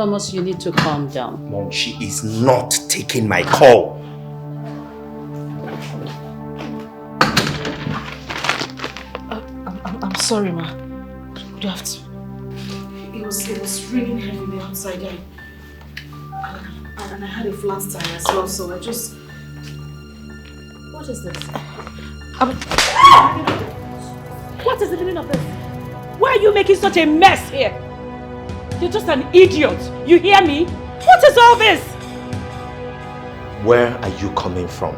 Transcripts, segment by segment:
Thomas, you need to calm down. Mom, she is not taking my call. I'm sorry, ma. You have to. It was raining heavily outside and I had a flat tire as well, so I just... What is this? What is the meaning of this? Why are you making such a mess here? You're just an idiot. You hear me? What is all this? Where are you coming from?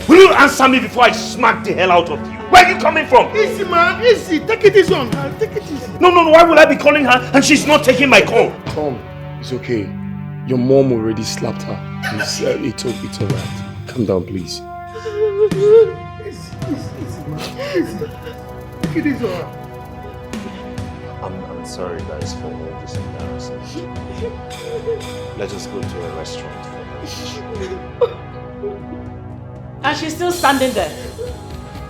Will you answer me before I smack the hell out of you? Where are you coming from? Easy, man. Easy. Take it easy on her. Take it easy. No. Why would I be calling her and she's not taking my call? Come. It's okay. Your mom already slapped her. It's alright. Calm down, please. Easy, man. Easy. Take it easy on her. I'm sorry, guys, for all this embarrassment. Let us go to a restaurant for lunch. And she's still standing there.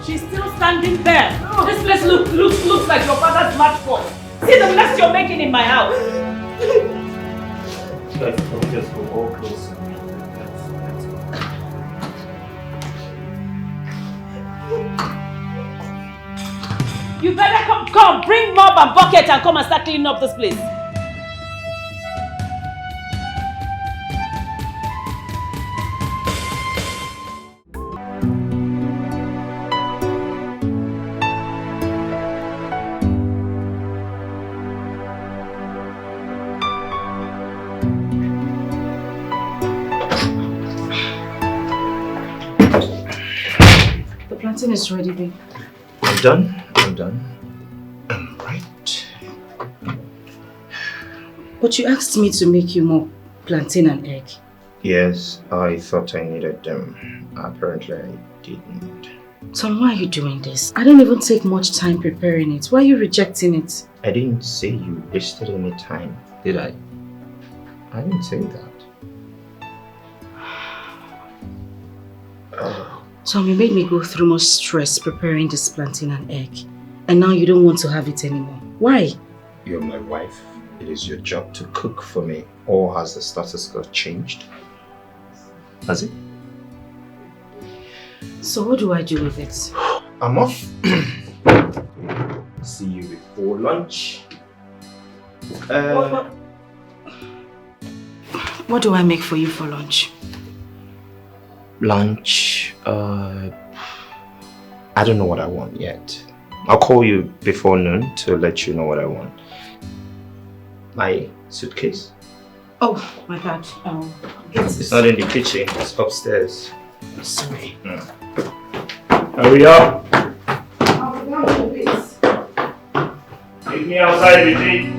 She's still standing there. Oh. This place looks like your father's matchbox. See the mess you're making in my house. Guys, can we just go all close? You better come, bring mop and bucket and come and start cleaning up this place. The plantain is ready, babe. I'm done. I'm right. But you asked me to make you more plantain and egg. Yes, I thought I needed them. Apparently I didn't. Tom, why are you doing this? I didn't even take much time preparing it. Why are you rejecting it? I didn't say you wasted any time, did I? I didn't say that. Tom, you made me go through much stress preparing this plantain and egg. And now you don't want to have it anymore. Why? You're my wife. It is your job to cook for me. Or has the status quo changed? Has it? So what do I do with it? I'm off. See you before lunch. What do I make for you for lunch? Lunch? I don't know what I want yet. I'll call you before noon to let you know what I want. My suitcase? Oh, my bad. It's not in the kitchen, it's upstairs. Sorry. Hurry up! I'll be down in a bit. Meet me outside, Vijay.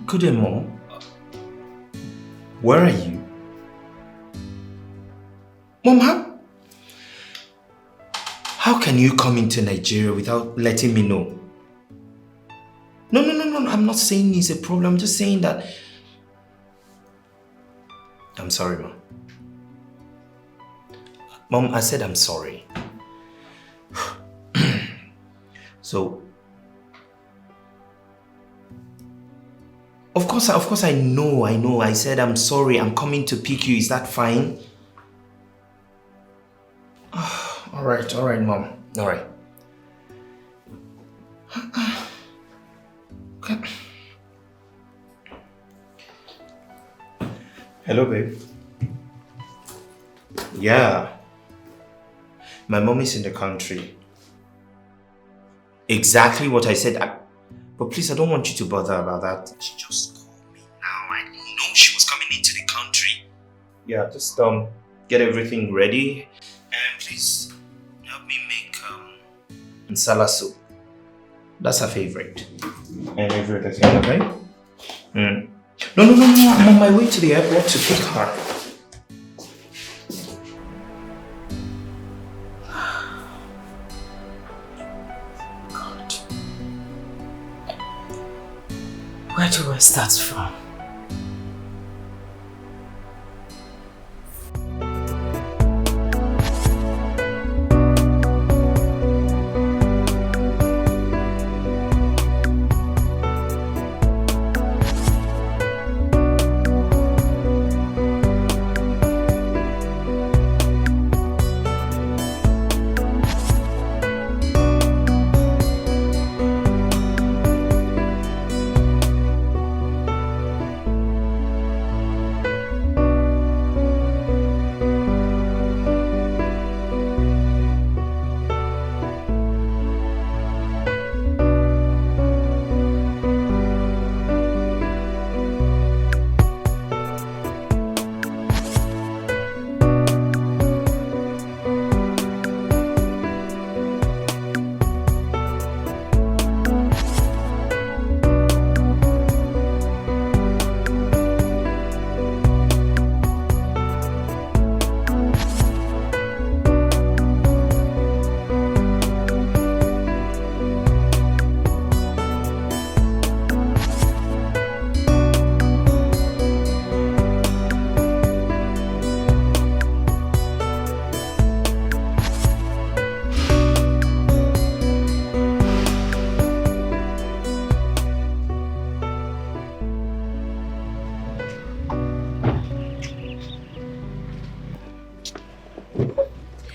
Good day, Mom. Where are you? Mom, how can you come into Nigeria without letting me know? No. I'm not saying it's a problem. I'm just saying that... I'm sorry, Mom. Mom, I said I'm sorry. So... Of course I know. I said I'm sorry. I'm coming to pick you. Is that fine? All right, Mom. All right. Okay. Hello, babe. Yeah. My mom is in the country. Exactly what I said. But please, I don't want you to bother about that. She just called me now. I didn't know she was coming into the country. Yeah, just get everything ready. And please, help me make nsala soup. That's her favorite. And every other thing, okay? No. I'm on my way to the airport to pick her. God. Where do I start from?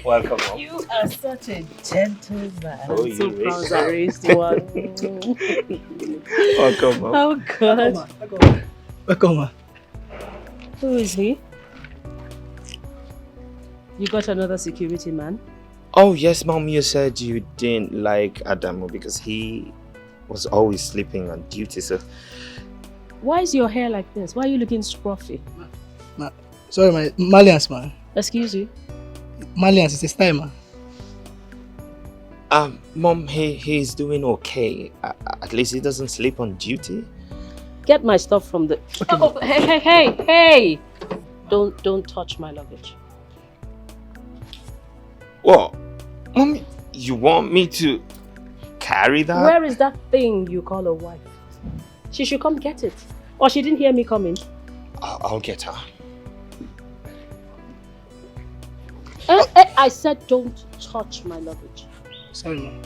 Welcome, Mom. You are such a gentleman. Oh, I'm so you proud wish. I raised you one. Welcome, Mom. Oh, God. Welcome, ma. Who is he? You got another security man? Oh, yes, Mom. You said you didn't like Adamu because he was always sleeping on duty, so... Why is your hair like this? Why are you looking scruffy? Sorry, my Malians, man. Excuse you? Malians, it's a style, man. Mom, he's doing okay. At least he doesn't sleep on duty. Get my stuff from the... Okay, Oh, hey! Don't touch my luggage. What? Mom, you want me to carry that? Where is that thing you call a wife? She should come get it. Or she didn't hear me coming. I'll get her. I said don't touch my luggage. Sorry, man.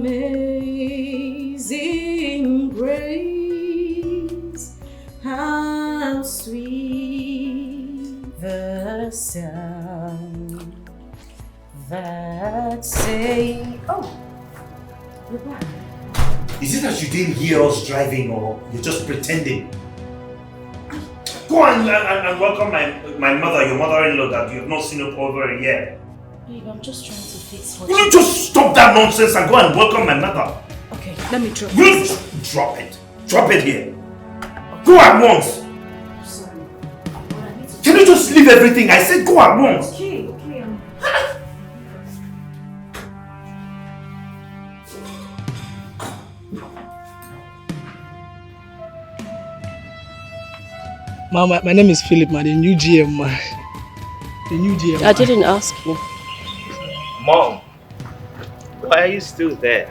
Amazing grace, how sweet the sound that saved. Oh, you're back. Is it that you didn't hear us driving or you're just pretending? Go and welcome my mother, your mother-in-law that you have not seen over a year. Babe, I'm just trying to fix what Will you just stop that nonsense and go and welcome my mother? Okay, let me drop Will you drop it? Drop it here. Go at once. I'm sorry. Can you just leave everything? I said go at once. Okay. Ma, my name is Philip, man. The new GM, man. The new GM. I didn't ask you. Mom. Why are you still there?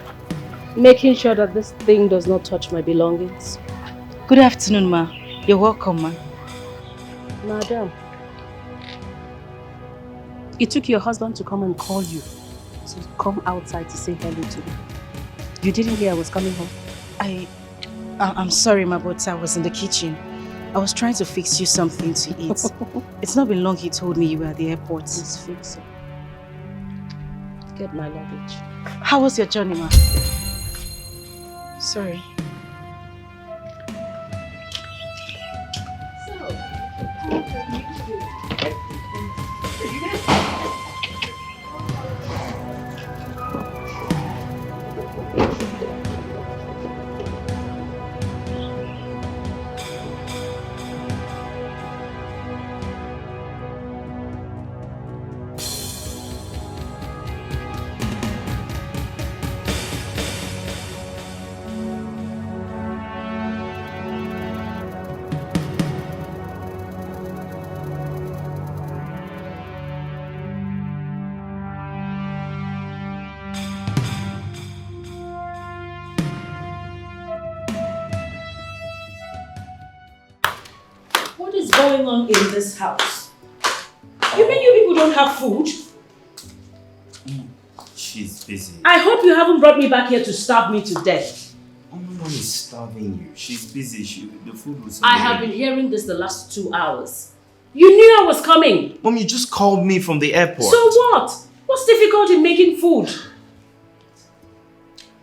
Making sure that this thing does not touch my belongings. Good afternoon, ma. You're welcome, ma. Madam, it took your husband to come and call you to come outside to say hello to me. You didn't hear I was coming home? I'm sorry, ma, but I was in the kitchen. I was trying to fix you something to eat. It's not been long he told me you were at the airport. Please fix it. Get my luggage. How was your journey, ma? Sorry. What is going on in this house? You mean you people don't have food? She's busy. I hope you haven't brought me back here to starve me to death. No one is starving you. She's busy. The food was. I have been hearing this the last 2 hours. You knew I was coming. Mom, you just called me from the airport. So what? What's difficult in making food?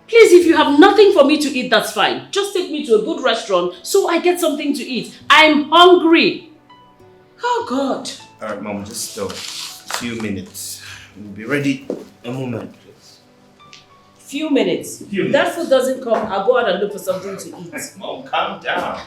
Please, if you have nothing for me to eat, that's fine. Just take me to a good restaurant so I get something to eat. I'm hungry. Oh, God. Alright, Mom, just a few minutes. We'll be ready. A moment, please. Few minutes. If that food doesn't come, I'll go out and look for something to eat. Mom, calm down.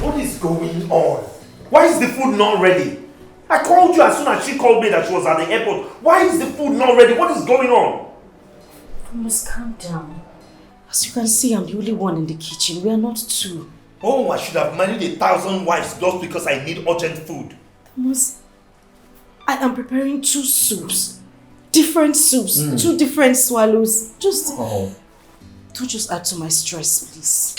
What is going on? Why is the food not ready? I called you as soon as she called me that she was at the airport. Why is the food not ready? What is going on? You must calm down. As you can see, I'm the only one in the kitchen. We are not two. Oh, I should have married 1,000 wives just because I need urgent food. I am preparing 2 soups. Different soups. 2 different swallows. Don't just add to my stress, please.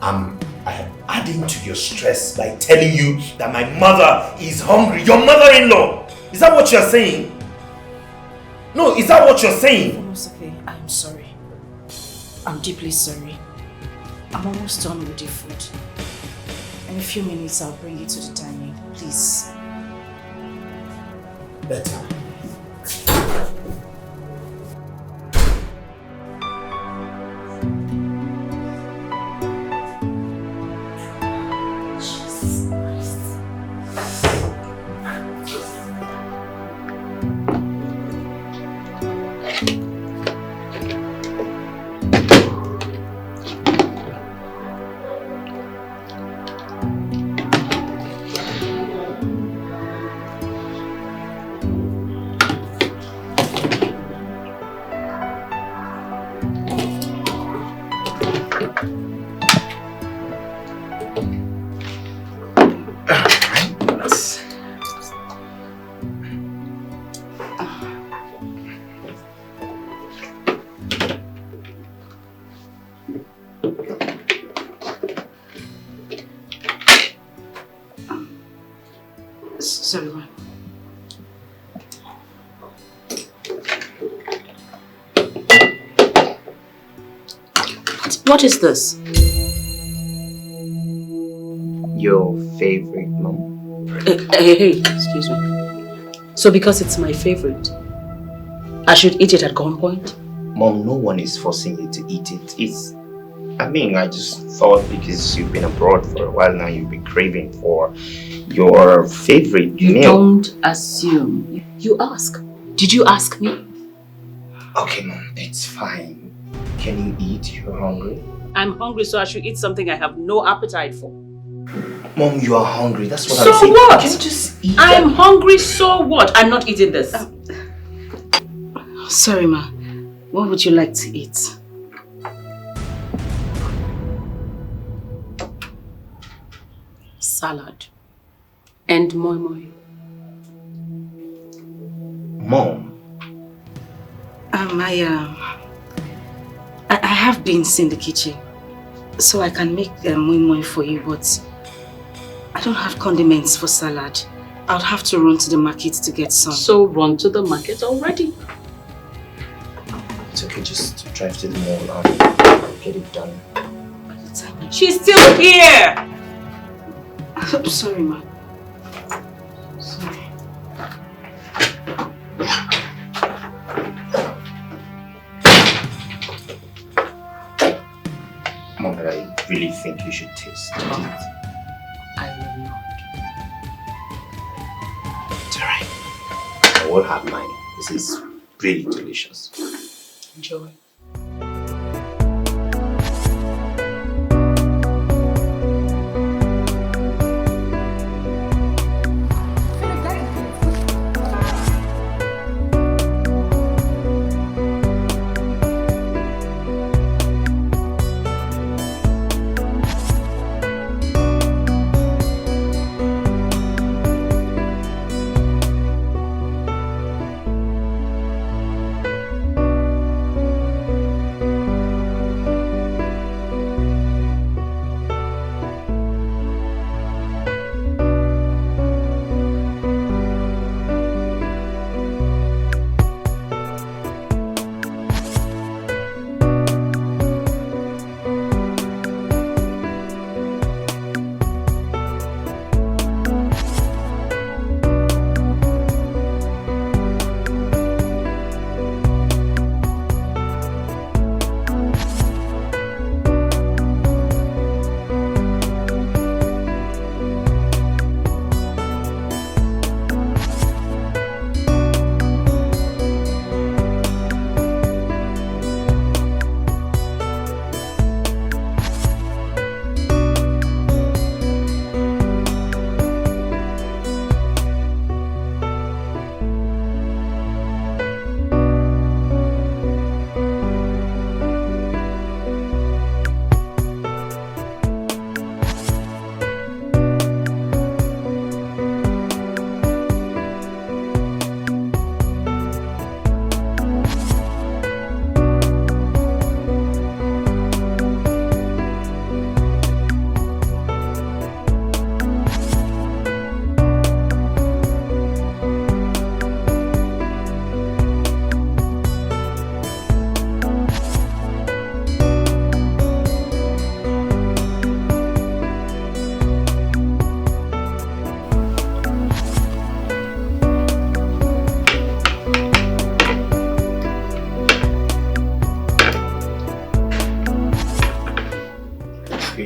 I am adding to your stress by telling you that my mother is hungry. Your mother-in-law! Is that what you're saying? No, is that what you're saying? It's okay. I'm sorry. I'm deeply sorry. I'm almost done with the food. In a few minutes, I'll bring it to the dining. Please. Better. Sorry, ma. What is this? Your favorite, Mom? Hey, excuse me. So because it's my favorite, I should eat it at gunpoint? Mom, no one is forcing you to eat it. I just thought because you've been abroad for a while now, you've been craving for your favorite meal. You don't assume. You ask. Did you ask me? Okay, Mom, it's fine. Can you eat? You're hungry? I'm hungry, so I should eat something I have no appetite for. Mom, you are hungry. That's what So I'm saying. what? Can you just eat? I'm hungry, so what? I'm not eating this. Sorry, ma. What would you like to eat? Salad. And moi moi. Mom? I have beans in the kitchen, so I can make moi moi for you, but I don't have condiments for salad. I'll have to run to the market to get some. So run to the market already. It's okay, just drive to the mall and get it done. She's still here! I'm sorry, ma. Sorry. Mom, but I really think you should taste it. I will not. It's alright. I will have mine. This is really delicious. Enjoy.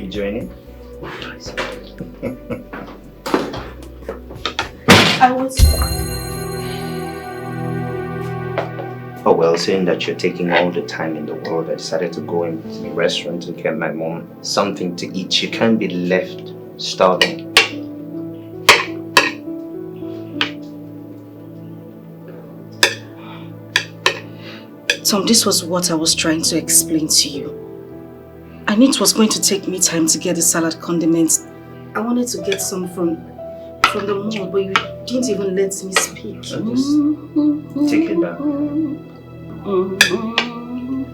Joining? I was... Oh well, saying that you're taking all the time in the world, I decided to go in the restaurant to get my mom something to eat. She can't be left starving. Tom, this was what I was trying to explain to you. I knew it was going to take me time to get the salad condiments. I wanted to get some from the mall, but you didn't even let me speak. Just take it back.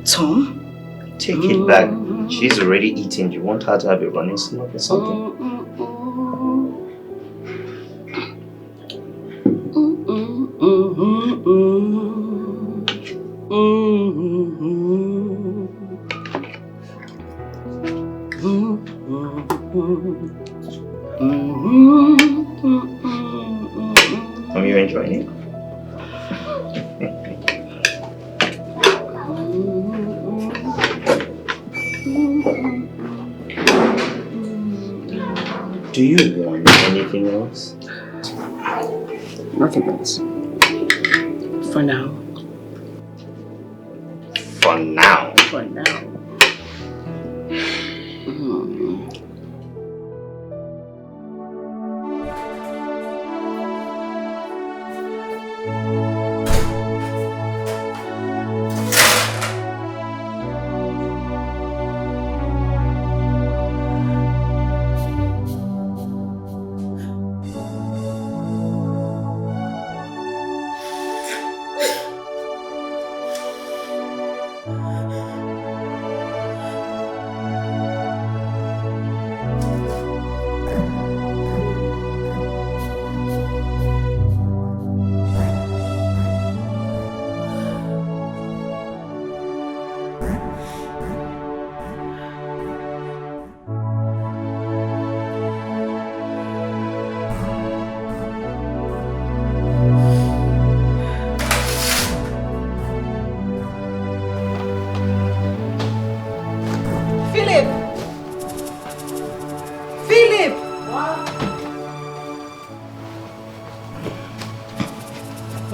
Tom? Take it back. She's already eating. You want her to have a running stomach or something? Are you enjoying it? Do you want anything else? Nothing else. For now. For now? For now.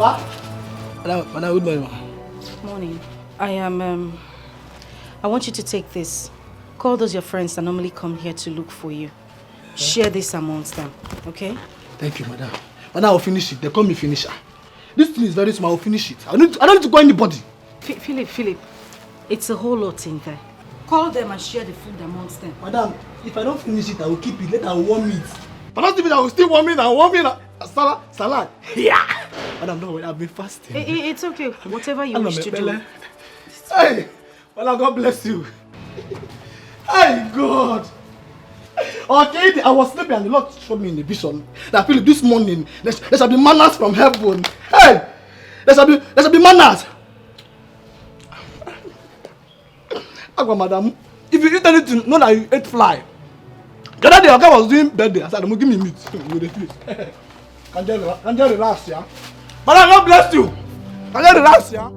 Papa? Madam, good morning. Morning. I want you to take this. Call those your friends that normally come here to look for you. Share this amongst them, okay? Thank you, madam. Madam, I'll finish it. They call me finisher. This thing is very small. I'll finish it. I don't need to call anybody. Philip, it's a whole lot in there. Call them and share the food amongst them. Madam, if I don't finish it, I will keep it. Later, I will warm it. But not even I will still warm it and warm it. Salad. Yeah. Madam, don't worry. I've been fasting. It's okay. Whatever you wish to do. Hey, madam, God bless you. Hey, God. Okay, I was sleeping and the Lord showed me in the vision that Philip, this morning there shall be manners from heaven. Hey, there shall be manners. Agwa, madam, if you eat anything, know that you ate fly. The other day, Oga was doing birthday. I said, "Give me meat." Can you relax, yeah? Madam, God bless you. Can you relax, yeah?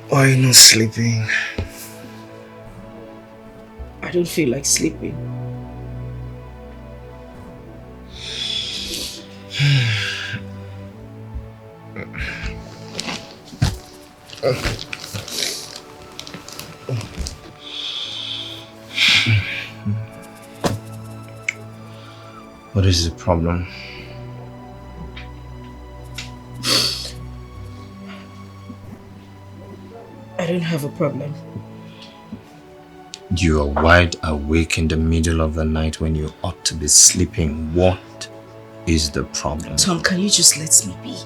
Why are you not sleeping? I don't feel like sleeping. What is the problem? I don't have a problem. You are wide awake in the middle of the night when you ought to be sleeping. What is the problem? Tom, can you just let me be?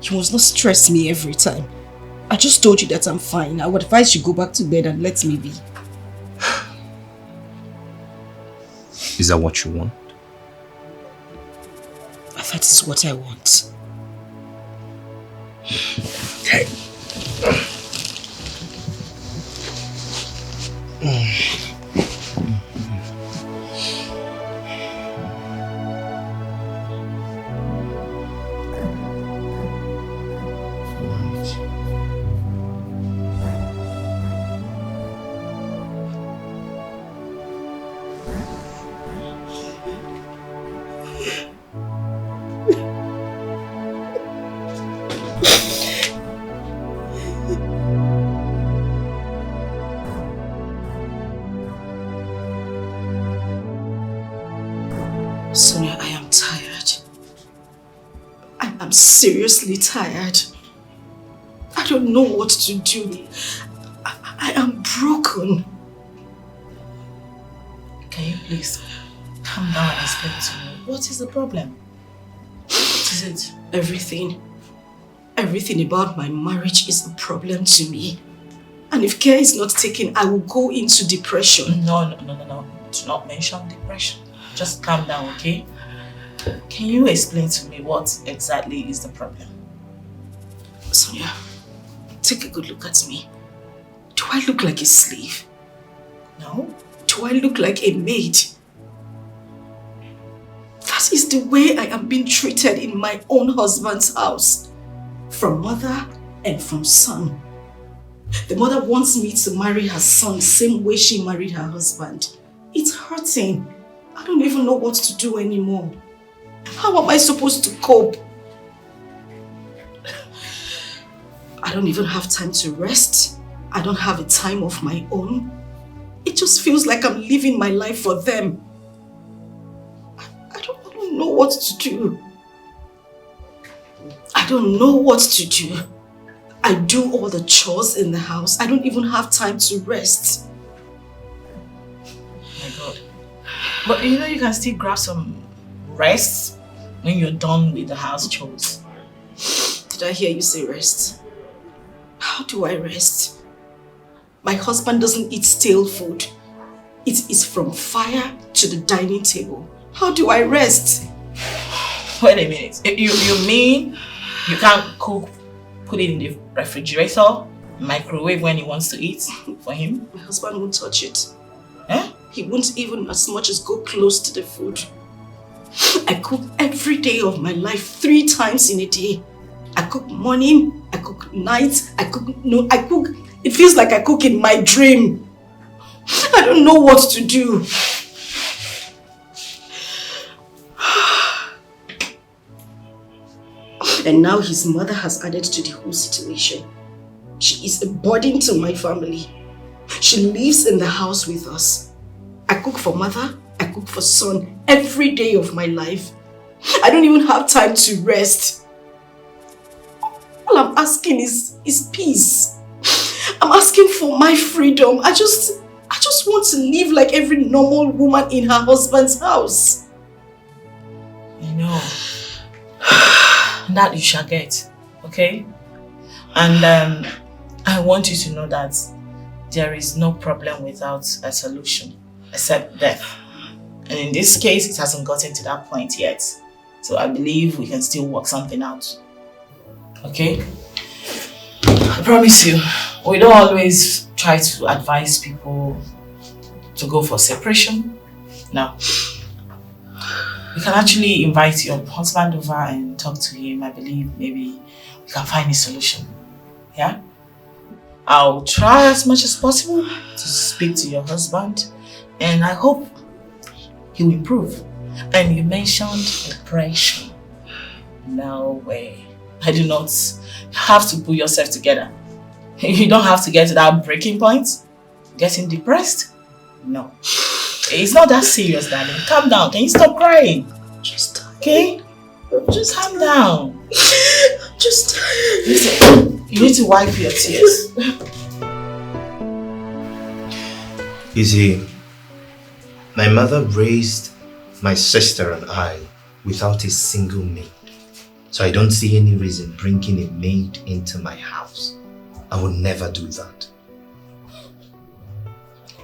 You must not stress me every time. I just told you that I'm fine. I would advise you go back to bed and let me be. Is that what you want? That is what I want. Okay. Sonia, I am tired. I'm seriously tired. I don't know what to do. I am broken. Can you please calm down and explain to me? What is the problem? What is it? Everything. Everything about my marriage is a problem to me. And if care is not taken, I will go into depression. No. Do not mention depression. Just calm down, okay? Can you explain to me what exactly is the problem? Sonia, take a good look at me. Do I look like a slave? No. Do I look like a maid? That is the way I am being treated in my own husband's house. From mother and from son. The mother wants me to marry her son the same way she married her husband. It's hurting. I don't even know what to do anymore. How am I supposed to cope? I don't even have time to rest. I don't have a time of my own. It just feels like I'm living my life for them. I don't know what to do. I don't know what to do. I do all the chores in the house. I don't even have time to rest. My God. But you know you can still grab some rest when you're done with the house chores. Did I hear you say rest? How do I rest? My husband doesn't eat stale food. It is from fire to the dining table. How do I rest? Wait a minute. You mean you can't cook, put it in the refrigerator Microwave when he wants to eat for him? My husband won't touch it. Eh? He won't even as much as go close to the food. I cook every day of my life 3 times in a day. I cook morning, I cook night, I cook. It feels like I cook in my dream. I don't know what to do. And now his mother has added to the whole situation. She is a burden to my family. She lives in the house with us. I cook for mother, I cook for son every day of my life. I don't even have time to rest. All I'm asking is peace. I'm asking for my freedom. I just want to live like every normal woman in her husband's house. I know. That you shall get, okay? And I want you to know that there is no problem without a solution, except death. And in this case, it hasn't gotten to that point yet. So I believe we can still work something out. Okay? I promise you, we don't always try to advise people to go for separation. No. You can actually invite your husband over and talk to him. I believe maybe we can find a solution. Yeah? I'll try as much as possible to speak to your husband, and I hope he will improve. And you mentioned depression. No way. I do not have to put yourself together. You don't have to get to that breaking point. Getting depressed? No. It's not that serious, darling. Calm down. Can you stop crying? Just tired. Okay? Just calm down. I'm just tired. Listen, you need to wipe your tears. You see, my mother raised my sister and I without a single maid. So I don't see any reason bringing a maid into my house. I will never do that.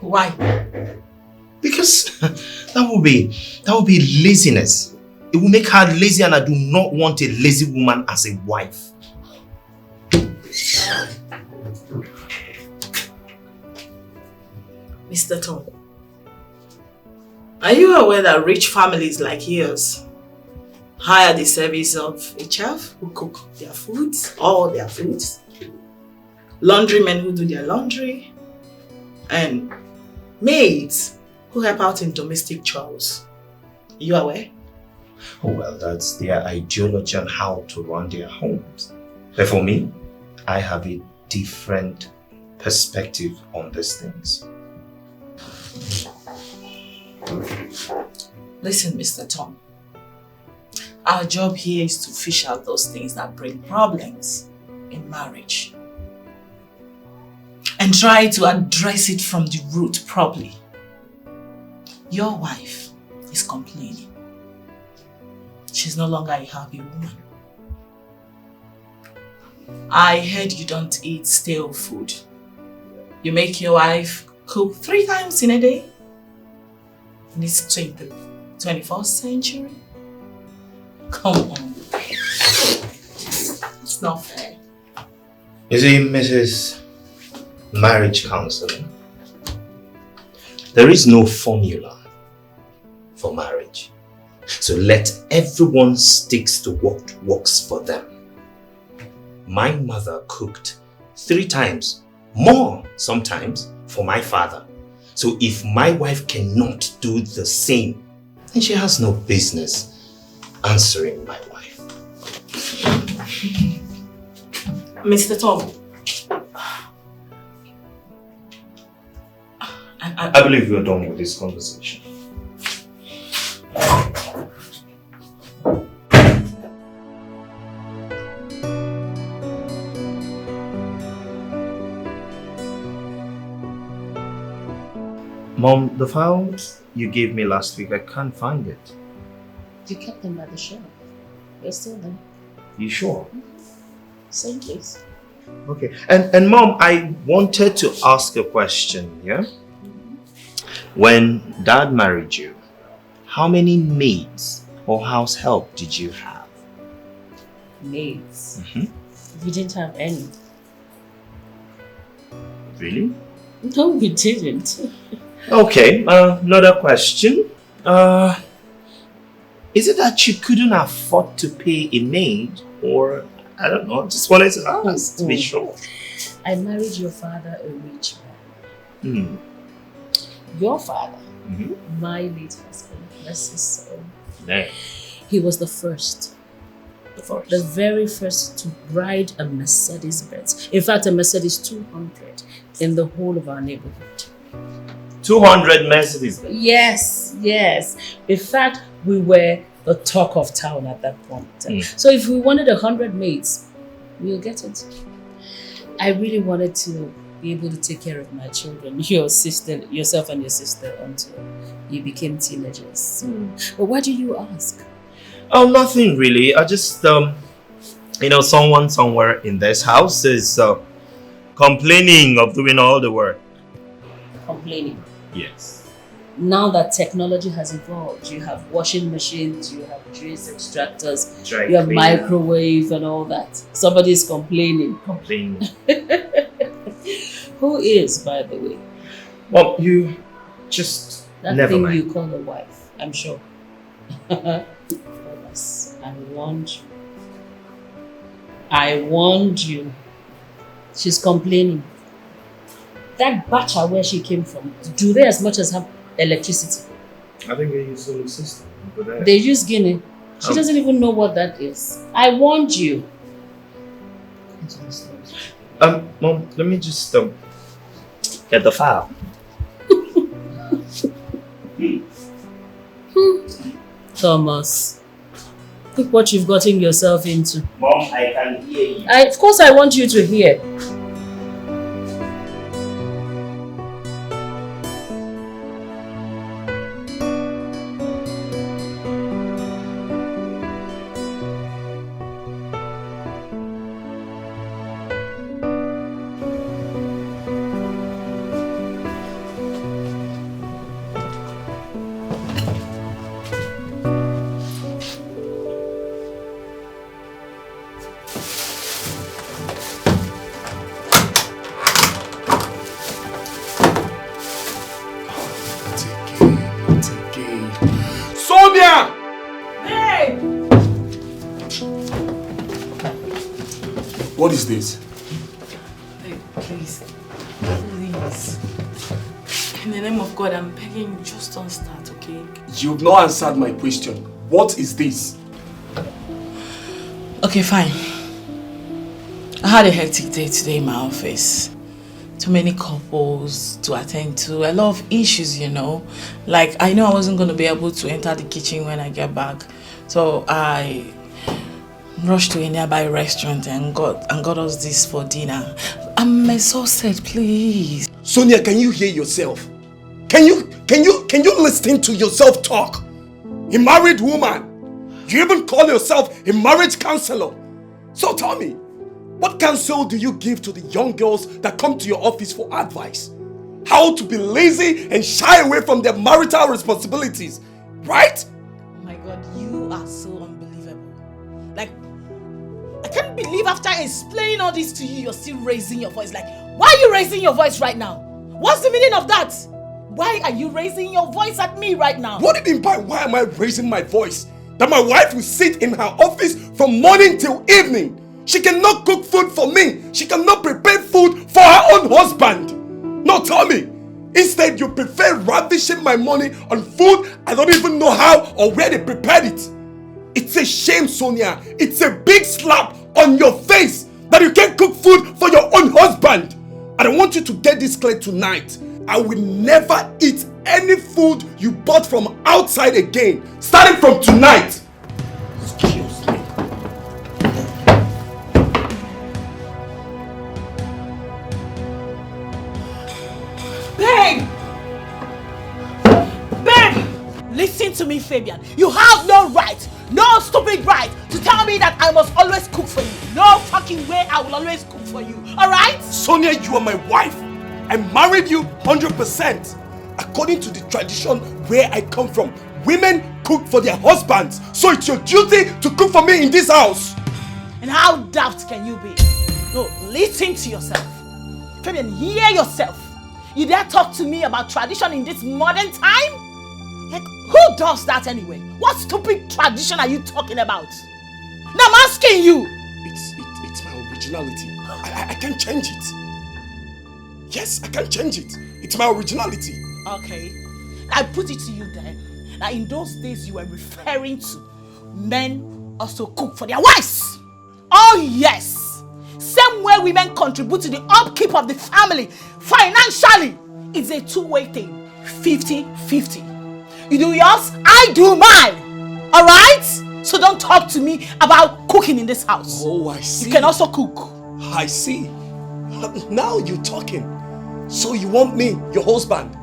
Why? Because that would be laziness. It will make her lazy, and I do not want a lazy woman as a wife. Mr. Tom, are you aware that rich families like yours hire the service of a chef who cook their foods, all their foods, laundrymen who do their laundry, and maids who help out in domestic chores? Are you aware? Oh well, that's their ideology on how to run their homes. But for me, I have a different perspective on these things. Listen, Mr. Tom. Our job here is to fish out those things that bring problems in marriage and try to address it from the root properly. Your wife is complaining. She's no longer a happy woman. I heard you don't eat stale food. You make your wife cook 3 times in a day? In this 21st century? Come on. It's not fair. You see, Mrs. Marriage Counselor, there is no formula for marriage. So let everyone stick to what works for them. My mother cooked 3 times, more sometimes, for my father. So if my wife cannot do the same, then she has no business answering my wife. Mr. Tom, I believe we're done with this conversation. Mom, the files you gave me last week, I can't find it. You kept them by the shelf. They're still there. You sure? Same place. Okay. And Mom, I wanted to ask a question, yeah? When Dad married you, how many maids or house help did you have? Maids? We didn't have any. Really? No, we didn't. Okay, another question. Is it that you couldn't afford to pay a maid? Or, I don't know, just wanted to ask to be sure. I married your father, a rich man. Your father, my late husband, bless his soul. Yeah. He was the first. The very first to ride a Mercedes Benz. In fact, a Mercedes 200 in the whole of our neighborhood. 200 Mercedes Benz? Yes. In fact, we were the talk of town at that point. So if we wanted 100 maids, we'll get it. I really wanted to be able to take care of my children, yourself and your sister, until you became teenagers. But why do you ask? Oh, nothing really. I just, someone somewhere in this house is complaining of doing all the work. Complaining? Yes. Now that technology has evolved, you have washing machines, you have juice extractors, you have microwave and all that. Somebody is complaining. Who is, by the way? Well, you just that never thing mind. You call a wife, I'm sure. I warned you. She's complaining. That bacha where she came from, do they as much as have electricity? I think they use solar system. They use Guinea. She doesn't even know what that is. I warned you. Mom, let me just get the file. Thomas, look what you've gotten yourself into. Mom, I can hear you. Of course I want you to hear. What is this? Hey, please. In the name of God, I'm begging you, just don't start, okay? You've not answered my question. What is this? Okay, fine. I had a hectic day today in my office. Too many couples to attend to, a lot of issues, Like, I know I wasn't going to be able to enter the kitchen when I get back. So I rushed to a nearby restaurant and got us this for dinner. I'm exhausted, please. Sonia, can you hear yourself? Can you listen to yourself talk? A married woman. You even call yourself a marriage counselor. So tell me, what counsel do you give to the young girls that come to your office for advice? How to be lazy and shy away from their marital responsibilities, right? Oh my God, you are so unbelievable. Like, I can't believe after explaining all this to you, you're still raising your voice. Like, why are you raising your voice right now? What's the meaning of that? Why are you raising your voice at me right now? What do you mean by why am I raising my voice? That my wife will sit in her office from morning till evening. She cannot cook food for me. She cannot prepare food for her own husband. No, tell me. Instead, you prefer ravishing my money on food I don't even know how or where they prepared it. It's a shame, Sonia. It's a big slap on your face that you can't cook food for your own husband. And I want you to get this clear tonight. I will never eat any food you bought from outside again, starting from tonight. Excuse me. Babe! Babe! Listen to me, Fabian. You have no right, no stupid right to tell me that I must always cook for you. No fucking way I will always cook for you. Alright? Sonia, you are my wife. I married you 100%. According to the tradition where I come from, women cook for their husbands. So it's your duty to cook for me in this house. And how daft can you be? No, listen to yourself. Fabian, hear yourself. You dare talk to me about tradition in this modern time? Like, who does that anyway? What stupid tradition are you talking about? Now I'm asking you. It's my originality. I can't change it. Yes, I can't change it. It's my originality. Okay. I put it to you then. Now in those days you were referring to men also cook for their wives. Oh yes. Same way women contribute to the upkeep of the family financially. It's a two-way thing. 50-50. You do yours, I do mine. Alright? So don't talk to me about cooking in this house. Oh, I see. You can also cook. I see. Now you're talking. So you want me, your husband,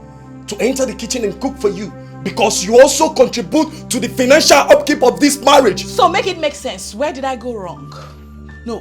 to enter the kitchen and cook for you because you also contribute to the financial upkeep of this marriage. So make it make sense. Where did I go wrong? No.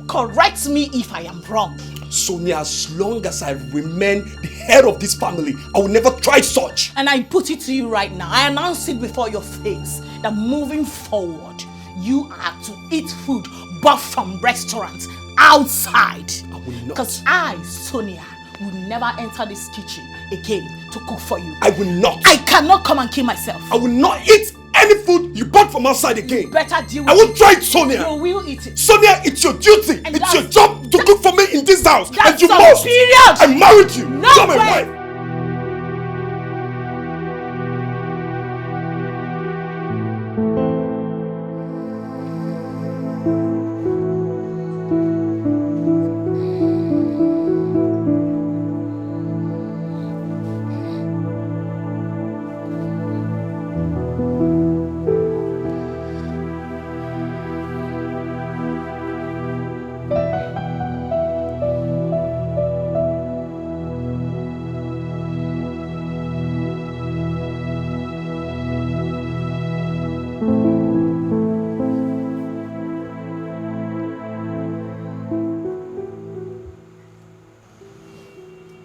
Correct me if I am wrong. Sonia, as long as I remain the head of this family, I will never try such. And I put it to you right now. I announce it before your face that moving forward, you are to eat food bought from restaurants outside. I will not. Because I, Sonia, will never enter this kitchen again to cook for you. I will not. I cannot come and kill myself. I will not eat any food you bought from outside again. You better deal with I won't try it, Sonia. You will eat it. Sonia, it's your duty. And it's your job to cook for me in this house. That's and you some must. period. I married you. No You're my way. wife.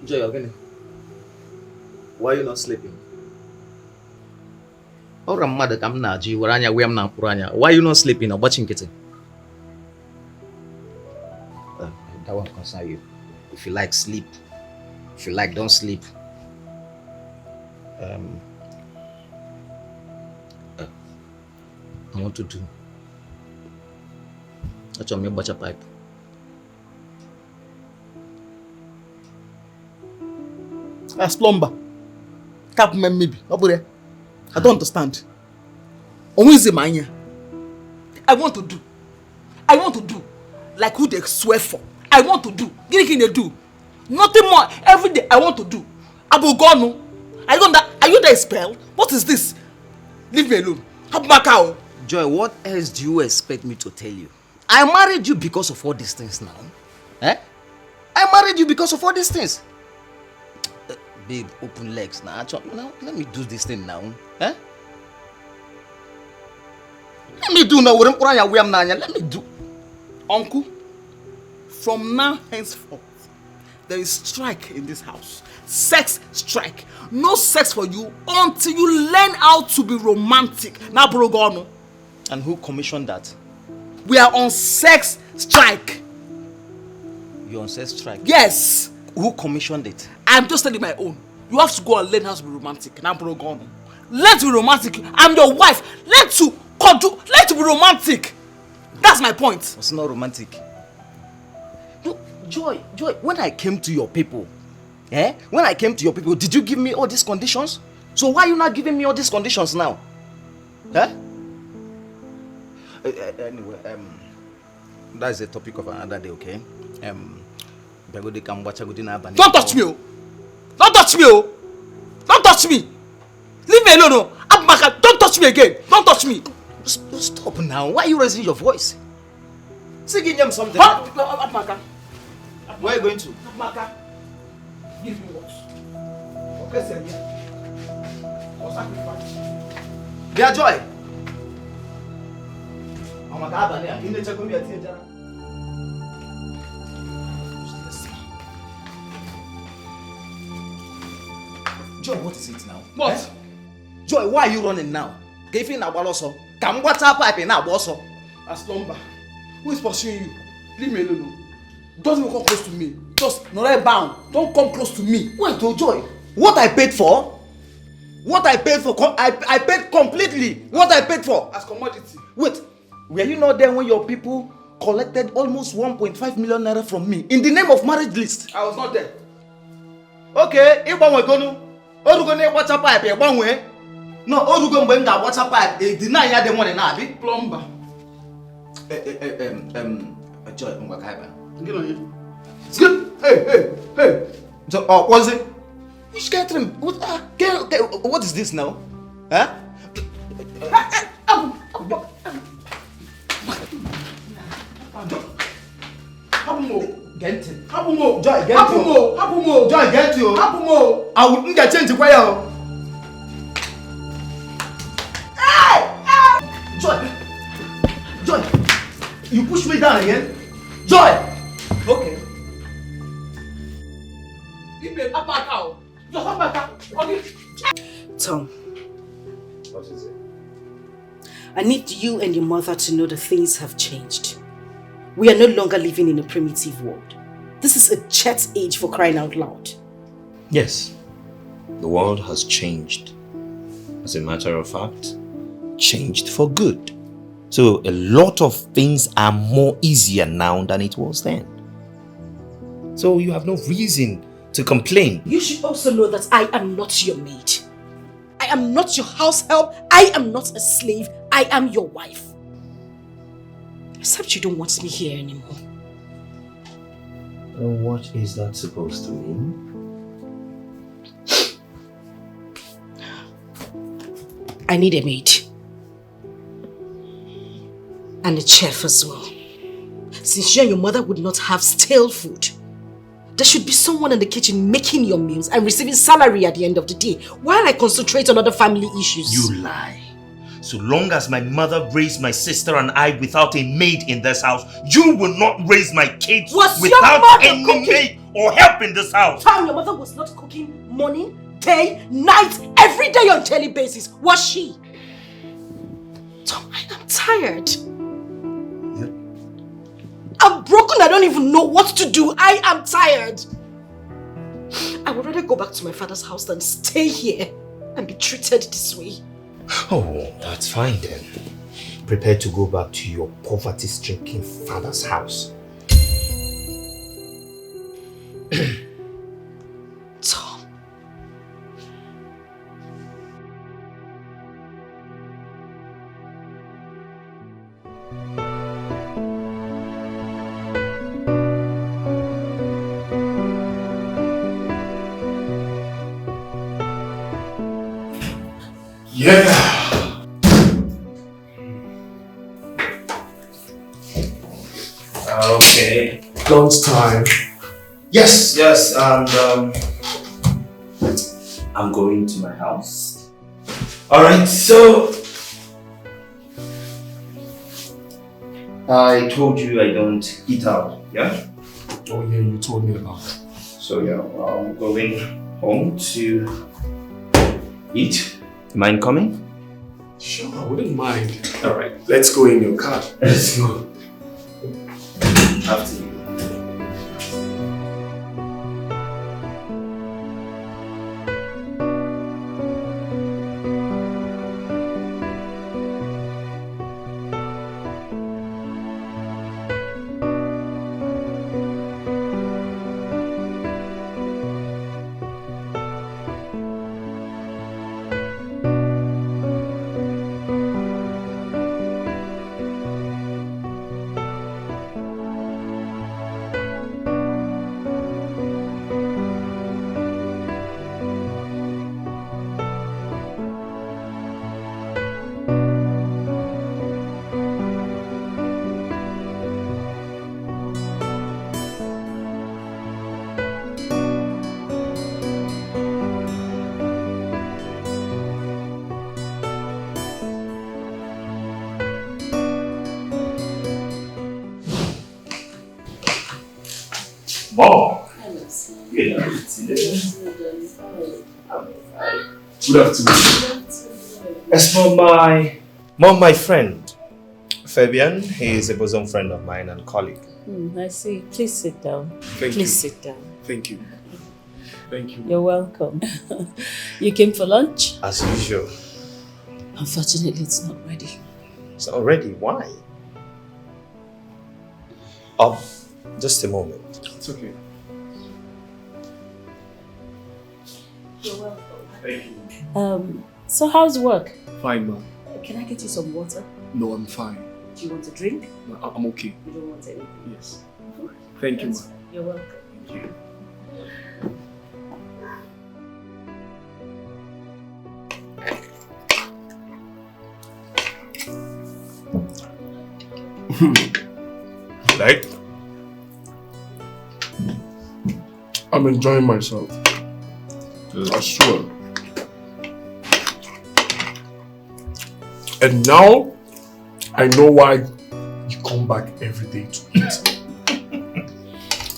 Joy, again. Why are you not sleeping? Or I'm mad at I'm not. Why are you not sleeping or watching kitchen? That won't concern you. If you like, sleep. If you like, don't sleep. I want to do. That's why I'm a pipe. As plumber. Capman maybe. I don't understand. Always in my I want to do. Like who they swear for. I want to do. Get it in the do. Nothing more. Every day I want to do. Abogonu. Are you the spell? What is this? Leave me alone. Habmakao. Joy, what else do you expect me to tell you? I married you because of all these things now. Eh? I married you because of all these things. Babe, open legs now. Now, let me do this thing now. Eh? Let me do now. Let me do. Uncle, from now henceforth, there is strike in this house. Sex strike. No sex for you until you learn how to be romantic. Now, Brogono. And who commissioned that? We are on sex strike. You're on sex strike? Yes. Who commissioned it? I'm just telling my own. You have to go and learn how to be romantic. Now, Brogono. Let's be romantic. I'm your wife. Let's be romantic. That's my point. It's not romantic. No, Joy, when I came to your people, did you give me all these conditions? So why are you not giving me all these conditions now? Huh? Anyway, that's the topic of another day, okay? Don't touch me, oh! Don't touch me, oh! Don't touch me! Leave me alone, oh! Abmaka, don't touch me again! Don't touch me! Stop now. Why are you raising your voice? Say him something. Abmaka. Where are you going to? Abmaka. Give me what? Okay, sir. For sacrifice. Dear Joy. Joy, what is it now? What? Eh? Joy, why are you running now? If you na baloso, come what's up pipe na boso. As lumber. Who is pursuing you? Leave me alone. Don't even come close to me. Just not bound. Don't come close to me. Wait, oh Joy. What I paid for? What I paid for? I paid completely. What I paid for? As commodity. Wait, were you not there when your people collected almost 1.5 million naira from me in the name of marriage list? I was not there. Okay, Igbanwe gonu. Orugo na water pipe Igbanwe. No, orugo mgbe m ga water pipe deny ya the money na abi Plumber. Joy ngwa kaiba. Get on you. Hey. So, what's it? Which Catherine? What is this now? Huh? Hapumo. Joy, get you. Joy, get you. Hapumo. I wouldn't get change kwa yo. Joy, you push me down again. Joy. Okay. Tom. What is it? I need you and your mother to know that things have changed. We are no longer living in a primitive world. This is a chat age, for crying out loud. Yes, the world has changed. As a matter of fact, changed for good. So a lot of things are more easier now than it was then. So you have no reason to complain. You should also know that I am not your maid. I am not your house help. I am not a slave. I am your wife. Except you don't want me here anymore. What is that supposed to mean? I need a maid. And a chef as well. Since you and your mother would not have stale food, there should be someone in the kitchen making your meals and receiving salary at the end of the day while I concentrate on other family issues. You lie. So long as my mother raised my sister and I without a maid in this house, you will not raise my kids without any maid or help in this house. Tom, your mother was not cooking morning, day, night, every day on a daily basis, was she? Tom, I am tired. I'm broken, I don't even know what to do. I am tired. I would rather go back to my father's house than stay here and be treated this way. Oh, that's fine then. Prepare to go back to your poverty-stricken father's house. Tom. Yeah. Okay. Lunchtime. Yes, and I'm going to my house. Alright, so I told you I don't eat out, yeah? Oh yeah, you told me about it. So yeah, I'm going home to eat. Mind coming? Sure, I wouldn't mind. Alright, let's go in your car. Let's go. After you. Mom! Good afternoon. As for my friend, Fabian, he is a bosom friend of mine and colleague. I see. Please sit down. Please sit down. Thank you. Thank you. You're welcome. You came for lunch? As usual. Unfortunately, it's not ready. It's not ready. Why? Just a moment. It's okay. You're welcome. Thank you. So how's work? Fine, ma'am. Can I get you some water? No, I'm fine. Do you want a drink? No, I'm okay. You don't want anything? Yes. Thank you, That's ma'am. fine. You're welcome. Thank you. Like? I'm enjoying myself. I swear. And now, I know why you come back every day to eat.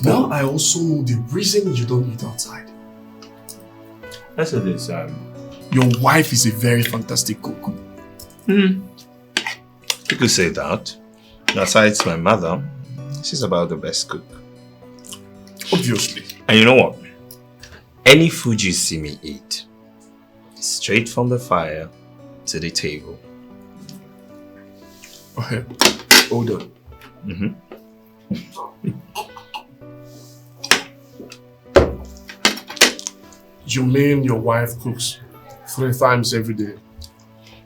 Now I also know the reason you don't eat outside. That's it is. Your wife is a very fantastic cook. You could say that. Besides my mother, she's about the best cook. Obviously. And you know what? Any food you see me eat, straight from the fire to the table. Okay. Hold on. You mean your wife cooks 3 times every day?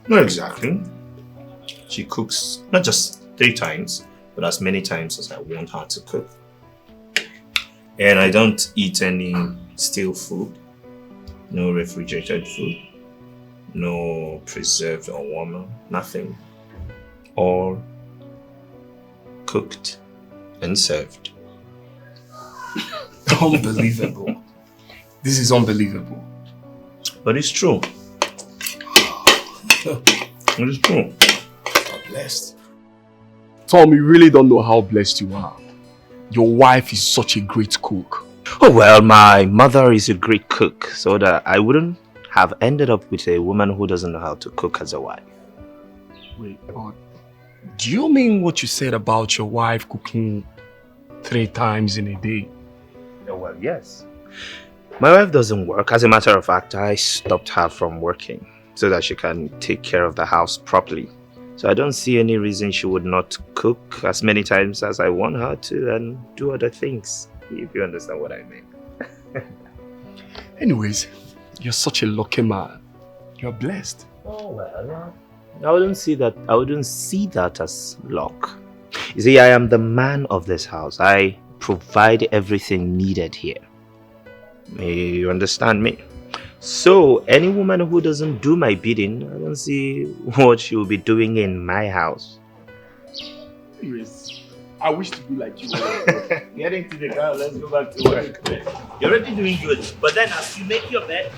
Not exactly. She cooks not just 3 times, but as many times as I want her to cook. And I don't eat any stale food, no refrigerated food, no preserved or warmer, nothing. All cooked and served. Unbelievable. This is unbelievable. But it's true. It is true. I'm blessed. Tom, you really don't know how blessed you are. Your wife is such a great cook. Oh well, my mother is a great cook, so that I wouldn't have ended up with a woman who doesn't know how to cook as a wife. Wait, do you mean what you said about your wife cooking 3 times in a day? Oh well, yes. My wife doesn't work. As a matter of fact, I stopped her from working so that she can take care of the house properly. So I don't see any reason she would not cook as many times as I want her to and do other things, if you understand what I mean. Anyways, you're such a lucky man. You're blessed. Oh well, I wouldn't see that as luck. You see, I am the man of this house. I provide everything needed here. You understand me? So, any woman who doesn't do my bidding, I don't see what she will be doing in my house. Anyways, I wish to be like you. Get into the car, let's go back to work. You're already doing good, but then as you make your bed...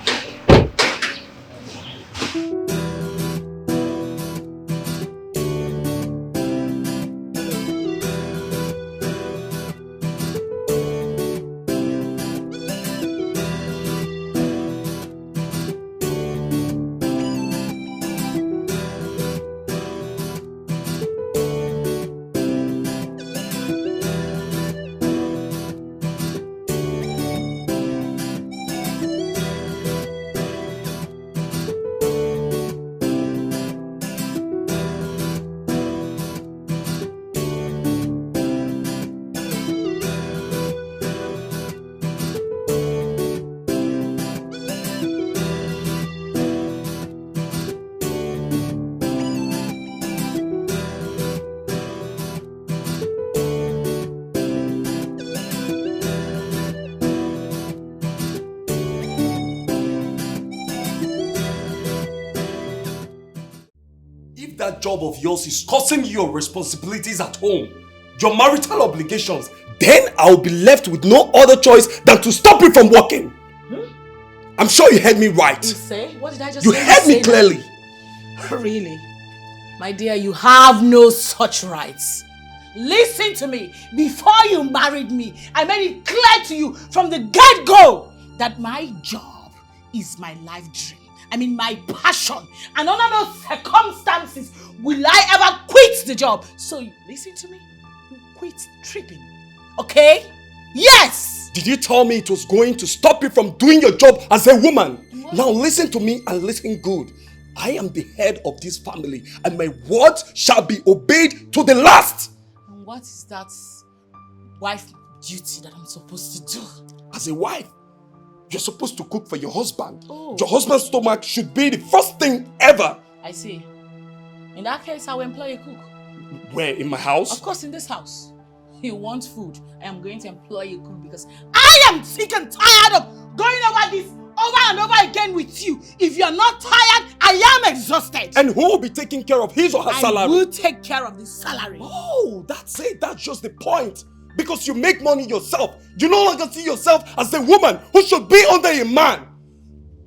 That job of yours is causing you your responsibilities at home, your marital obligations, then I'll be left with no other choice than to stop you from working. I'm sure you heard me right. You say? What did I just say? You heard me clearly. Really? My dear, you have no such rights. Listen to me. Before you married me, I made it clear to you from the get-go that my job is my life dream. I mean, my passion. And under no circumstances will I ever quit the job. So, listen to me. You quit tripping. Okay? Yes! Did you tell me it was going to stop you from doing your job as a woman? Now listen to me and listen good. I am the head of this family and my word shall be obeyed to the last. And what is that wife duty that I'm supposed to do? As a wife, you're supposed to cook for your husband. Oh. Your husband's stomach should be the first thing ever. I see. In that case, I will employ a cook. Where? In my house? Of course, in this house. You want food. I am going to employ a cook because I am sick and tired of going over this over and over again with you. If you're not tired, I am exhausted. And who will be taking care of his or her salary? I will take care of the salary. Oh, that's it. That's just the point. Because you make money yourself. You no longer see yourself as a woman who should be under a man.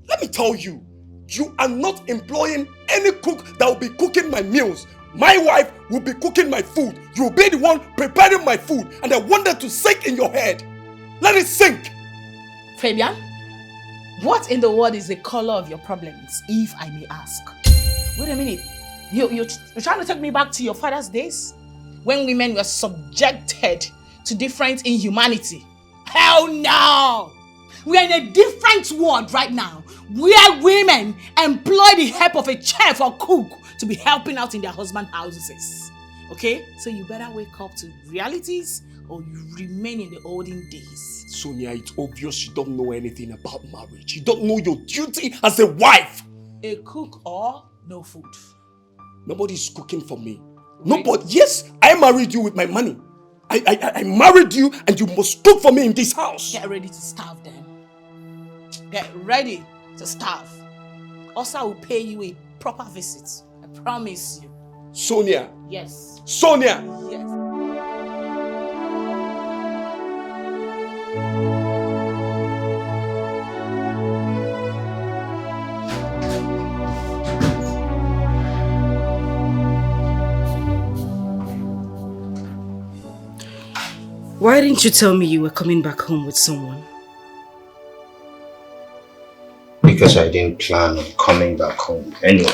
Let me tell you, you are not employing any cook that will be cooking my meals. My wife will be cooking my food. You will be the one preparing my food. And I want that to sink in your head. Let it sink. Fabian, what in the world is the color of your problems, if I may ask? Wait a minute. You're trying to take me back to your father's days? When women were subjected to different inhumanity? Hell no! We're in a different world right now, where women employ the help of a chef or cook to be helping out in their husband's houses. Okay? So you better wake up to realities or you remain in the olden days. Sonia, it's obvious you don't know anything about marriage. You don't know your duty as a wife. A cook or no food? Nobody's cooking for me. Nobody. Yes, I married you with my money. I married you and you must cook for me in this house. Get ready to starve then. Get ready to starve. Also, I will pay you a proper visit. I promise you. Sonia. Yes. Sonia. Yes. Why didn't you tell me you were coming back home with someone? Because I didn't plan on coming back home anyway.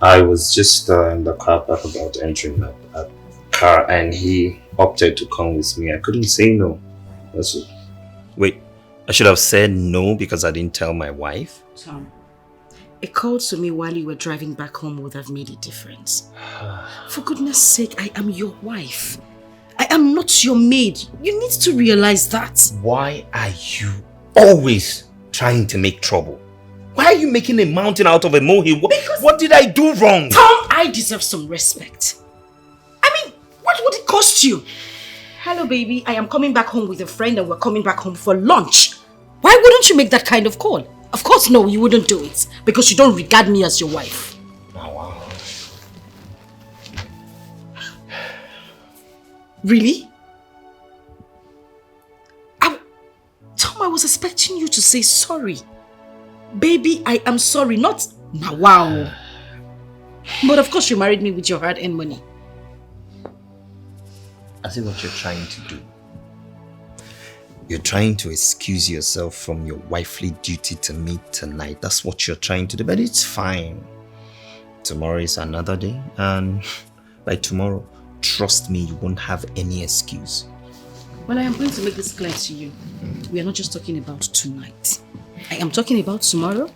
I was just in the car park about entering that car and he opted to come with me. I couldn't say no. That's it. Wait, I should have said no because I didn't tell my wife? Tom, a call to me while you were driving back home would have made a difference. For goodness sake, I am your wife. I am not your maid. You need to realize that. Why are you always trying to make trouble? Why are you making a mountain out of a molehill? What did I do wrong? Tom, I deserve some respect. I mean, what would it cost you? Hello, baby. I am coming back home with a friend and we're coming back home for lunch. Why wouldn't you make that kind of call? Of course, no, you wouldn't do it because you don't regard me as your wife. Oh, wow. Really? Tom, I was expecting you to say sorry. Baby, I am sorry, not wow. But of course you married me with your hard-earned money. I see what you're trying to do. You're trying to excuse yourself from your wifely duty to me tonight. That's what you're trying to do, but it's fine. Tomorrow is another day, and by tomorrow, trust me, you won't have any excuse. Well, I am going to make this clear to you. We are not just talking about tonight. I am talking about tomorrow,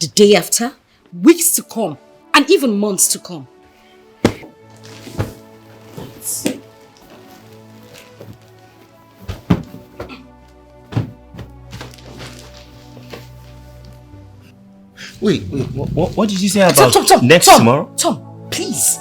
the day after, weeks to come, and even months to come. Wait, what did you say about Tom, tomorrow? Tom, please.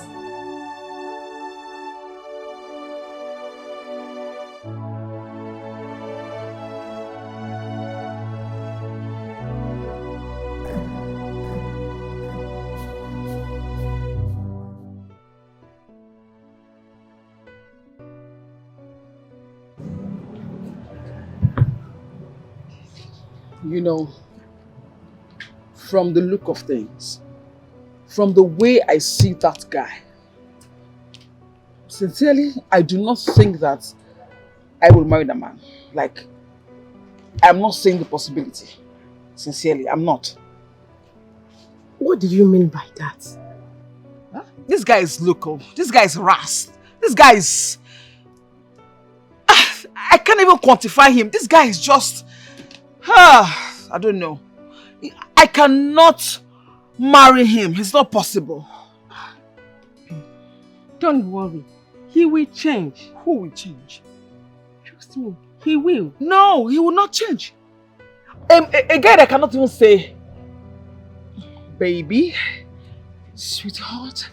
You know, from the look of things, from the way I see that guy, sincerely, I do not think that I will marry that man. Like, I'm not saying the possibility. Sincerely, I'm not. What do you mean by that? Huh? This guy is local. This guy is ras. This guy is... I can't even quantify him. This guy is just... I don't know. I cannot marry him. It's not possible. Don't worry. He will change. Who will change? Trust me. He will. No, he will not change. A guy that cannot even say, baby, sweetheart,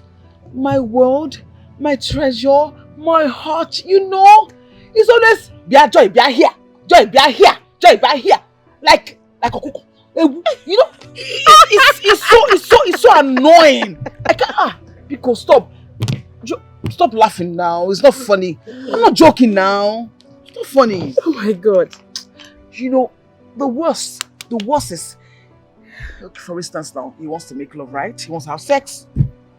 my world, my treasure, my heart, you know, it's always, Joy, be here, Joy, be here, Joy, be here, like a cuckoo. You know, it's so annoying. I can't, because stop laughing now. It's not funny. I'm not joking now. It's not funny. Oh my God. You know, the worst is, for instance now, he wants to make love, right? He wants to have sex.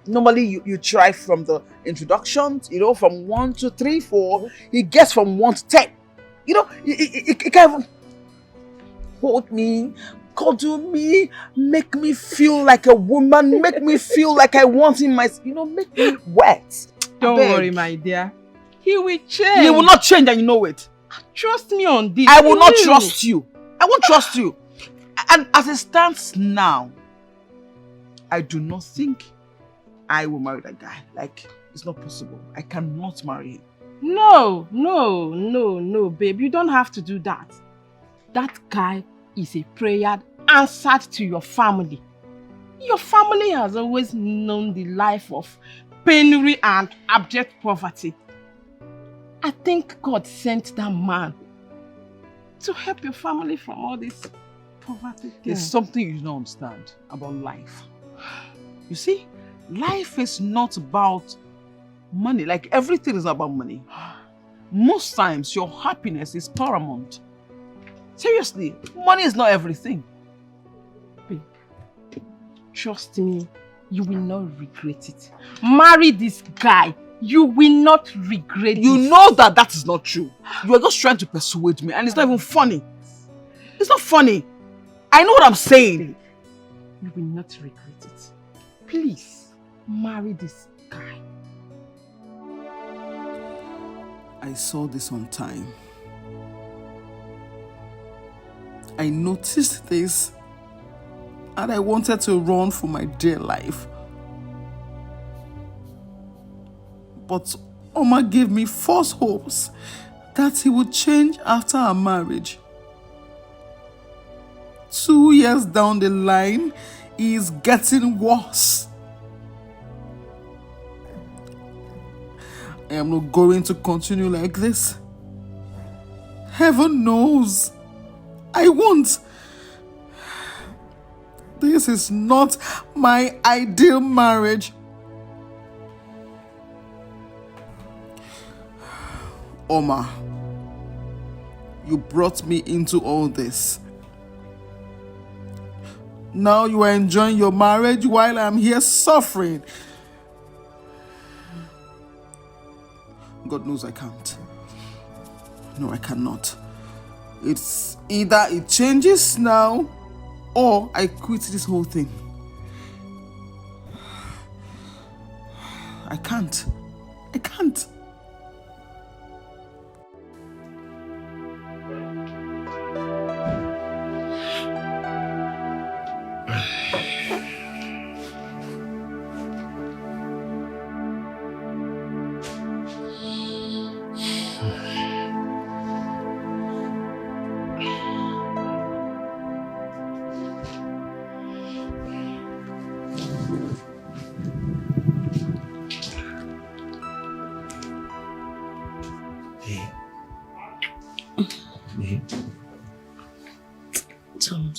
Normally you try from the introductions, you know, from 1 to 3, 4. He gets from 1 to 10. You know, he can't even hold me, cuddle me, make me feel like a woman, make me feel like I want him, make me wet. Don't worry, my dear. He will change. He will not change, and you know it. Trust me on this. I will not trust you. I won't trust you. And as it stands now, I do not think I will marry that guy. Like, it's not possible. I cannot marry him. No, babe. You don't have to do that. That guy is a prayer answered to your family. Your family has always known the life of penury and abject poverty. I think God sent that man to help your family from all this poverty. There's something you don't understand about life. You see, life is not about money. Like, everything is about money. Most times, your happiness is paramount. Seriously, money is not everything. Babe, trust me, you will not regret it. Marry this guy. You will not regret it. You know that is not true. You are just trying to persuade me, and it's not even funny. It's not funny. I know what I'm saying. You will not regret it. Please, marry this guy. I saw this on time. I noticed this, and I wanted to run for my dear life. But Oma gave me false hopes that he would change after our marriage. 2 years down the line, he is getting worse. I am not going to continue like this. Heaven knows I won't. This is not my ideal marriage. Oma, you brought me into all this. Now you are enjoying your marriage while I'm here suffering. God knows I can't. No, I cannot. It's either it changes now or I quit this whole thing. I can't. I can't.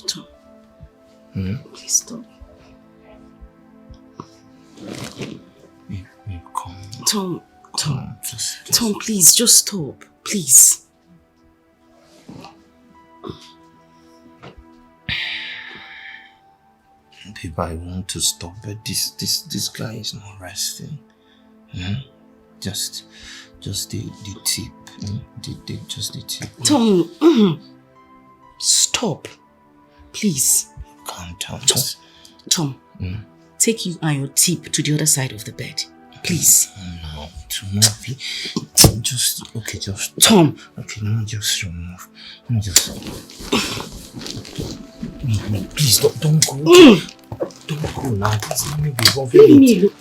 Tom. Please stop. Tom, Tom, please, just stop. Please. Babe, I want to stop, but this guy is not resting. Just the tip. Just the tip. Tom, stop. Please. Calm down. Tom, take you and your tip to the other side of the bed. Please. No. to move. Just Tom. Okay, let me just remove. Let me just. No, please don't go. Don't go now. Please let me be involved. Leave me alone.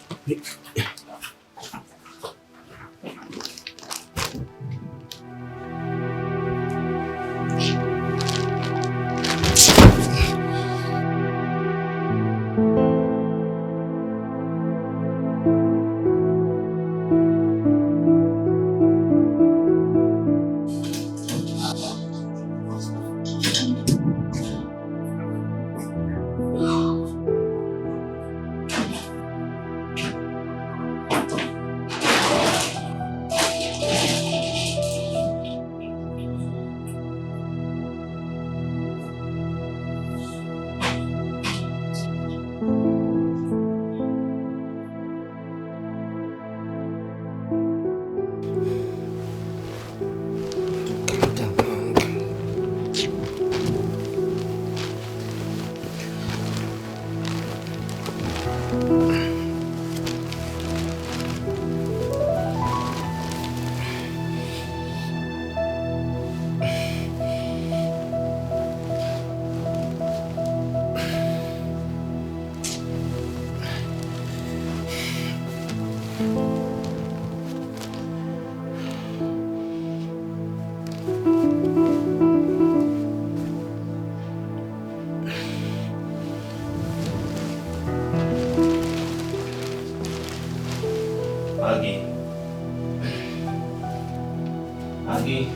Aggie.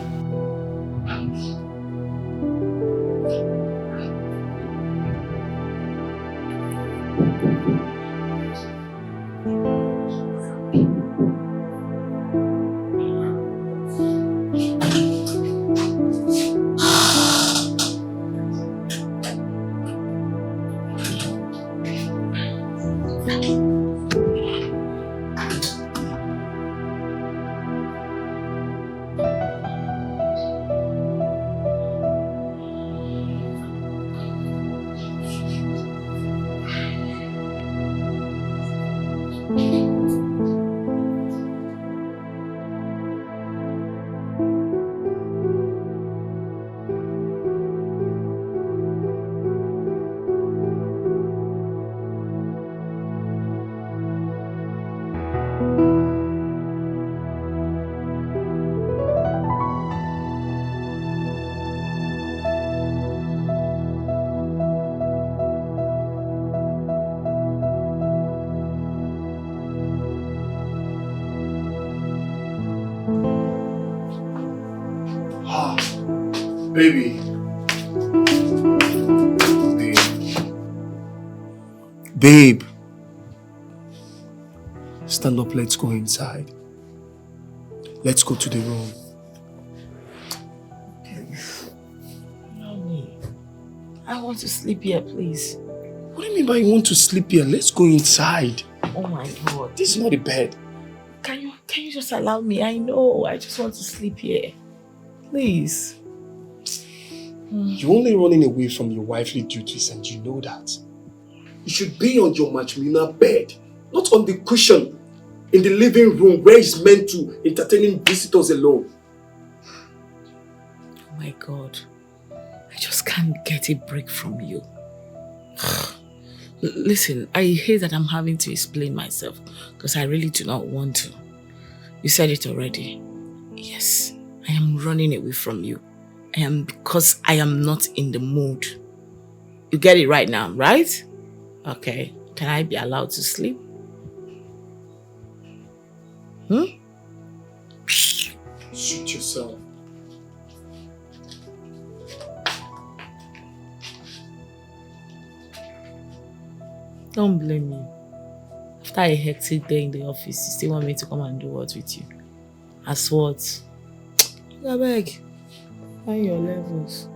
Baby. Babe. Stand up, let's go inside. Let's go to the room. Mommy, I want to sleep here, please. What do you mean by you want to sleep here? Let's go inside. Oh my God. This is not a bed. Can you just allow me? I know, I just want to sleep here. Please. You're only running away from your wifely duties and you know that. You should be on your matrimonial bed, not on the cushion in the living room where it's meant to entertaining visitors alone. Oh my God. I just can't get a break from you. Listen, I hate that I'm having to explain myself because I really do not want to. You said it already. Yes, I am running away from you. Because I am not in the mood. You get it right now, right? Okay. Can I be allowed to sleep? Suit yourself. Don't blame me. After a hectic day in the office, you still want me to come and do what with you? As what? I beg. Find your levels.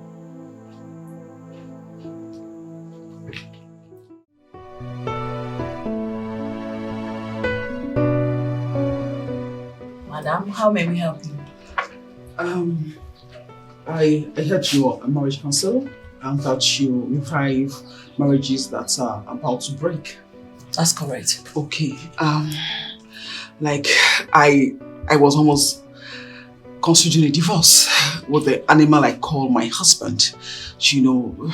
Madam, how may we help you? I heard you are a marriage counselor and that you revive marriages that are about to break. That's correct. Okay. Like, I was almost considering a divorce with the animal I call my husband. You know,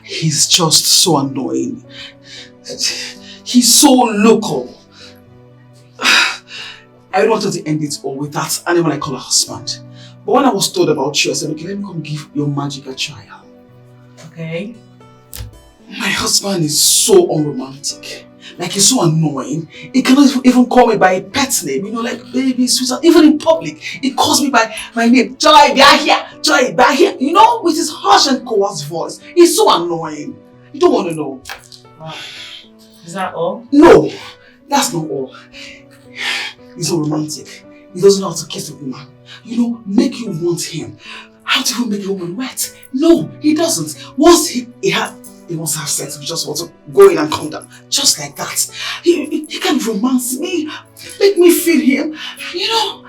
he's just so annoying. He's so local. I really wanted to end it all with that animal I call a husband. But when I was told about you, I said, okay, let me come give your magic a try. Okay. My husband is so unromantic. Like, he's so annoying. He cannot even call me by a pet name, you know, like baby, sweetheart. Even in public, he calls me by my name. Joy, be here. Joy, be here. You know, with his harsh and coarse voice. He's so annoying. You don't want to know. Wow. Is that all? No, that's not all. He's so romantic. He doesn't know how to kiss a woman. You know, make you want him. How to even make a woman wet? No, he doesn't. Once he wants to have sex, he just wants to go in and come down. Just like that. He can romance me, make me feel him. You know,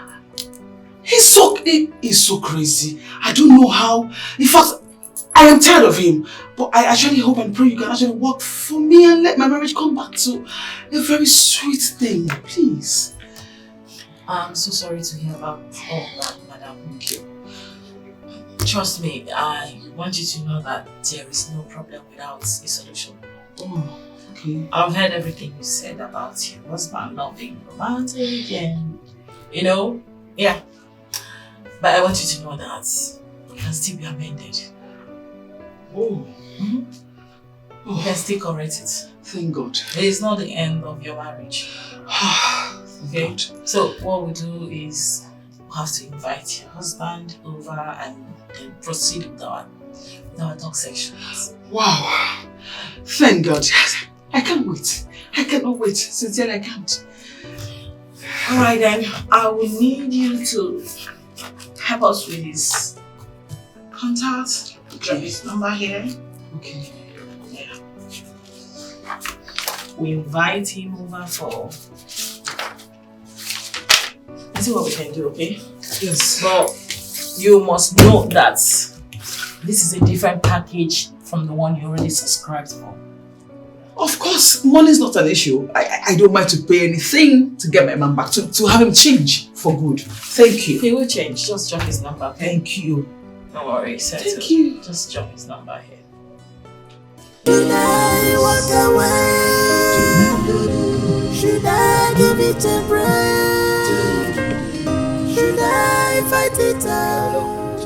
he's so crazy. I don't know how. In fact, I am tired of him. But I actually hope and pray you can actually work for me and let my marriage come back to a very sweet thing, please. I'm so sorry to hear about all that, madam. Thank you. Trust me, I want you to know that there is no problem without a solution. Oh, okay. I've heard everything you said about your husband not being romantic and, you know, yeah. But I want you to know that it can still be amended. Oh. Mm-hmm. You can still correct it. Thank God. It is not the end of your marriage. Okay? So what we do is we have to invite your husband over and then proceed with our talk sections. Wow. Thank God. I can't wait. I cannot wait. Sincerely, I can't. Alright then, I will need you to help us with his contact. Drop his number here. Okay. Yeah. We invite him over for... Let's see what we can do, okay? Yes. But you must know that this is a different package from the one you already subscribed for. Of course, money is not an issue. I don't mind to pay anything to get my man back, to have him change for good. Thank you. He will change. Just drop his number. Okay? Thank you. Don't worry, settle. Thank you. Just drop his number here. Should I walk away? Should I give it a break? Should I fight it out?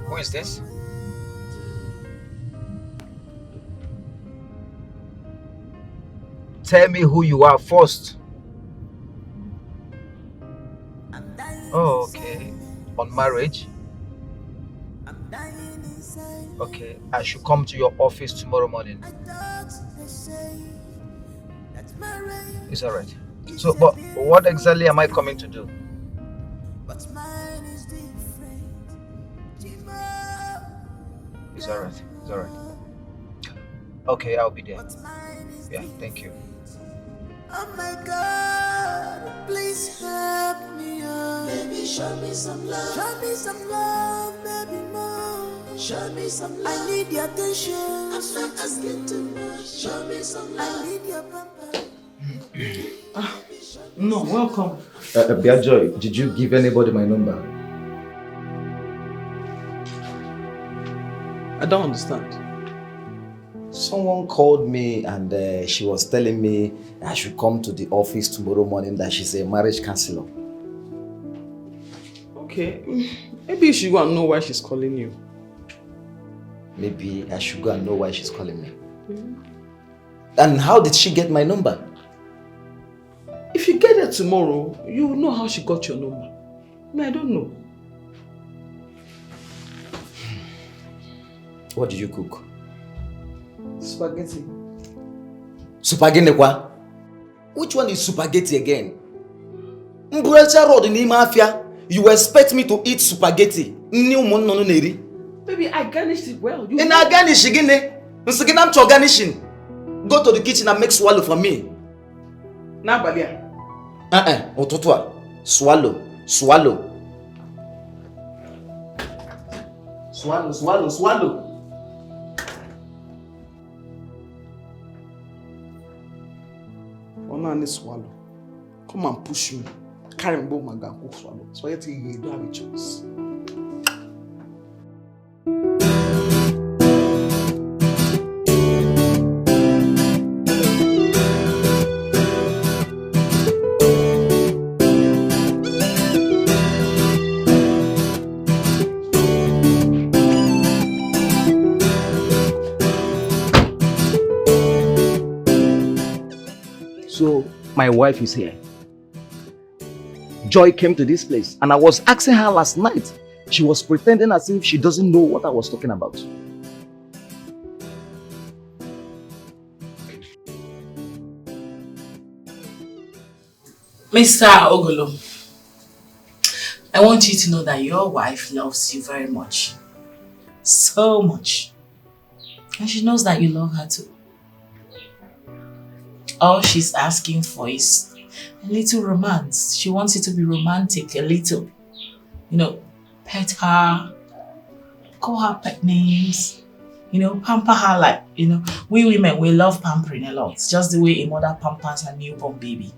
Who is this? Tell me who you are first. Oh, okay. On marriage? Okay, I should come to your office tomorrow morning. It's alright. So, but what exactly am I coming to do? It's alright. It's alright. Okay, I'll be there. Yeah, thank you. Oh my God, please help me out. Baby, show me some love. Show me some love, baby, more. Show me some love. I need your attention. I'm not asking too much. Show me some love. I need your pamper. No, welcome. Biajoy, did you give anybody my number? I don't understand. Someone called me and she was telling me I should come to the office tomorrow morning, that she's a marriage counselor. Okay, maybe you should go and know why she's calling you. Maybe I should go and know why she's calling me. And how did she get my number? If you get there tomorrow, you will know how she got your number. I don't know. What did you cook? Spaghetti. Spaghetti kwa? Which one is spaghetti again? Mburacha road in Mafia. You expect me to eat spaghetti? Baby, I garnished it well. You I garnish again. I'm to garnishing. Go to the kitchen and make swallow for me. Now, Balia. Ototwa. Swallow. Swallow. Swallow, swallow, swallow. manage swallow. Come and push me. Carry me home and go and cook swallow. Spaghetti, you don't have a choice. So, my wife is here. Joy came to this place and I was asking her last night. She was pretending as if she doesn't know what I was talking about. Mr. Ogolo, I want you to know that your wife loves you very much. So much. And she knows that you love her too. All she's asking for is a little romance. She wants you to be romantic a little. You know, pet her, call her pet names, you know, pamper her like, you know, we women, we love pampering a lot. Just the way a mother pampers her newborn baby.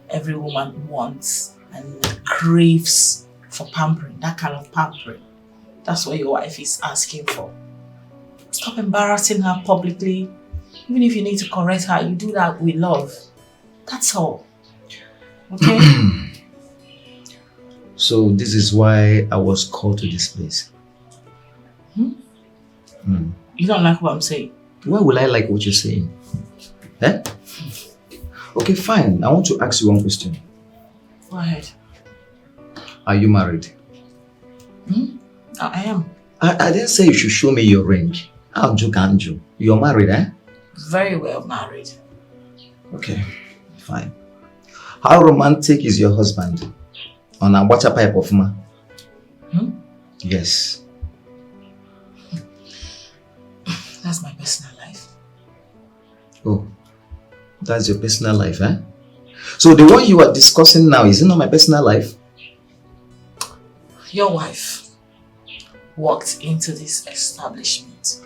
Every woman wants and craves for pampering, that kind of pampering. That's what your wife is asking for. Stop embarrassing her publicly. Even if you need to correct her, you do that with love. That's all. Okay? So this is why I was called to this place. You don't like what I'm saying? Why will I like what you're saying? Eh? Okay, fine. I want to ask you one question. Go ahead. Are you married? I am. I didn't say you should show me your ring. Anju. You're married, eh? Very well married. Okay, fine. How romantic is your husband? On a water pipe of ma? Yes. That's my personal life. Oh, that's your personal life, eh? So the one you are discussing now, is it not my personal life? Your wife walked into this establishment,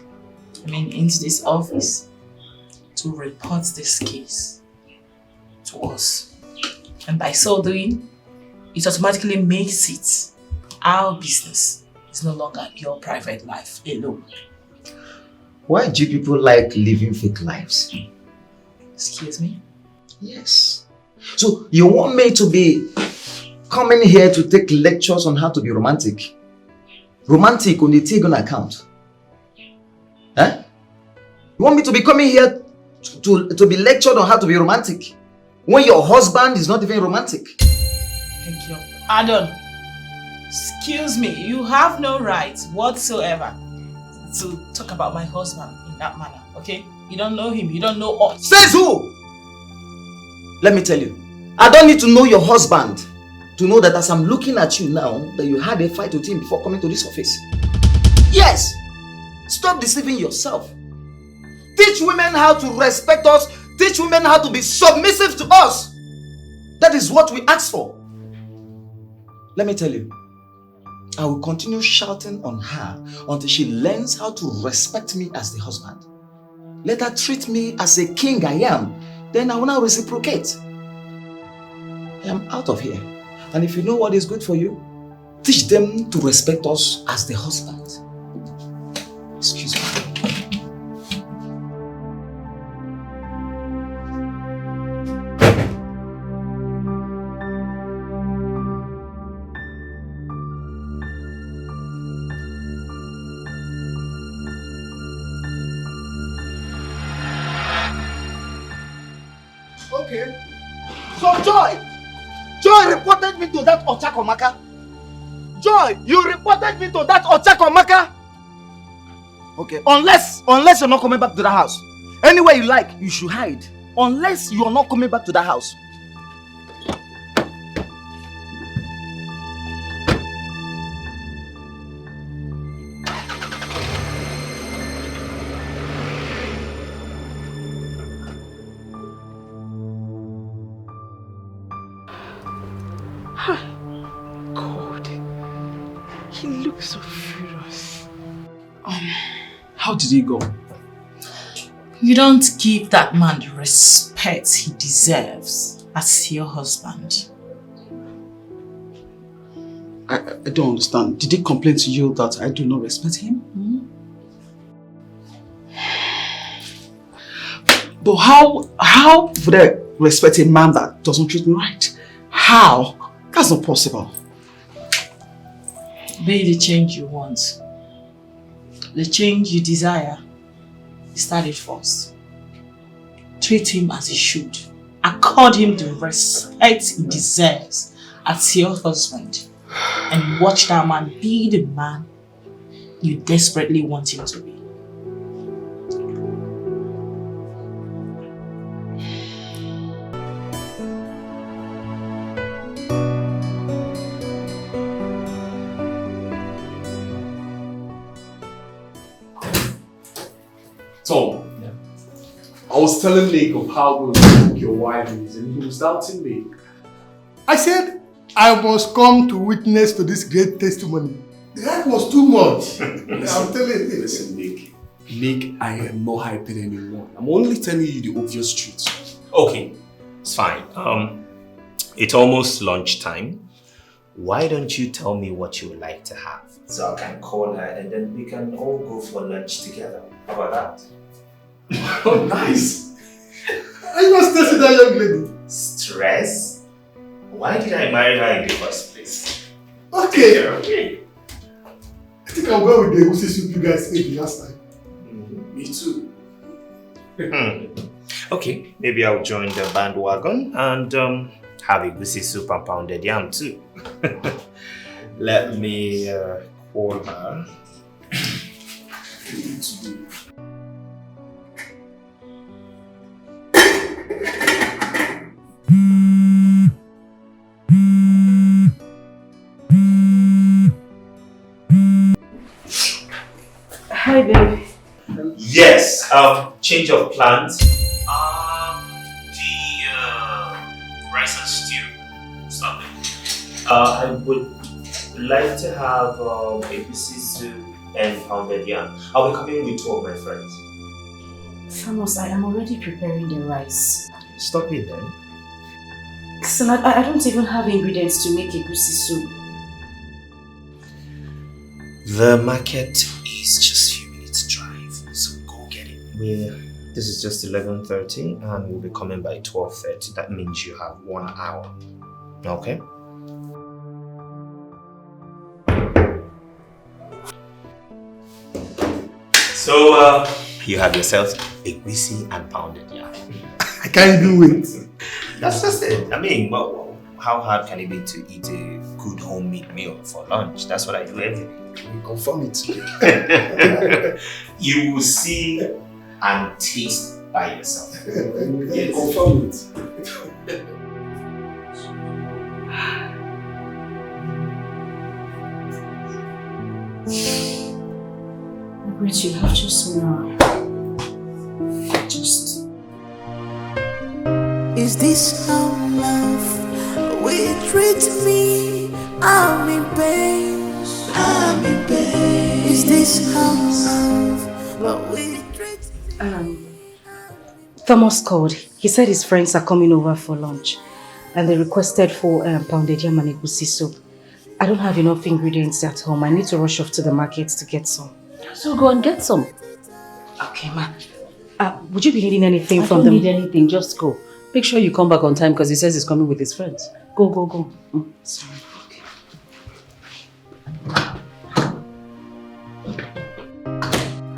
into this office, to report this case to us. And by so doing, it automatically makes it our business. It's no longer your private life alone. Why do people like living fake lives? Excuse me? Yes. So you want me to be coming here to take lectures on how to be romantic? Romantic on the Tegan account? Eh? You want me to be coming here to be lectured on how to be romantic when your husband is not even romantic? Thank you. Adon, excuse me, you have no right whatsoever to talk about my husband in that manner, okay? You don't know him, you don't know us. Says who? Let me tell you, I don't need to know your husband to know that as I'm looking at you now, that you had a fight with him before coming to this office. Yes! Stop deceiving yourself. Teach women how to respect us. Teach women how to be submissive to us. That is what we ask for. Let me tell you, I will continue shouting on her until she learns how to respect me as the husband. Let her treat me as a king I am. Then I will now reciprocate. I am out of here. And if you know what is good for you, teach them to respect us as the husband. Excuse me. Okay. So Joy reported me to that Ochakomaka. Joy, you reported me to that Ochakomaka. Okay, unless you're not coming back to the house. Anywhere you like, you should hide. Unless you're not coming back to the house. God, he looks so furious. How did he go? You don't give that man the respect he deserves. as your husband. I don't understand. Did he complain to you that I do not respect him? But how would I respect a man that doesn't treat me right? How? That's not possible. Be the change you want. The change you desire. Start it first. Treat him as he should. Accord him the respect he deserves as your husband. And watch that man be the man you desperately want him to be. Tom, I was telling Nick of how good your wife is and he was doubting me. I said I must come to witness to this great testimony. That was too much. I'm telling you. Listen, Nick, I am not hyping anymore. I'm only telling you the obvious truth. Okay, it's fine. It's almost lunchtime. Why don't you tell me what you would like to have? So I can call her and then we can all go for lunch together. How about that? Oh, nice. Are you not stressing that young lady? Stress? Why did I marry her in the first place? Okay. Okay. I think I'll go with the goosey soup you guys ate the last time. Me too. Okay, maybe I'll join the bandwagon and have a goosey soup and pounded yam too. Let me call her. Hi, babe. Yes, change of plans. The rice and stew. Stop it. I would like to have a goosey soup and pounded yam. I'll be coming with 2 of my friends. Thomas, I am already preparing the rice. Stop it then. Listen, I don't even have ingredients to make a goosey soup. The market is just a few minutes drive, so go get it. This is just 11:30 and we'll be coming by 12:30. That means you have 1 hour. Okay? So, you have yourself a goosey and pounded yam. I can't even wait. That's just it. I mean, well, how hard can it be to eat a good homemade meal for lunch? That's what I do every day. We confirm it. You will see and taste by yourself. Yes. Confirm it. Margaret, you have just 1 hour. Just. Is this how love will treat me? I'm in pain. I'm in pain. Is this how love will treat me? Thomas called. He said his friends are coming over for lunch and they requested for pounded yam and goosey soup. I don't have enough ingredients at home. I need to rush off to the market to get some. So go and get some. Okay, ma. Would you be needing anything from them? them? I don't need anything, just go. Make sure you come back on time because he says he's coming with his friends. Go, go, go. Sorry. Okay.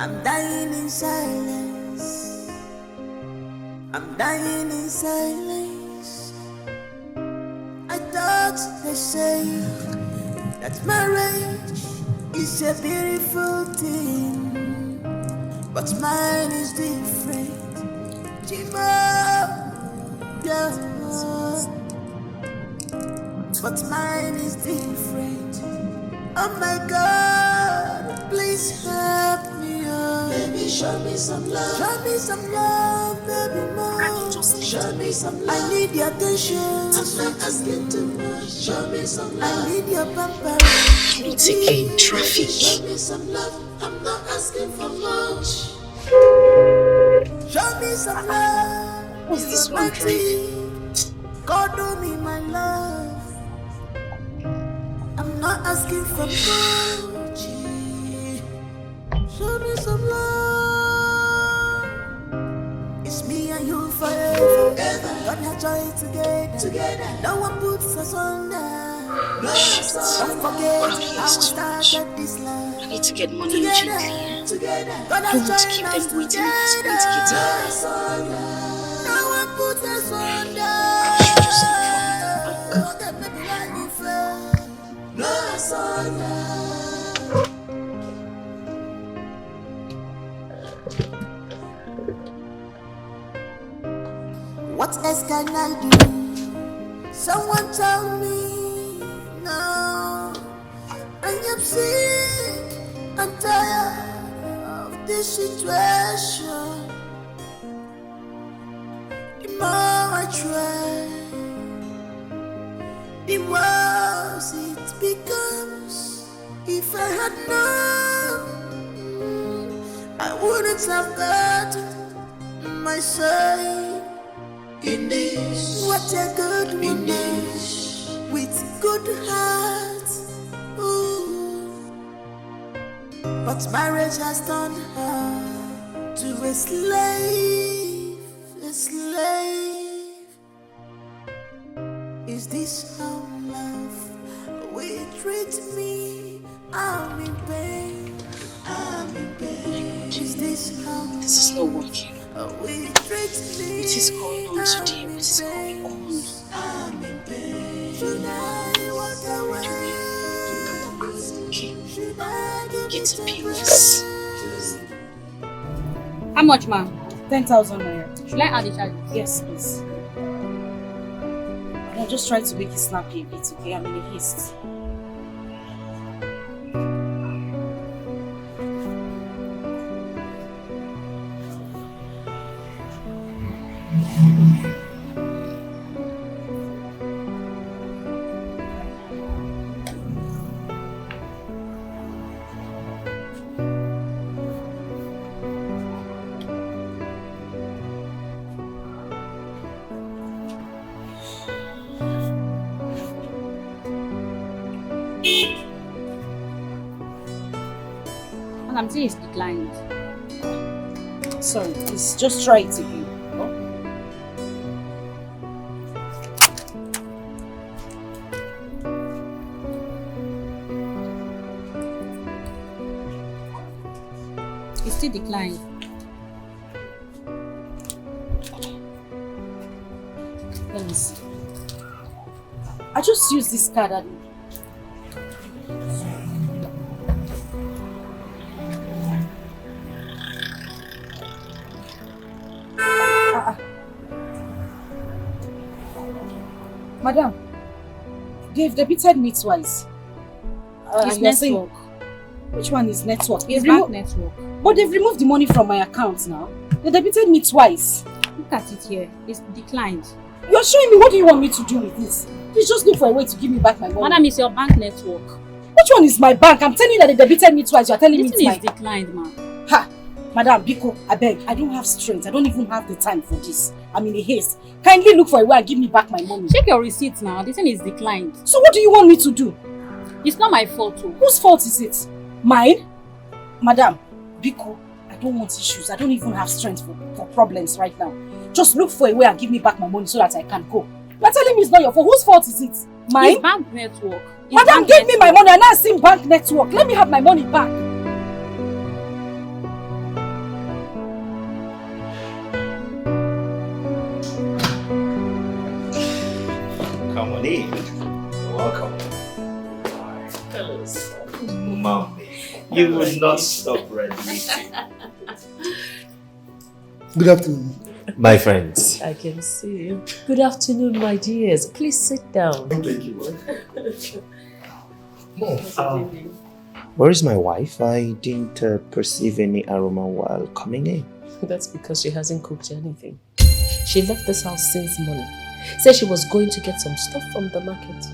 I'm dying in silence. I'm dying in silence. I thought they say that marriage is a beautiful thing, but mine is different. Yeah. But mine is different. Oh my God, please help me, oh. Baby, show me some love. Show me some love, baby, more. Show me some love. I need your attention. I'm not asking too much. Show me some love. I need your pampering. In traffic. Show me some love. I'm not asking for much. Show me some love. What's this one driving? cuddle me, my love. I'm not asking for much. Show me some love. It's me and you forever. Gonna joy together. No one puts us under. Don't forget how we started this love. I need to get money in together. I don't want to keep them waiting. It's going to get tired. No one puts us under. What else can I do? Someone tell me. No, I am sick and tired of this situation. The more I try, the worse it becomes. If I had known, I wouldn't have got my say in this. What a good woman with good heart. Ooh. But marriage has turned her to a slave. A slave. Is this how love will treat me? I'm in pain. I'm in pain. Is this how this is not working? We treat me? What is going on today? What is going on? I'm in pain. Should I walk away? Okay. Get to POS. How much, ma'am? 10,000 naira. Should I add the charges? Yes, please. I'm just trying to make it snappy a bit, okay? I'm in a haste. I'm saying it's declined. Sorry, please just try it again. It's still declined. Let me see. I just used this card and Madam, they've debited me twice. It's network. Which one is network? It's bank network. But they've removed the money from my account now. They debited me twice. Look at it here. It's declined. You're showing me what do you want me to do with this? Please just look for a way to give me back my money. Madam, it's your bank network. Which one is my bank? I'm telling you that they debited me twice. You're telling me it's my... This is declined, ma'am. Ha! Madam, Biko, I beg. I don't have strength. I don't even have the time for this. I'm in a haste. Kindly look for a way and give me back my money. Check your receipts now. This thing is declined. So what do you want me to do? It's not my fault too. Whose fault is it? Mine? Madam, Biko, I don't want issues. I don't even have strength for problems right now. Just look for a way and give me back my money so that I can go. You're telling me it's not your fault. Whose fault is it? Mine? It's bank network. Madam, give me my money. I'm not seeing bank network. Let me have my money back. Come on in. Welcome. Fellas. Mommy, you would not stop radiating. Good afternoon. My friends. I can see you. Good afternoon, my dears. Please sit down. Thank you. Where is my wife? I didn't perceive any aroma while coming in. That's because she hasn't cooked anything. She left this house since morning. Said she was going to get some stuff from the market.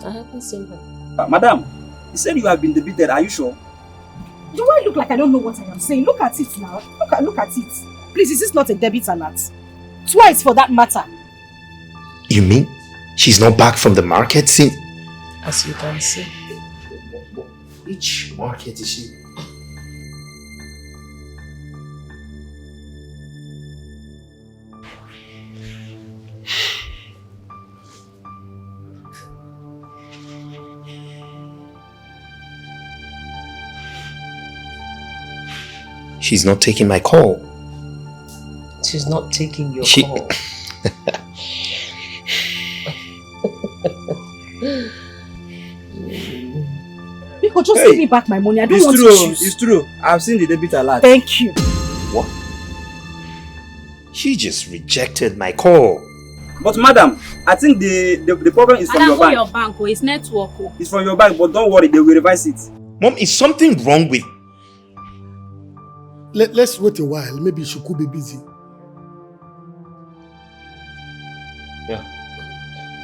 I haven't seen her. Madam, you said you have been debited. Are you sure? Do I look like I don't know what I am saying? Look at it now. Look at it. Please, is this not a debit alert? Twice for that matter. You mean She's not back from the market since... As you can see. Which market is she? She's not taking my call. She's not taking your call. People just give me back my money. I don't want issues. It's true. I've seen the debit alert. Thank you. What? She just rejected my call. But madam, I think the problem is from your bank. Your bank, it's network. It's from your bank, but don't worry, they will revise it. Mom, is something wrong with... Let's wait a while. Maybe she could be busy. Yeah.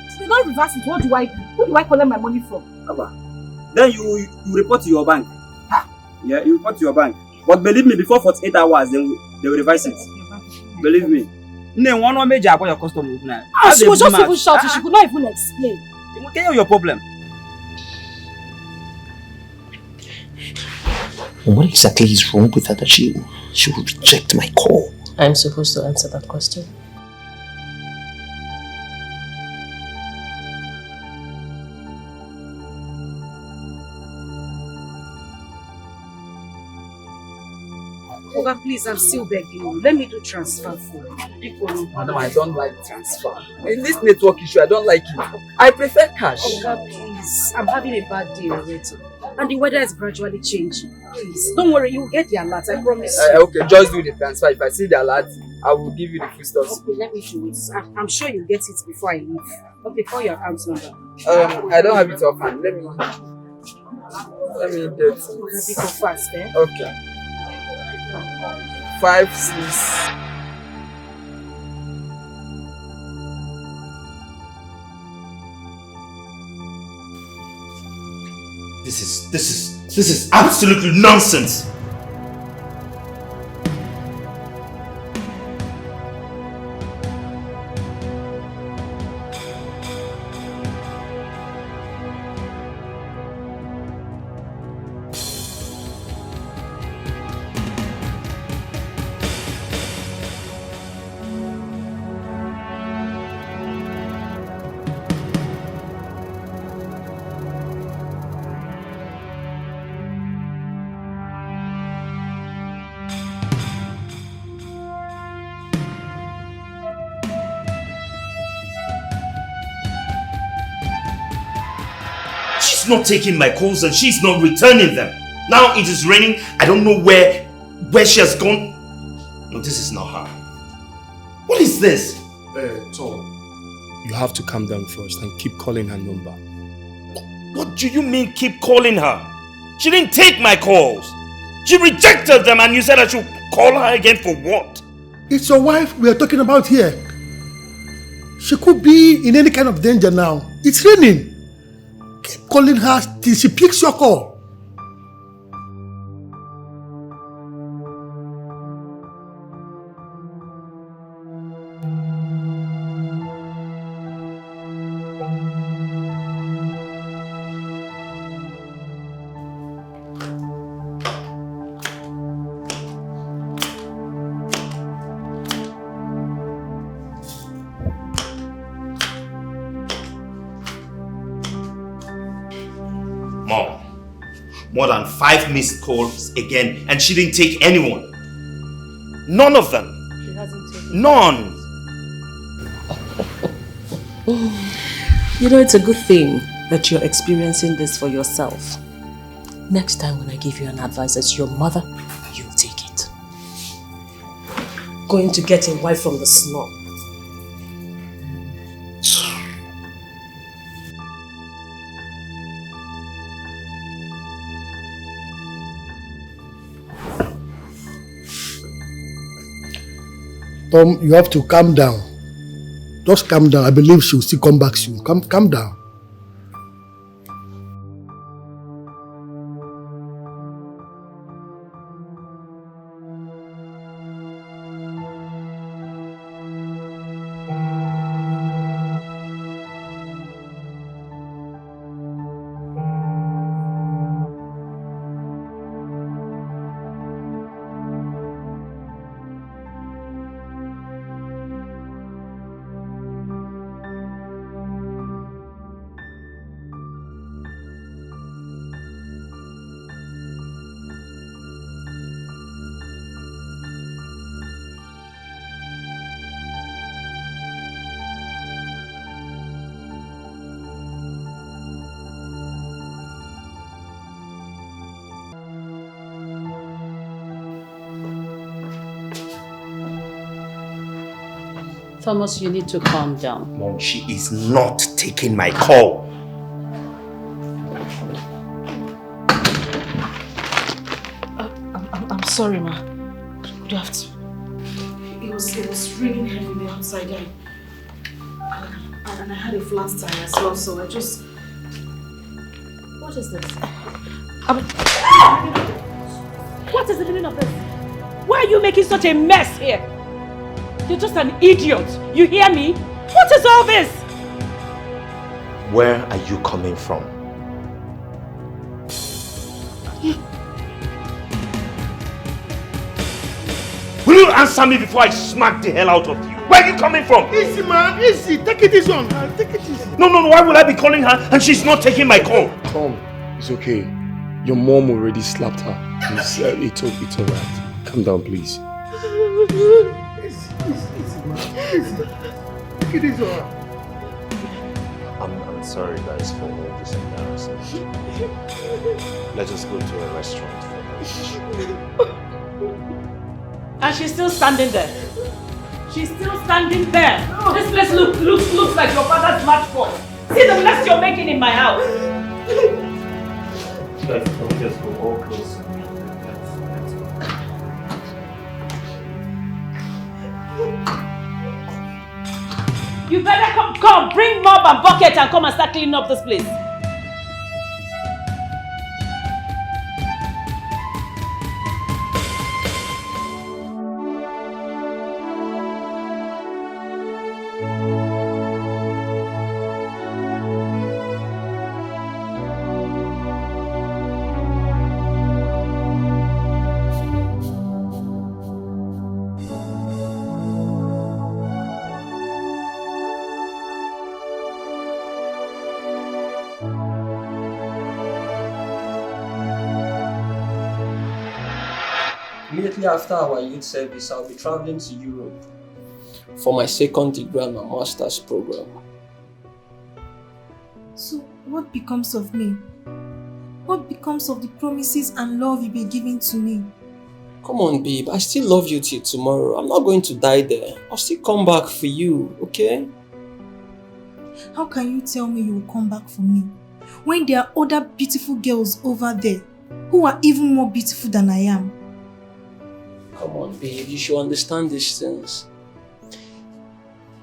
If they don't reverse it, what do I do? Who do I collect my money from? Then you report to your bank. Yeah, you report to your bank. But believe me, before 48 hours, they will revise it. Believe me. No one major about your customer now. She was just even shouting. She could not even explain. You will tell you your problem. What exactly is wrong with her that she will reject my call? I'm supposed to answer that question. Oga, please, I'm still begging you. Let me do transfer for you. Madam, I don't like transfer. In this network issue, I don't like it. I prefer cash. Oga, please. I'm having a bad day already. And the weather is gradually changing. Please, don't worry, you'll get the alert, I promise. Okay, just do the transfer. If I see the alert, I will give you the full stuff. Okay, let me do it. I'm sure you'll get it before I leave. Okay, call your account number. I don't have it offhand. Let me get it. Oga, go fast, eh? Okay. 5, 6. This is absolutely nonsense. She's not taking my calls and she's not returning them. Now it is raining. I don't know where she has gone. No, this is not her. What is this? Tom, you have to calm down first and keep calling her number. What do you mean keep calling her? She didn't take my calls. She rejected them and you said I should call her again for what? It's your wife we are talking about here. She could be in any kind of danger now. It's raining. Keep calling her till she picks your call. More than 5 missed calls again and she didn't take anyone. None of them. She hasn't taken none. You know, it's a good thing that you're experiencing this for yourself. Next time when I give you an advice as your mother, you'll take it. Going to get a wife from the snob. Tom, you have to calm down. Just calm down. I believe she will still come back soon. Calm down. Thomas, you need to calm down. Mom, she is not taking my call. I'm sorry, ma. You have to. It was raining heavily outside and I had a flat tire as well, so I just... What is this? What is the meaning of this? Why are you making such a mess here? You're just an idiot. You hear me? What is all this? Where are you coming from? Will you answer me before I smack the hell out of you? Where are you coming from? Easy, man. Easy. Take it easy on her. Take it easy. No. Why would I be calling her and she's not taking my call? Tom, it's okay. Your mom already slapped her. It's alright. Calm down, please. Easy, man. Easy. Take it easy on her. I'm sorry guys for all this embarrassing. Let us go to a restaurant for lunch. And she's still standing there. She's still standing there. This place looks like your father's matchbox. See the mess you're making in my house. Guys, can we just go all close? You better come, bring mop and bucket and come and start cleaning up this place. Immediately after our youth service, I'll be traveling to Europe for my second degree and my master's program. So what becomes of me? What becomes of the promises and love you've been giving to me? Come on, babe. I still love you till tomorrow. I'm not going to die there. I'll still come back for you, okay? How can you tell me you will come back for me when there are other beautiful girls over there who are even more beautiful than I am? Come on, babe. You should understand these things.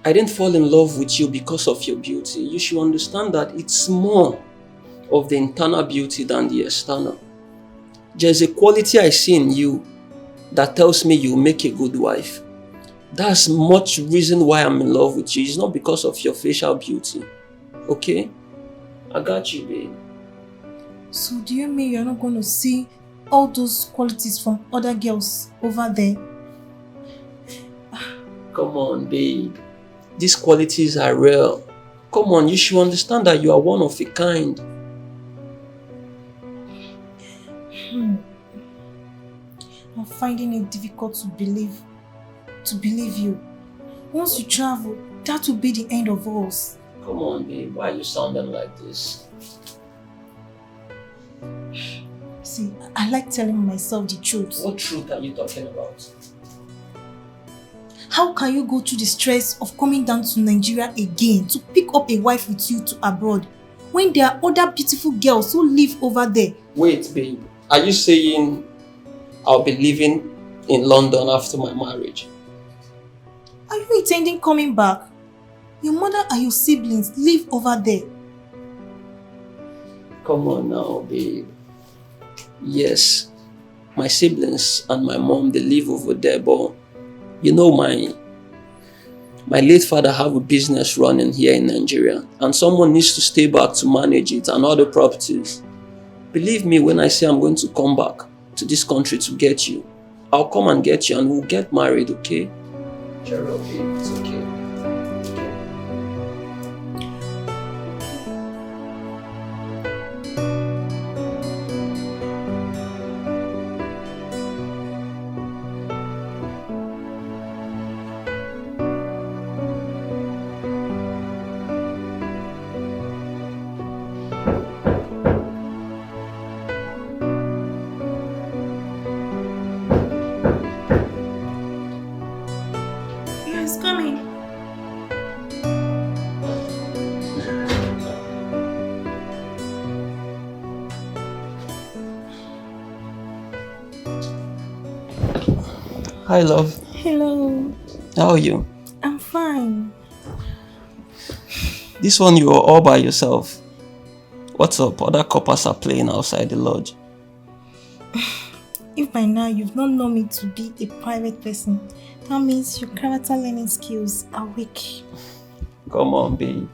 I didn't fall in love with you because of your beauty. You should understand that it's more of the internal beauty than the external. There's a quality I see in you that tells me you'll make a good wife. That's much reason why I'm in love with you. It's not because of your facial beauty. Okay? I got you, babe. So do you mean you're not going to see all those qualities from other girls over there? Come on, babe. These qualities are real. Come on, you should understand that you are one of a kind. I'm finding it difficult to believe you. Once you travel, that will be the end of us. Come on, babe. Why are you sounding like this? See, I like telling myself the truth. What truth are you talking about? How can you go through the stress of coming down to Nigeria again to pick up a wife with you to abroad when there are other beautiful girls who live over there? Wait, babe. Are you saying I'll be living in London after my marriage? Are you intending coming back? Your mother and your siblings live over there. Come on now, babe. Yes, my siblings and my mom, they live over there, but you know my late father have a business running here in Nigeria and someone needs to stay back to manage it and other properties. Believe me when I say I'm going to come back to this country to get you. I'll come and get you and we'll get married, okay? Cheer up, babe. It's okay. Yes, coming. Hi, love. Hello. How are you? I'm fine. This one you are all by yourself. What's up? Other couples are playing outside the lodge. If by now you've not known me to be a private person, that means your character learning skills are weak. Come on, babe.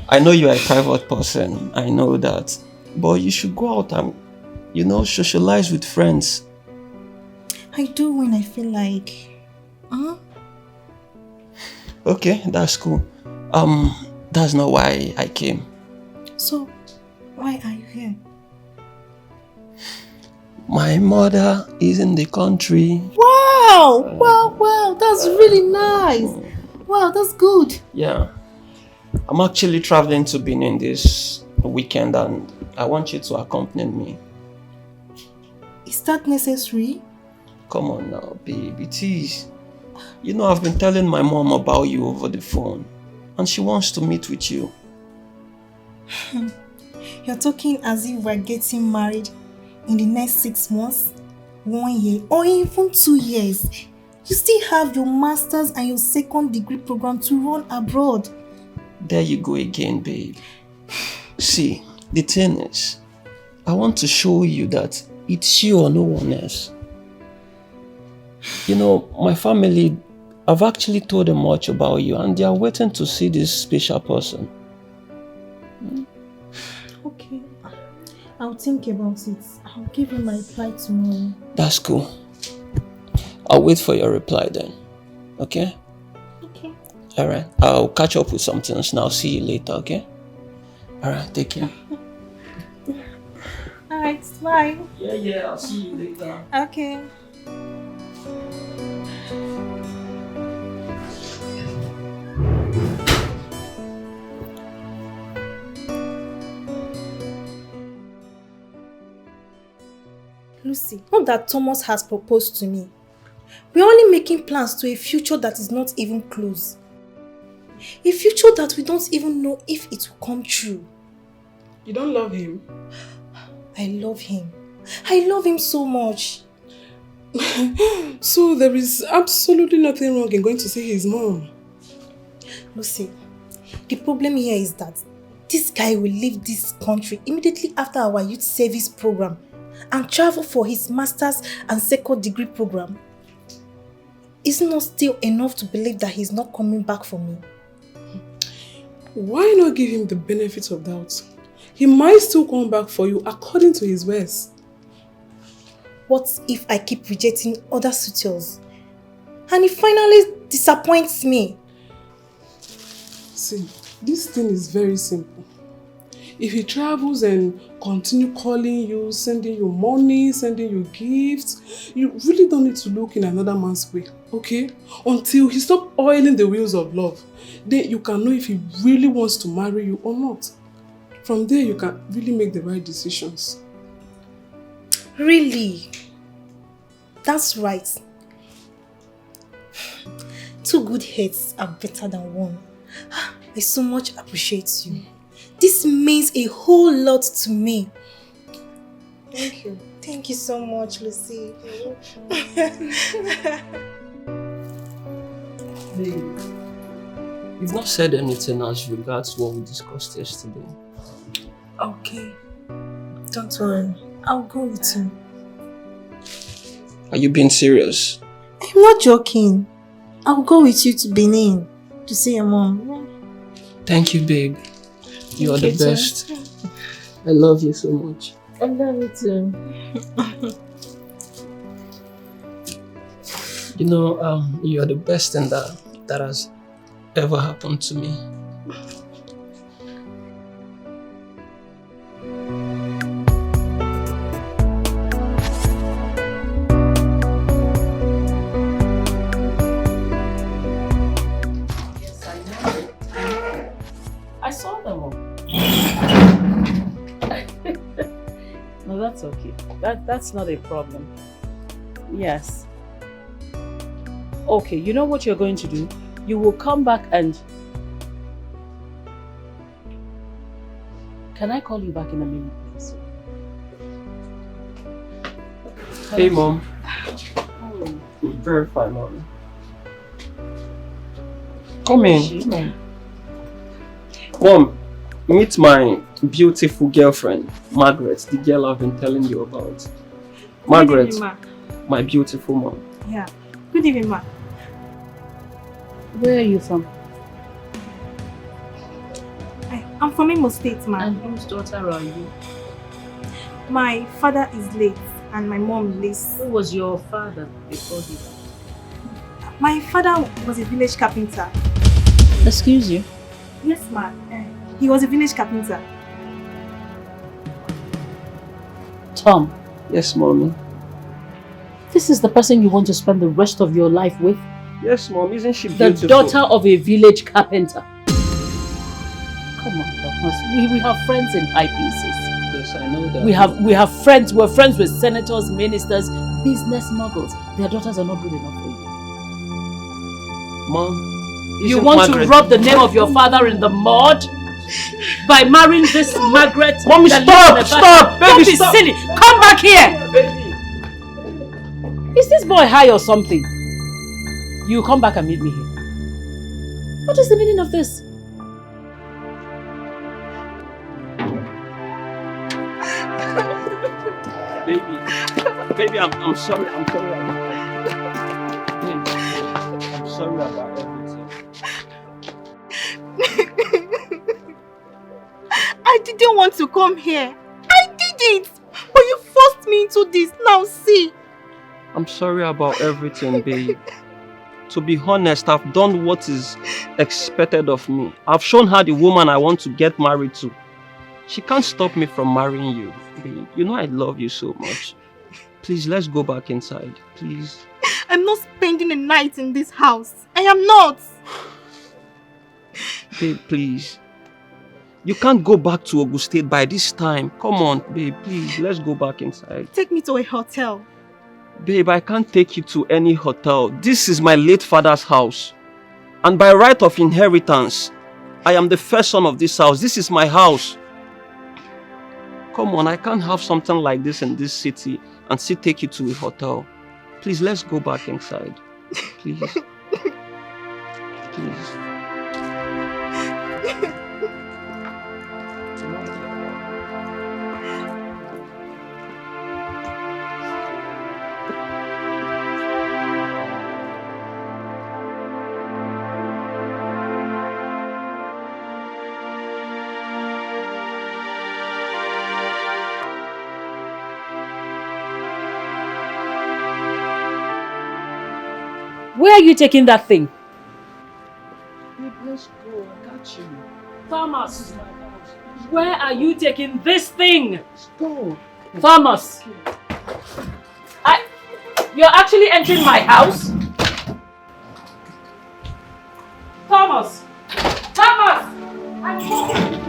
I know you are a private person. I know that. But you should go out and, socialize with friends. I do when I feel like. Okay, that's cool. That's not why I came. So, why are you here? My mother is in the country. Wow! Wow! That's really nice. Wow, that's good. Yeah. I'm actually traveling to Benin this weekend and I want you to accompany me. Is that necessary? Come on now, babe. It is. I've been telling my mom about you over the phone and she wants to meet with you. You're talking as if we're getting married in the next 6 months, 1 year, or even 2 years. You still have your master's and your second degree program to run abroad. There you go again, babe. See, the thing is, I want to show you that it's you or no one else. My family, I've actually told them much about you and they are waiting to see this special person. Okay, I'll think about it. I'll give you my reply tomorrow. That's cool. I'll wait for your reply then. Okay? Okay. Alright, I'll catch up with some things now. See you later, okay? Alright, take care. Alright, bye. Yeah, I'll see you later. Okay. Lucy, not that Thomas has proposed to me. We're only making plans to a future that is not even close. A future that we don't even know if it will come true. You don't love him? I love him. I love him so much. So there is absolutely nothing wrong in going to see his mom? Lucy, the problem here is that this guy will leave this country immediately after our youth service program and travel for his master's and second degree program. It's not still enough to believe that he's not coming back for me. Why not give him the benefit of doubt? He might still come back for you according to his words. What if I keep rejecting other suitors and he finally disappoints me? See, this thing is very simple. If he travels and continue calling you, sending you money, sending you gifts, you really don't need to look in another man's way, okay? Until he stops oiling the wheels of love. Then you can know if he really wants to marry you or not. From there, you can really make the right decisions. Really? That's right. 2 good heads are better than 1. I so much appreciate you. This means a whole lot to me. Thank you. Thank you so much, Lucy. You've not said anything as regards what we discussed yesterday. Okay. Don't worry. I'll go with you. Are you being serious? I'm not joking. I'll go with you to Benin to see your mom. Thank you, babe. You are the best. I love you so much. I love you too. You are the best thing that has ever happened to me. Yes, I know. I saw them all. No, that's okay. That's not a problem. Yes. Okay, you know what you're going to do? You will come back and... Can I call you back in a minute, please? Hey, Mom. Very fine, mommy. Come in. Mom, meet my beautiful girlfriend, Margaret, the girl I've been telling you about. Margaret, Good evening, Ma. my beautiful mom. Yeah. Good evening, Ma. Where are you from? I'm from Imo State, Ma. And whose daughter are you? My father is late and my mom lives. Who was your father before he died? My father was a village carpenter. Excuse you? Yes, Ma. He was a village carpenter. Tom. Yes, mommy. This is the person you want to spend the rest of your life with? Yes, mom. Isn't she The beautiful? daughter of a village carpenter. Come on, Thomas. We have friends in high places. Yes, I know that. We have friends. We're friends with senators, ministers, business moguls. Their daughters are not good enough for you. Mom, you want to rub the name of your father in the mud by marrying this Margaret? Mommy, stop! Stop! Baby, Don't be stop! silly. Come back here. Baby. Is this boy high or something? You come back and meet me here. What is the meaning of this? Baby, I'm sorry. I'm sorry about everything. I didn't want to come here. I didn't. But you forced me into this. Now see. I'm sorry about everything, babe. To be honest, I've done what is expected of me. I've shown her the woman I want to get married to. She can't stop me from marrying you, babe. You know I love you so much. Please, let's go back inside, please. I'm not spending a night in this house. I am not. Babe, please. You can't go back to Ogun State by this time. Come on, babe, please. Let's go back inside. Take me to a hotel. Babe, I can't take you to any hotel. This is my late father's house. And by right of inheritance, I am the first son of this house. This is my house. Come on, I can't have something like this in this city and still take you to a hotel. Please, let's go back inside. Please. Please. Where are you taking that thing? Babe, let's go. I got you. Thomas, where are you taking this thing? Go. Thomas, you're actually entering my house? Thomas! Thomas! I'm coming!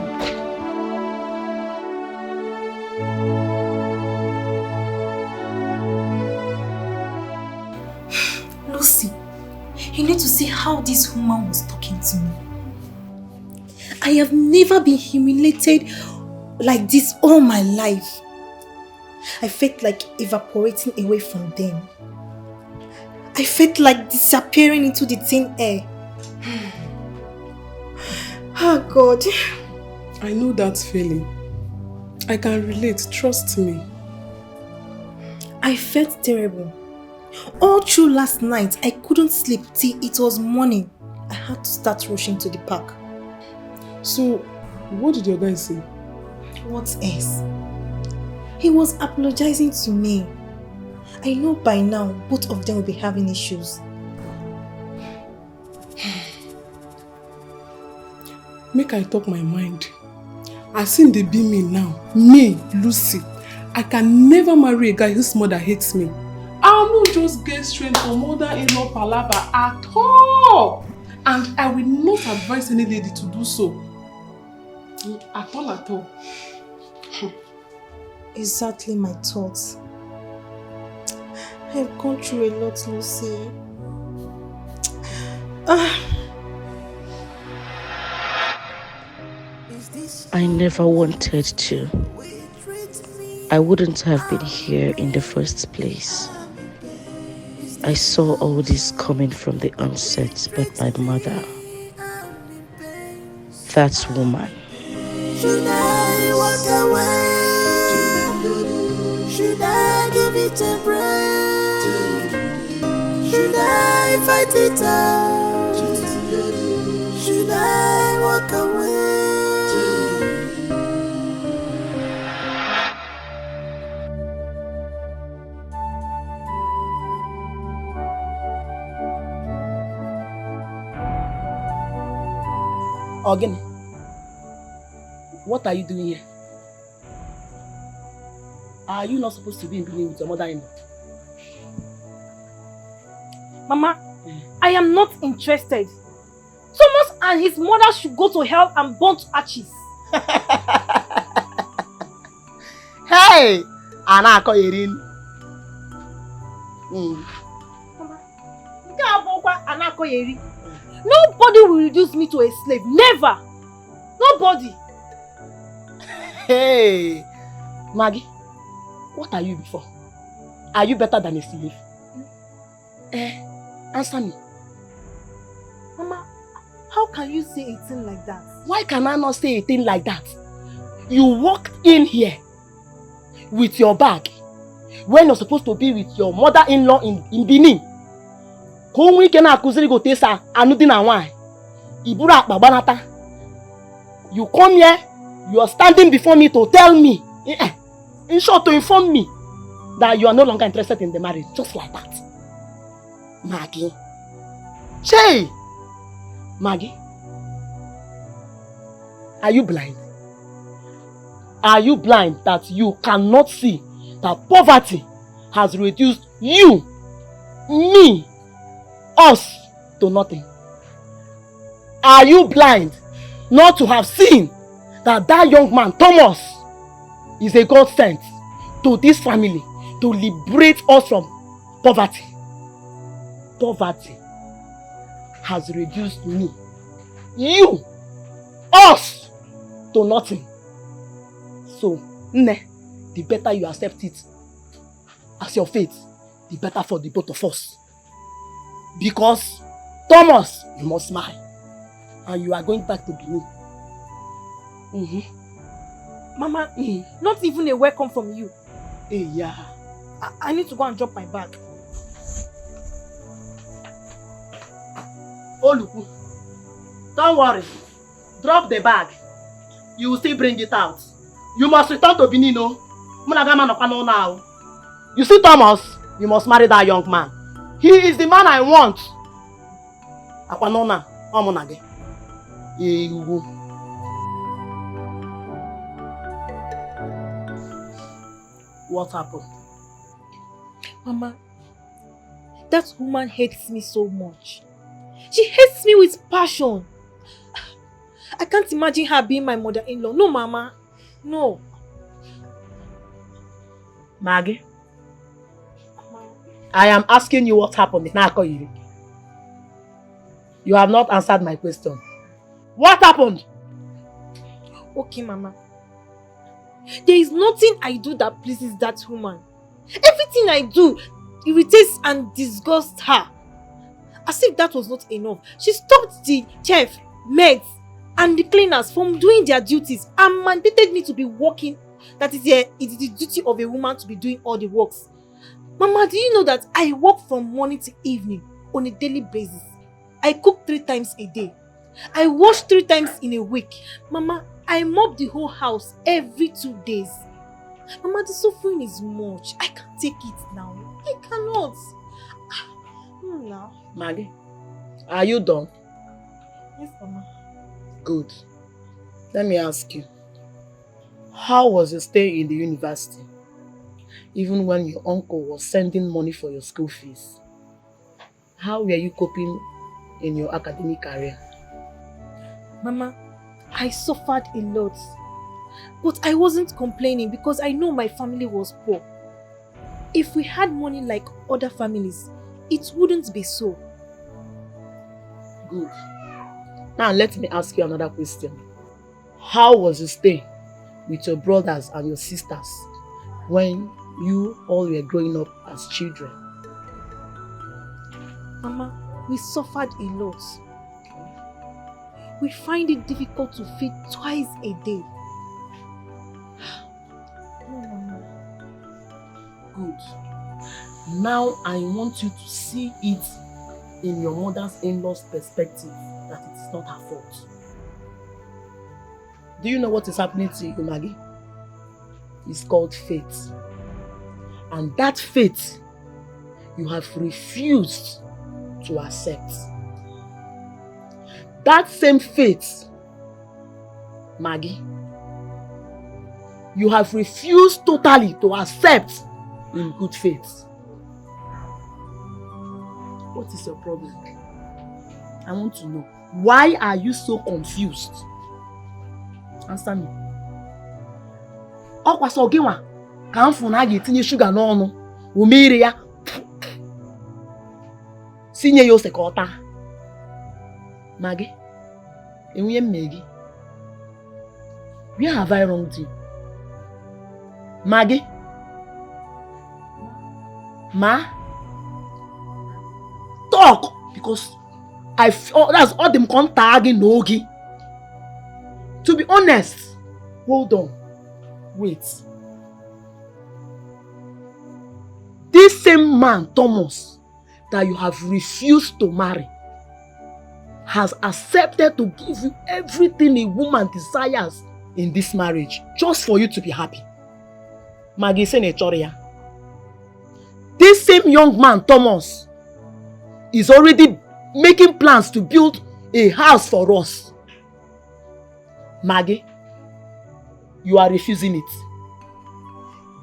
Lucy, you need to see how this woman was talking to me. I have never been humiliated like this all my life. I felt like evaporating away from them. I felt like disappearing into the thin air. Oh God. I know that feeling. I can relate, trust me. I felt terrible. All through last night, I couldn't sleep till it was morning. I had to start rushing to the park. So, what did your guy say? What else? He was apologizing to me. I know by now, both of them will be having issues. Make I talk my mind. I seen they be me now. Me, Lucy. I can never marry a guy whose mother hates me. I will not just get straight from mother-in-law palaver at all. And I will not advise any lady to do so. At all, at all. Exactly my thoughts. I have gone through a lot, Lucy. I never wanted to. I wouldn't have been here in the first place. I saw all this coming from the onset, but my mother, that woman. Should I walk away? Should I give it a break? Should I fight it out? Should I walk away? Again, what are you doing here? Are you not supposed to be in Benin with your mother-in-law? Mama, I am not interested. Thomas and his mother should go to hell and burn to ashes. Hey! Anako Yerin. Nobody will reduce me to a slave. Never! Nobody! Hey! Maggie, what are you before? Are you better than a slave? Answer me. Mama, how can you say a thing like that? Why can I not say a thing like that? You walked in here with your bag when you're supposed to be with your mother-in-law in Benin. You come here, you are standing before me to tell me, in short, to inform me that you are no longer interested in the marriage, just like that. Maggie. Che! Maggie. Are you blind? Are you blind that you cannot see that poverty has reduced you, me, us to nothing? Are you blind not to have seen that that young man, Thomas, is a God sent to this family to liberate us from poverty? Poverty has reduced me, you, us, to nothing. So, the better you accept it as your fate, the better for the both of us. Because, Thomas, you must smile. And you are going back to Benin. Mama, not even a welcome from you. Hey, yeah. I need to go and drop my bag. Oh, look. Don't worry. Drop the bag. You will still bring it out. You must return to Benin, no? Now. You see, Thomas, you must marry that young man. He is the man I want. What happened? Mama, that woman hates me so much. She hates me with passion. I can't imagine her being my mother-in-law. No, Mama. No. Maggie, I am asking you what happened. You have not answered my question. What happened? Okay, Mama. There is nothing I do that pleases that woman. Everything I do irritates and disgusts her. As if that was not enough, she stopped the chef, maids, and the cleaners from doing their duties and mandated me to be working. That is it is the duty of a woman to be doing all the works. Mama, do you know that I work from morning to evening on a daily basis? I cook 3 times a day. I wash 3 times in a week. Mama, I mop the whole house every 2 days. Mama, the suffering is much. I can't take it now. I cannot. Now. Maggie, are you done? Yes, Mama. Good. Let me ask you. How was your stay in the university? Even when your uncle was sending money for your school fees. How were you coping in your academic career? Mama, I suffered a lot. But I wasn't complaining because I know my family was poor. If we had money like other families, it wouldn't be so. Good. Now let me ask you another question. How was your stay with your brothers and your sisters when you all were growing up as children? Mama, we suffered a lot. We find it difficult to feed twice a day. No, Mama. Good. Now I want you to see it in your mother's in-law's perspective that it is not her fault. Do you know what is happening to you, Maggie? It's called fate. And that fate you have refused to accept. That same fate, Maggie, you have refused totally to accept in good faith. What is your problem? I want to know. Why are you so confused? Answer me. Ọkwa sọ gị nwa ka m fụ na a ga-etinye shuga n'ọnụ umere ya sinye ya ose ka ọ taa. Maggie, enwunye mme gị. Where have I wronged you? Maggie? Ma? Talk! Because that's all them contacting Nogi. To be honest, hold on. Wait. This same man, Thomas, that you have refused to marry, has accepted to give you everything a woman desires in this marriage, just for you to be happy. Maggie Senechoria. This same young man, Thomas, is already making plans to build a house for us. Maggie, you are refusing it.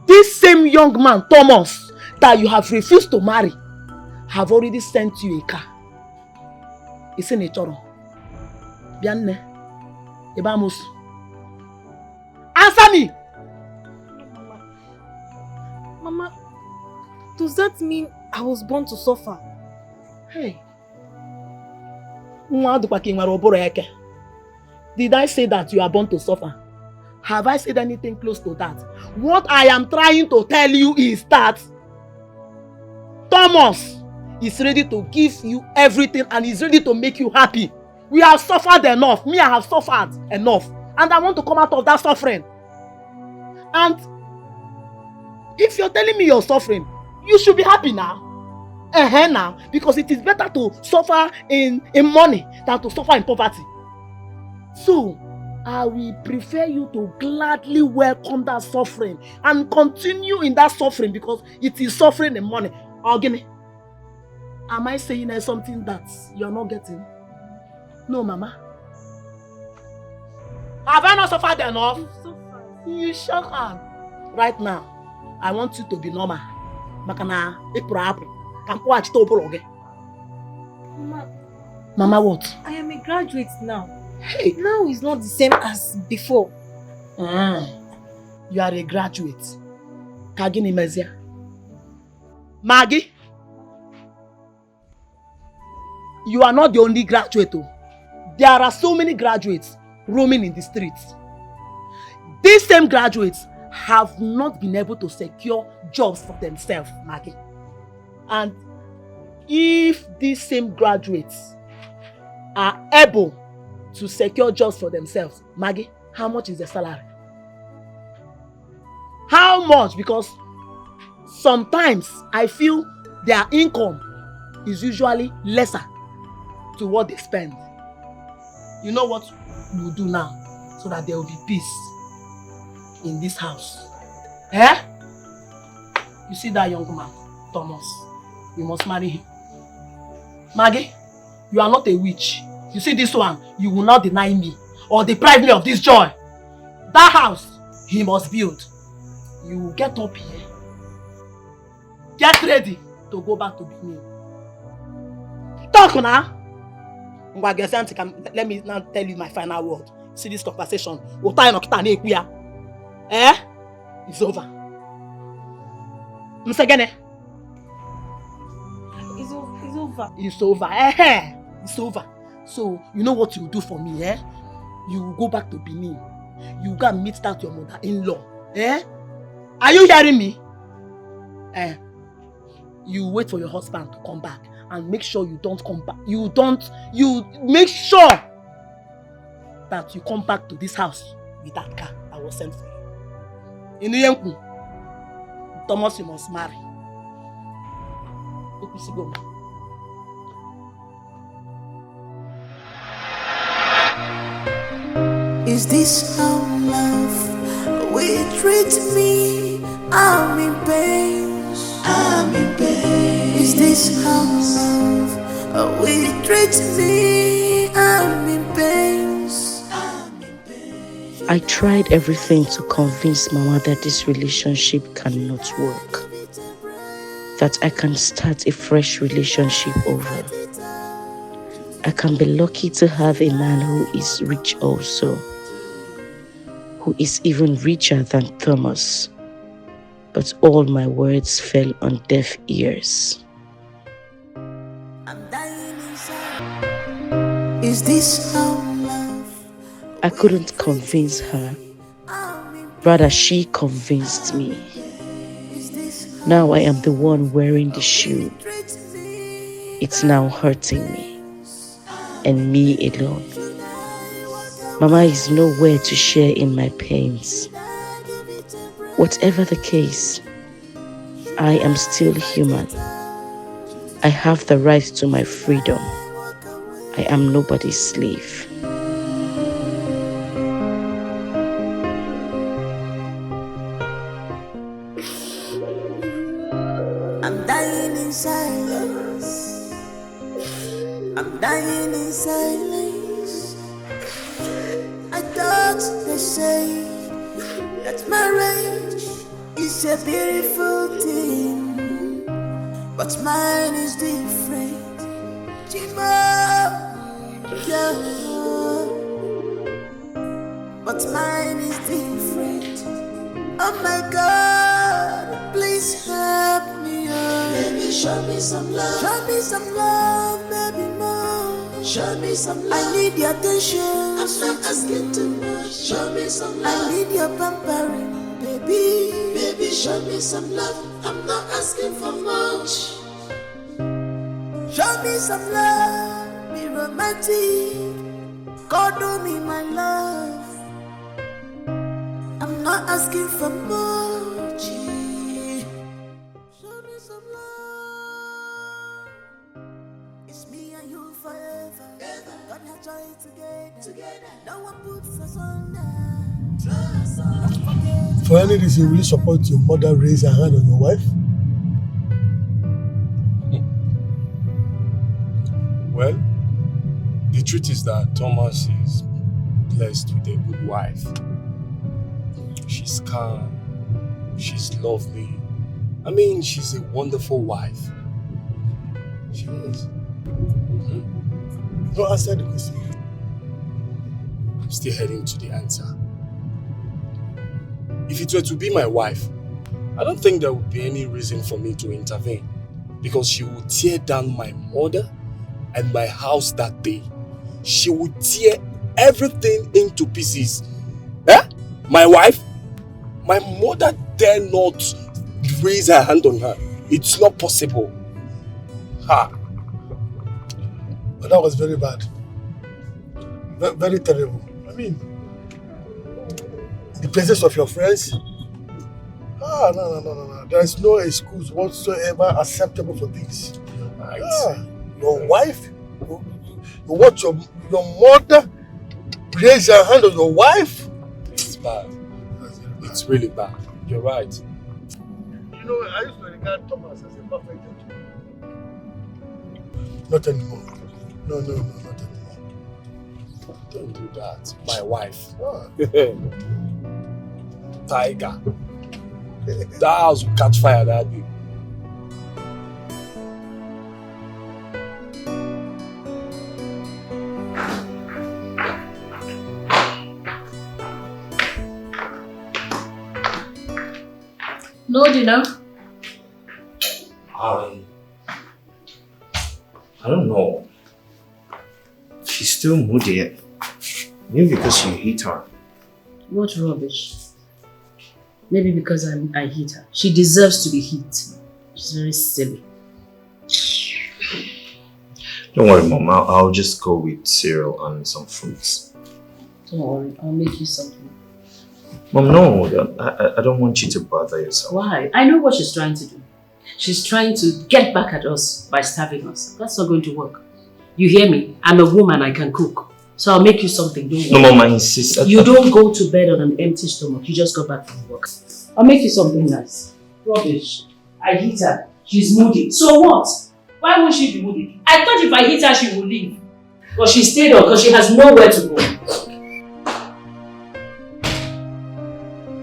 This same young man, Thomas, that you have refused to marry, have already sent you a car. It's in a choro. Bianne, Ebamus. Answer me! Mama, does that mean I was born to suffer? Hey. Did I say that you are born to suffer? Have I said anything close to that? What I am trying to tell you is that Thomas is ready to give you everything and is ready to make you happy. We have suffered enough. Me, I have suffered enough. And I want to come out of that suffering. And if you're telling me you're suffering, you should be happy now. Now. Because it is better to suffer in money than to suffer in poverty. So, I will prefer you to gladly welcome that suffering and continue in that suffering because it is suffering in money. Ogini, am I saying something that you're not getting? No, Mama. Have I not suffered enough? You sure can. Right now, I want you to be normal. Makana, Mama, what? I am a graduate now. Hey. Now it's not the same as before. You are a graduate. Kagini Mezia. Maggie, you are not the only graduate. There are so many graduates roaming in the streets. These same graduates have not been able to secure jobs for themselves, Maggie. And if these same graduates are able to secure jobs for themselves, Maggie, how much is their salary? How much? Because sometimes I feel their income is usually lesser to what they spend. You know what we will do now so that there will be peace in this house? Eh? You see that young man, Thomas? You must marry him. Maggie, you are not a witch. You see this one, you will not deny me or deprive me of this joy. That house, he must build. You will get up here. Get ready to go back to Benin. Talk now. Let me now tell you my final word. See this conversation. Eh? It's over. It's over. It's over. Eh? It's over. So, you know what you do for me, eh? You go back to Benin. You go and meet that your mother-in-law. Eh? Are you hearing me? You wait for your husband to come back and make sure you don't come back. You make sure that you come back to this house with that car I was sent for you. In the Thomas, you must marry. Go. Is this how love will treat me? I'm in pain. I'm in pain. Is this how love will treat me? I'm in pain. I tried everything to convince Mama that this relationship cannot work. That I can start a fresh relationship over. I can be lucky to have a man who is rich also. Who is even richer than Thomas. But all my words fell on deaf ears. Is this how love? I couldn't convince her. Rather, she convinced me. Now I am the one wearing the shoe. It's now hurting me. And me alone. Mama is nowhere to share in my pains. Whatever the case, I am still human. I have the right to my freedom. I am nobody's slave. I'm dying in silence. I'm dying in silence. I thought they say that marriage is a beautiful thing, but mine is different. Chima, yeah. But mine is different. Oh my God, please help me, oh. Baby, show me some love. Show me some love, baby, more. Show me some love. I need your attention. I'm not asking too much. Show me some love. I need your pampering, baby. Baby, show me some love. I'm not asking for much. Show me some love. Be romantic. Cuddle me, my love. I'm not asking for much. Show me some love. It's me and you forever. God has joined together. No one puts us under. For any reason, will you support your mother raise her hand on your wife? Well, the truth is that Thomas is blessed with a good wife. She's calm, she's lovely. I mean, she's a wonderful wife. She is. Don't answer the question. I'm still heading to the answer. If it were to be my wife, I don't think there would be any reason for me to intervene, because she would tear down my mother and my house that day. She would tear everything into pieces. Eh? My wife? My mother dare not raise her hand on her. It's not possible. Ha! But that was very bad. Very terrible. I mean, the presence of your friends. No. There is no excuse whatsoever acceptable for this. Right. Your wife? You watch your mother raise her hand on your wife? It's bad. It's really bad. You're right. You know, I used to regard Thomas as a perfect gentleman. Not anymore. No, not anymore. Don't do that. My wife. Tiger. That house will catch fire that day. No dinner? I don't know. She's still moody. Maybe because you hate her. What rubbish. Maybe because I hate her. She deserves to be hit. She's very silly. Don't worry, Mom. I'll just go with cereal and some fruits. Don't worry, I'll make you something. Mom, no. I don't want you to bother yourself. Why? I know what she's trying to do. She's trying to get back at us by starving us. That's not going to work. You hear me? I'm a woman, I can cook. So I'll make you something, don't worry. No, Mom, I insist. You don't go to bed on an empty stomach. You just got back from work. I'll make you something nice. Rubbish. I hit her. She's moody. So what? Why won't she be moody? I thought if I hit her, she would leave. But she stayed on because she has nowhere to go.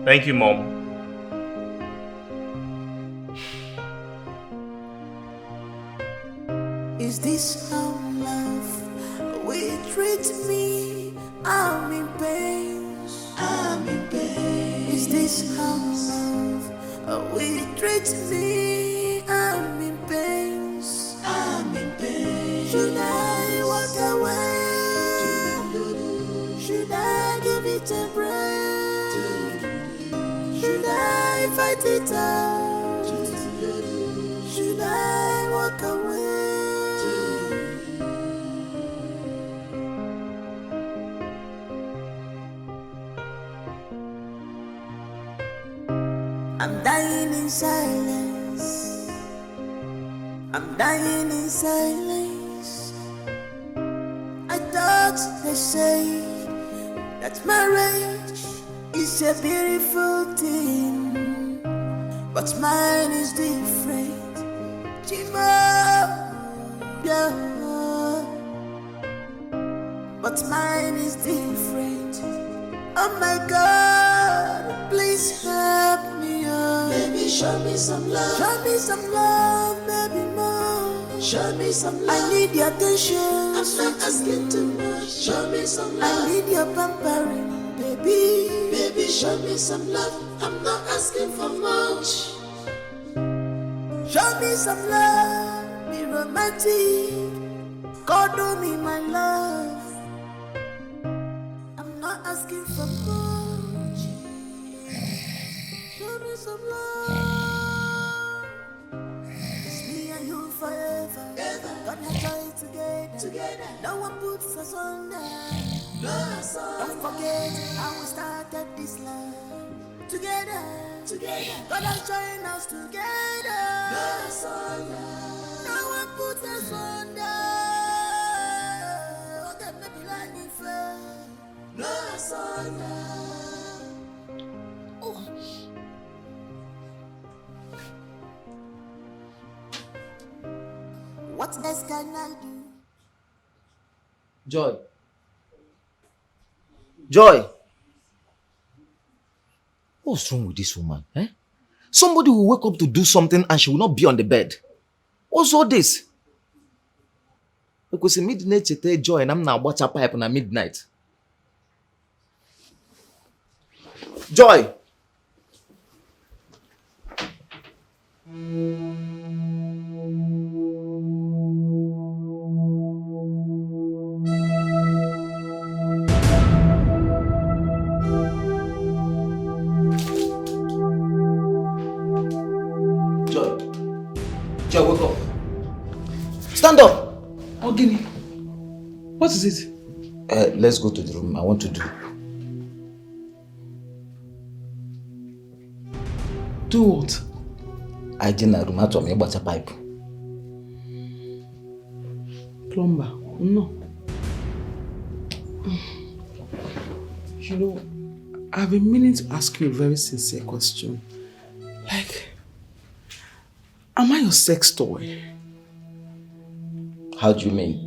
Thank you, Mom. Is this how love will treat me? I'm in pain. I'm in pain. Is this how love will treat me? I'm in pain. I'm in pain. Should I walk away? Should I give it a break? Should I fight it out? Should I walk away? I'm dying in silence. I'm dying in silence. I thought they say that marriage is a beautiful thing, but mine is different. Chima, yeah. But mine is different. Oh my God, please help me, oh. Baby, show me some love. Show me some love, baby, more. Show me some love. I need your attention. I'm not asking too much. Show me some love. I need your pampering, baby. Baby, show me some love. I'm not asking for much. Show me some love. Be romantic. God do me my love. I'm not asking for much. Show me some love. It's me and you forever. Gonna try together. No one puts us under. Don't forget how we started this love. Together. Gonna join us together. No one puts us under. Okay, maybe like me fair. No asunder. Oh. What else can I do? Joy. Joy. What's wrong with this woman? Eh? Somebody will wake up to do something and she will not be on the bed. What's all this? Because in midnight, you tell Joy and I'm now watch a pipe on a midnight. Joy. Joy, wake up. Stand up. Ogini, what is it? Let's go to the room. I want to do. Do what? I didn't room to me about a pipe. Plumber, no. You know, I've been meaning to ask you a very sincere question. Like, am I your sex toy? How do you mean?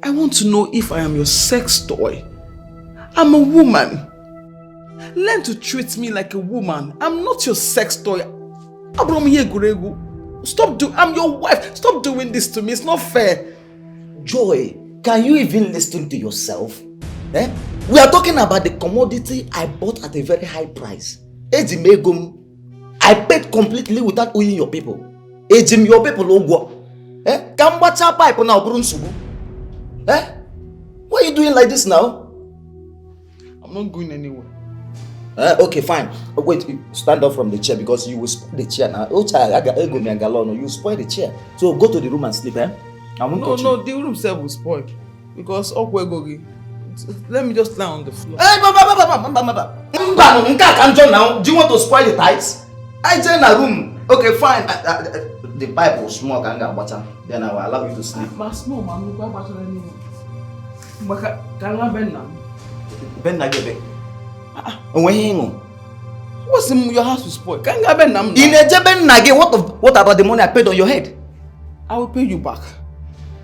I want to know if I am your sex toy. I'm a woman. Learn to treat me like a woman. I'm not your sex toy. Stop I'm your wife. Stop doing this to me. It's not fair. Joy, can you even listen to yourself? Eh? We are talking about the commodity I bought at a very high price. I paid completely without owing your people. Your people eh? Come watch our pipe now, Brunsugu. Eh? Why are you doing like this now? I'm not going anywhere. Okay, fine. Wait, stand up from the chair because you will spoil the chair now. Oh, child, you will spoil the chair. So go to the room and sleep, eh? No, the room self will spoil. Because Okwegogi. Let me just lie on the floor. Hey, now. Do you want to spoil the tiles? I join a room. Okay, fine. The pipe will smoke and get water. Then I will allow you to sleep. But small man, you can't watch anymore. Can I bend now? Ben Nagebe. When what's in your house will spoil? Can I bend now? In a Jeben Nage, what about the money I paid on your head? I will pay you back.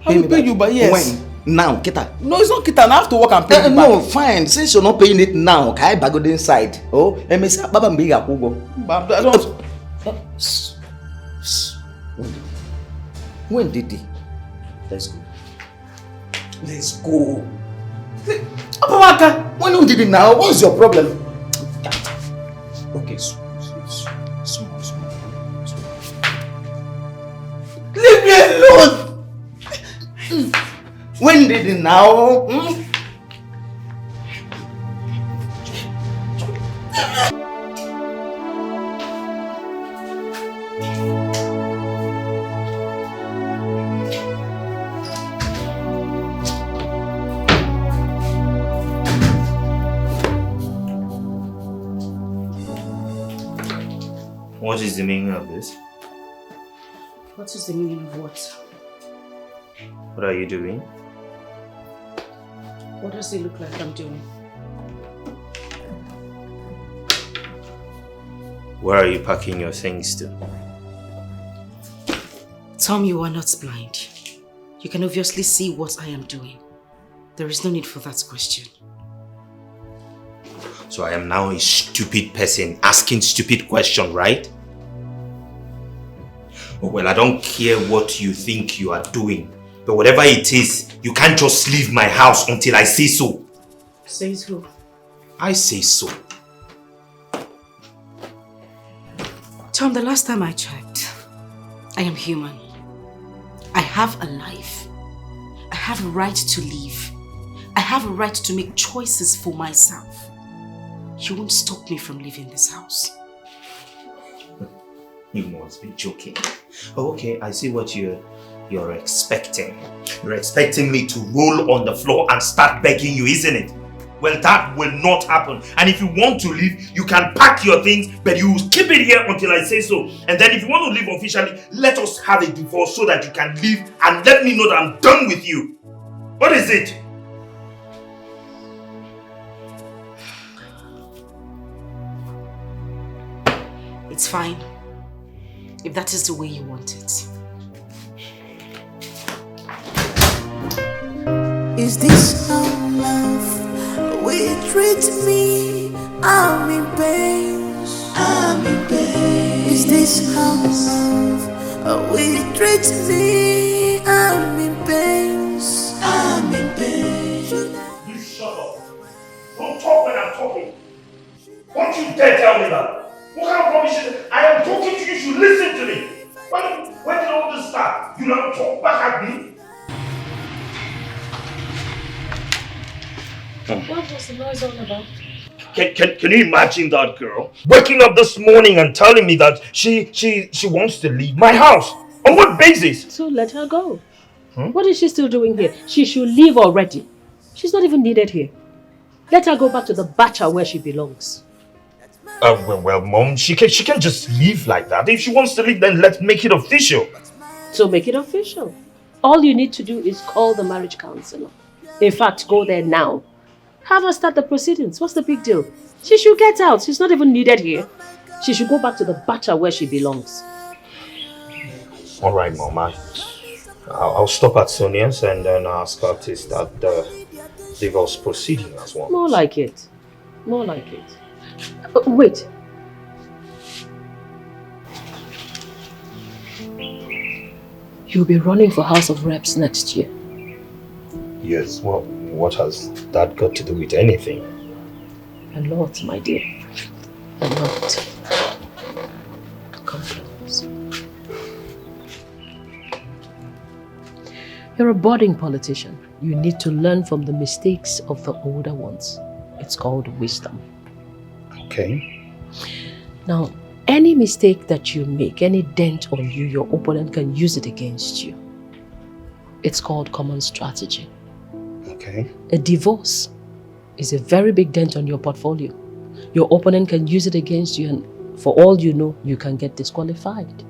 I will pay you back, yes. When? Now, Kita. No, it's not Kita. I have to work and pay you back. No, fine. Since you're not paying it now, can I go inside? Oh, and me say, Baba Mbiga Kugo. But I don't. When did he? Let's go. Let's go. When did it now? What's your problem? Okay, small. Leave me alone! When did it now? What is the meaning of this? What is the meaning of what? What are you doing? What does it look like I'm doing? Where are you packing your things to? Tom, you are not blind. You can obviously see what I am doing. There is no need for that question. So I am now a stupid person asking stupid questions, right? Well, I don't care what you think you are doing. But whatever it is, you can't just leave my house until I say so. Says who? I say so. Tom, the last time I checked, I am human. I have a life. I have a right to live. I have a right to make choices for myself. You won't stop me from leaving this house. You must be joking. Oh, okay, I see what you're expecting. You're expecting me to roll on the floor and start begging you, isn't it? Well, that will not happen. And if you want to leave, you can pack your things, but you keep it here until I say so. And then if you want to leave officially, let us have a divorce so that you can leave and let me know that I'm done with you. What is it? It's fine. If that is the way you want it. Is this how love will treat me? I'm in pain. I'm in pain. Is this how love will treat me? I'm in pain. I'm in pain. You shut up. Don't talk when I'm talking. Don't you dare tell me that. What kind of rubbish is it? I am talking to you, you should listen to me. When did all this start? You don't talk back at me? What was the noise all about? Can you imagine that girl waking up this morning and telling me that she wants to leave my house? On what basis? So let her go. What is she still doing here? She should leave already. She's not even needed here. Let her go back to the bacha where she belongs. Well, Mom, she can just leave like that. If she wants to leave, then let's make it official. So make it official. All you need to do is call the marriage counselor. In fact, go there now. Have her start the proceedings. What's the big deal? She should get out. She's not even needed here. She should go back to the bacha where she belongs. All right, Mom. I'll stop at Sonia's and then ask her to start the divorce proceeding as well. More like it. More like it. Wait. You'll be running for House of Reps next year. Yes, well, what has that got to do with anything? A lot, my dear. A lot. Come close. You're a budding politician. You need to learn from the mistakes of the older ones. It's called wisdom. Okay. Now, any mistake that you make, any dent on you, your opponent can use it against you. It's called common strategy. Okay. A divorce is a very big dent on your portfolio. Your opponent can use it against you, and for all you know, you can get disqualified.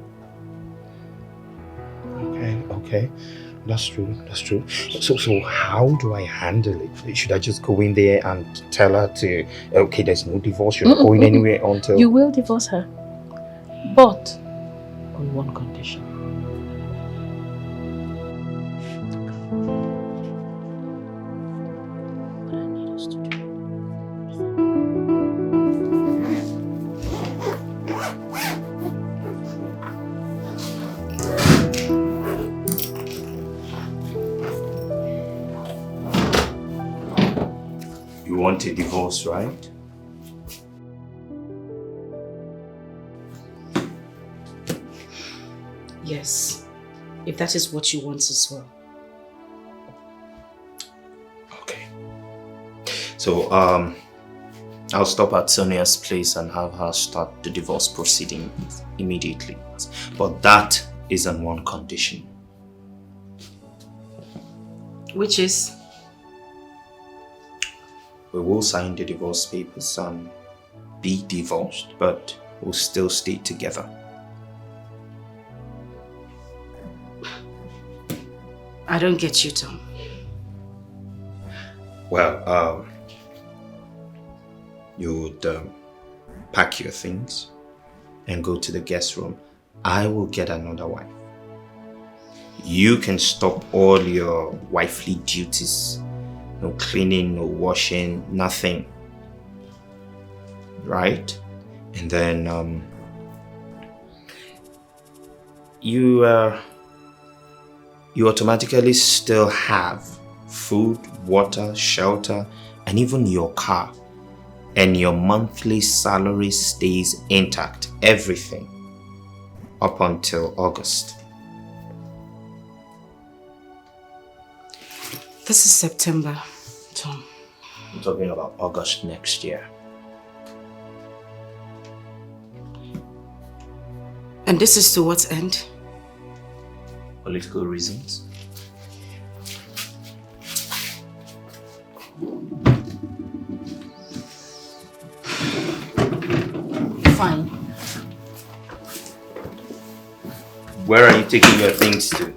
Okay. That's true. So how do I handle it? Should I just go in there and tell her to, okay, there's no divorce, you're not going anywhere until... You will divorce her, but on one condition. You want a divorce, right? Yes, if that is what you want as well. So, I'll stop at Sonia's place and have her start the divorce proceeding immediately. But that is on one condition. Which is? We will sign the divorce papers and be divorced, but we'll still stay together. I don't get you, Tom. Well, you would pack your things and go to the guest room. I will get another wife. You can stop all your wifely duties. No cleaning, no washing, nothing. Right? And then you automatically still have food, water, shelter, and even your car. And your monthly salary stays intact, everything, up until August. This is September, Tom. I'm talking about August next year. And this is to what end? Political reasons. Fine. Where are you taking your things to?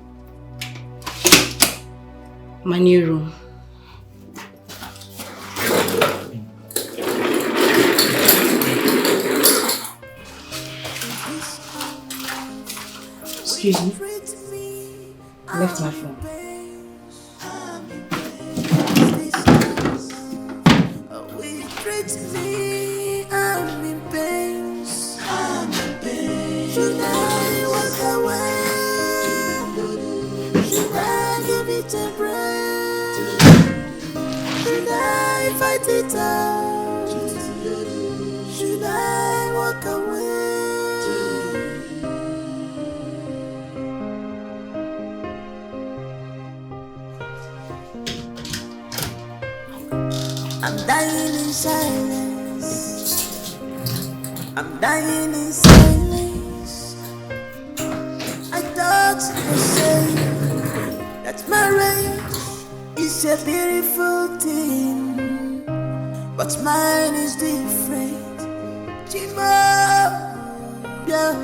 My new room. Excuse me. I left my phone. Should I walk away? Should I give it a break? Should I fight it out? Should I walk away? I'm dying in silence. I'm dying in silence. I thought you said that marriage is a beautiful thing, but mine is different. Chima, yeah.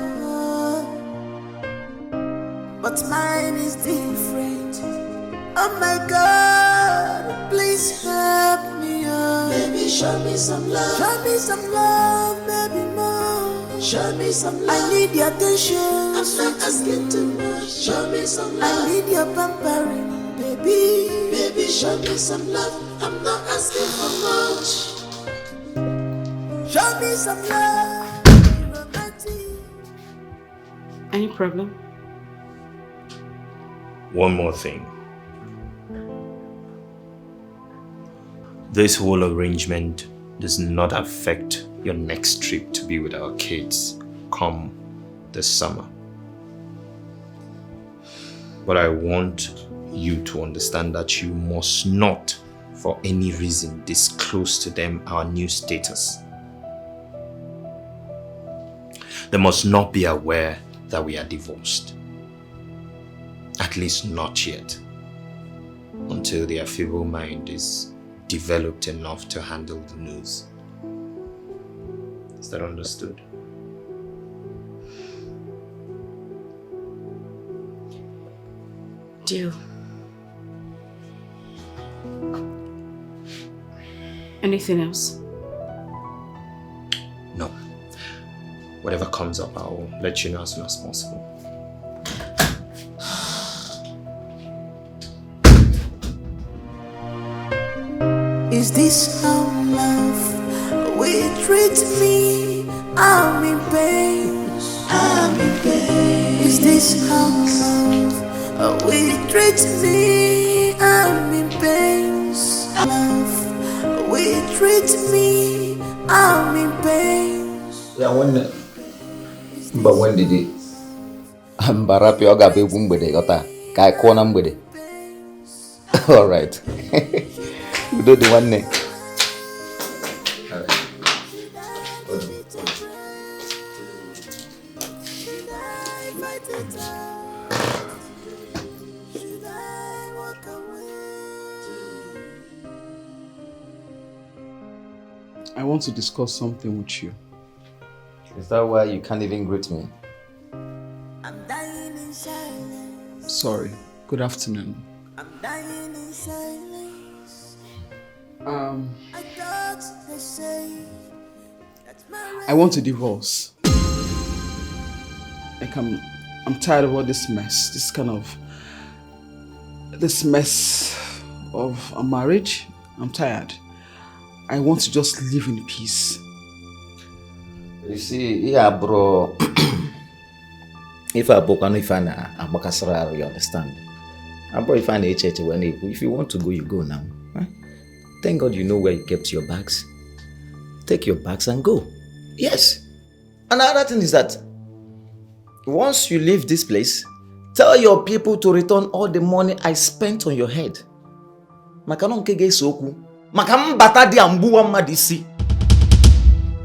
But mine is different. Oh my God, please help me, oh. Baby, show me some love. Show me some love, baby, more. Show me some love. I need your attention. I'm not asking too much. Show me some love. I need your pampering, baby. Baby, show me some love. I'm not asking for much. Show me some love. Any problem? One more thing. This whole arrangement does not affect your next trip to be with our kids come this summer. But I want you to understand that you must not, for any reason, disclose to them our new status. They must not be aware that we are divorced. At least not yet. until their feeble mind is developed enough to handle the news. Is that understood? Deal. Anything else? No. Whatever comes up, I'll let you know as soon as possible. Is this how love will treat me? I'm in pain. I'm in pain. Is this how love will treat me? I'm in pain. Love will treat me. I'm in pain. Yeah, when did it? Mbarapi oga be mgbede yota. Ka ko na mgbede. All right. We do the one neck. I want to discuss something with you. Is that why you can't even greet me? Sorry. Good afternoon. I want a divorce. Like I'm tired of all this mess. This mess of a marriage. I'm tired. I want to just live in peace. You see, yeah, bro. If I book on if I you understand. And bro, if I if you want to go, you go now. Huh? Thank God you know where you kept your bags. Take your bags and go. Yes. Another thing is that once you leave this place, tell your people to return all the money I spent on your head. Makanonke soku. Makam bata di ambuwa madisi.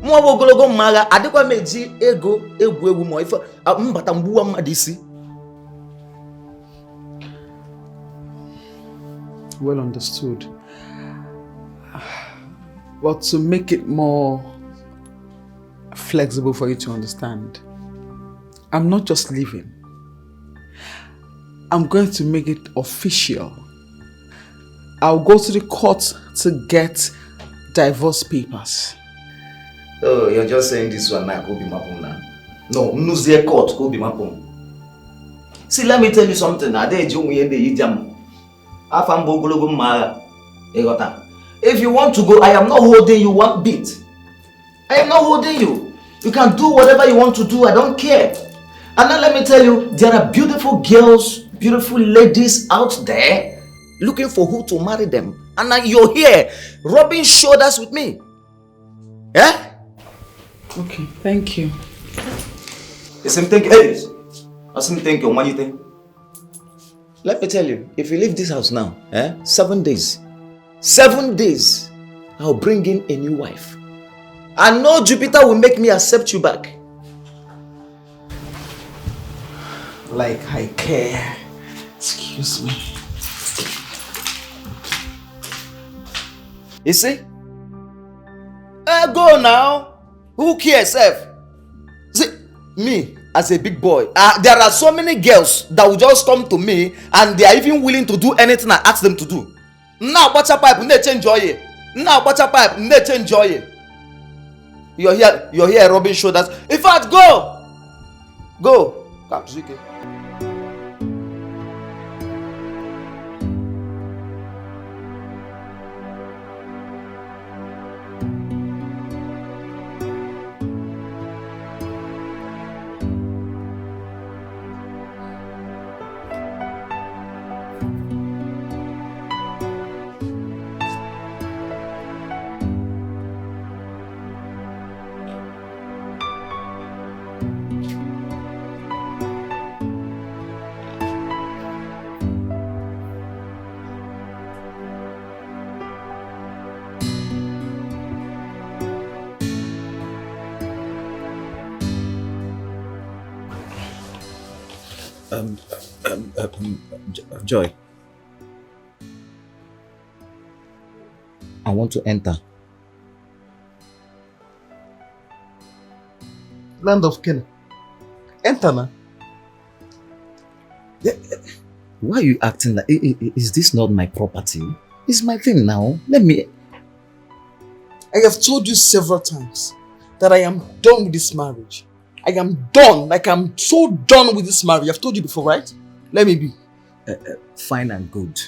Mwa wogologo maga adekwa meji ego egwu mo ifa mbata mbuwa madisi. Well understood. But to make it more flexible for you to understand, I'm not just leaving. I'm going to make it official. I'll go to the court to get divorce papers. Oh, you're just saying this one now, go be mapum now. No, mnuzie court, go be mapum. See, let me tell you something. If you want to go, I am not holding you one bit. I am not holding you. You can do whatever you want to do. I don't care. And now let me tell you, there are beautiful girls, beautiful ladies out there looking for who to marry them. And now you're here, rubbing shoulders with me. Yeah? Okay, thank you. Listen, thank you. Hey, listen, thank you. What do you think? Let me tell you, if you leave this house now, 7 days, 7 days, I'll bring in a new wife. And no Jupiter will make me accept you back. Like I care. Excuse me. You see? Go now. Who cares, F? See, me, as a big boy, there are so many girls that will just come to me and they are even willing to do anything I ask them to do. Now, butter pipe, ne change joy. Now, butter pipe, ne change joy. You're here rubbing shoulders. In fact, go. Come, Zuki. Joy. I want to enter. Land of Canaan. Enter now. Why are you acting like... Is this not my property? It's my thing now. Let me... I have told you several times that I am done with this marriage. I am done. Like I'm so done with this marriage. I've told you before, right? Let me be. Fine and good.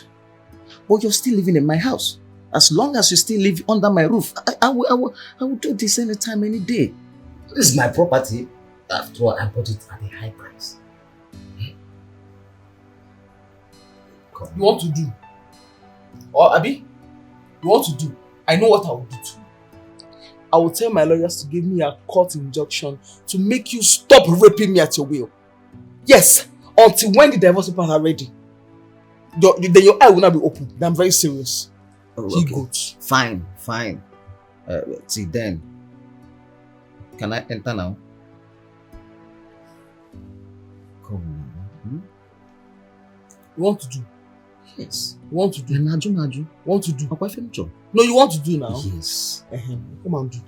But you're still living in my house. As long as you still live under my roof, I will do this anytime, any day. This is my property. After all, I bought it at a high price. You want to do? Or Abi? You want to do? I know what I will do too. I will tell my lawyers to give me a court injunction to make you stop raping me at your will. Yes, until when the divorce papers are ready. Then your eye will not be open. I'm very serious. Oh, okay. Fine. See then. Can I enter now? Come on. You want to do? Yes. You want to do? Maju. Want to do? No, you want to do now? Yes. Come and do.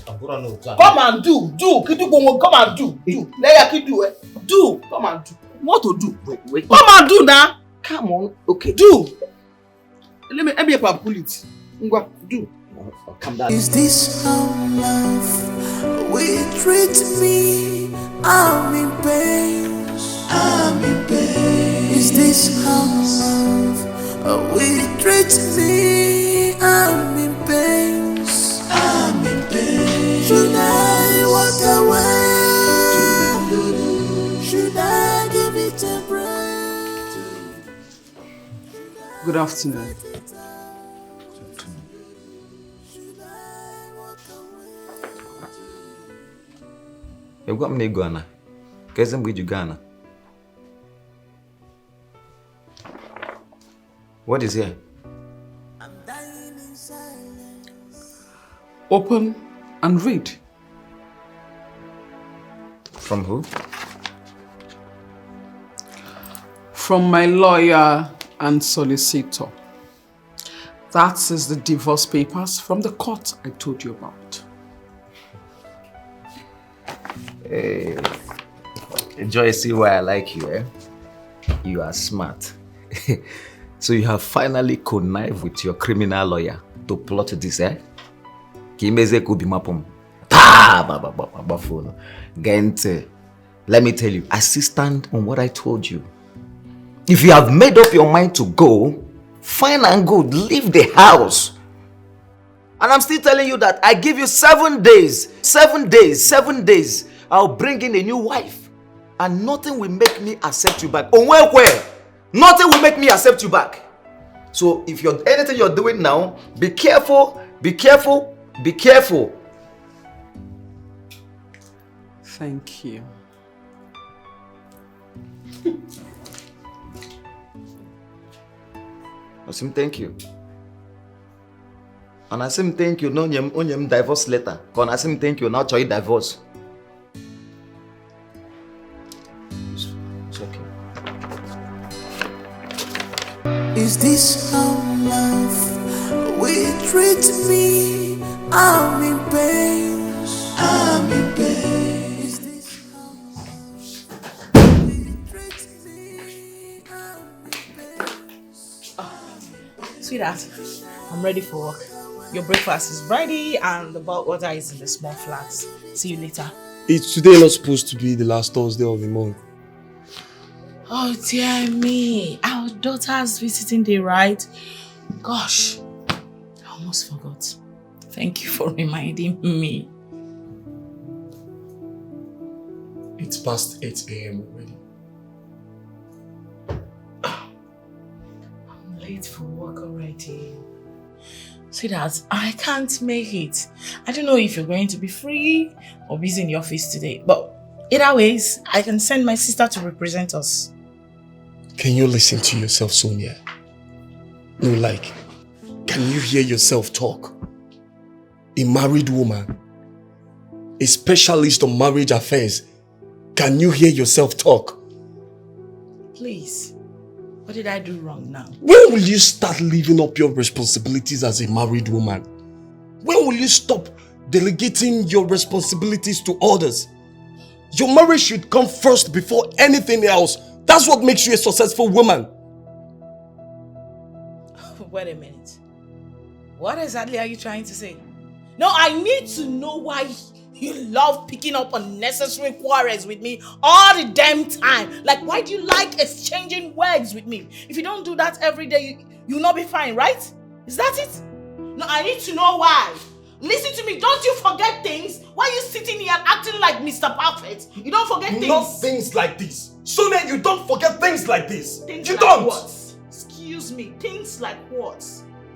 Come and do. Come and do. Do. Come and do. What to do? Wait. Come and do now. Come on. Okay. Do. Let me pull it. Do. Calm down. Is this how love will treat me? I'm in pain. Is this how love will treat me? I'm in pain. Should I walk away? Should I give it a break? Good afternoon. You've got me Ghana. Guess I'm with you, Ghana. What is here? Open and read. From who? From my lawyer and solicitor. That is the divorce papers from the court I told you about. Hey, Joy, see why I like you, eh? You are smart. So you have finally connived with your criminal lawyer to plot this, eh? Kimeze kubi mapom. Gente. Let me tell you, I still stand on what I told you. If you have made up your mind to go, fine and good, leave the house. And I'm still telling you that I give you 7 days. 7 days. 7 days. I'll bring in a new wife. And nothing will make me accept you back. Where? Nothing will make me accept you back. So if anything you're doing now, be careful, be careful, be careful. Thank you. Asim, thank you. And Asim, thank you. No, onyem divorce letter. Kon Asim, thank you. Now try divorce. It's okay. Is this how love will treat me? I'm in pain. Is this how love will treat me? Sweetheart, I'm ready for work. Your breakfast is ready and the bulk water is in the small flask. See you later. It's today not supposed to be the last Thursday of the month. Oh dear me, our daughter's visiting day, right? Gosh, I almost forgot. Thank you for reminding me. It's past 8 a.m. already. I'm late for work already. Sweetheart, I can't make it. I don't know if you're going to be free or busy in the office today, but either ways, I can send my sister to represent us. Can you listen to yourself, Sonia? No, like, can you hear yourself talk? A married woman, a specialist on marriage affairs, can you hear yourself talk? Please, What did I do wrong now? When will you start living up your responsibilities as a married woman? When will you stop delegating your responsibilities to others? Your marriage should come first before anything else. That's what makes you a successful woman. Wait a minute. What exactly are you trying to say? No, I need to know why you love picking up unnecessary quarrels with me all the damn time. Like, why do you like exchanging words with me? If you don't do that every day, you'll not be fine, right? Is that it? No, I need to know why. Listen to me, don't you forget things? Why are you sitting here acting like Mr. Perfect? You don't forget things. Not things like this. So then you don't forget things like this. Things you like don't. What? Excuse me, things like what?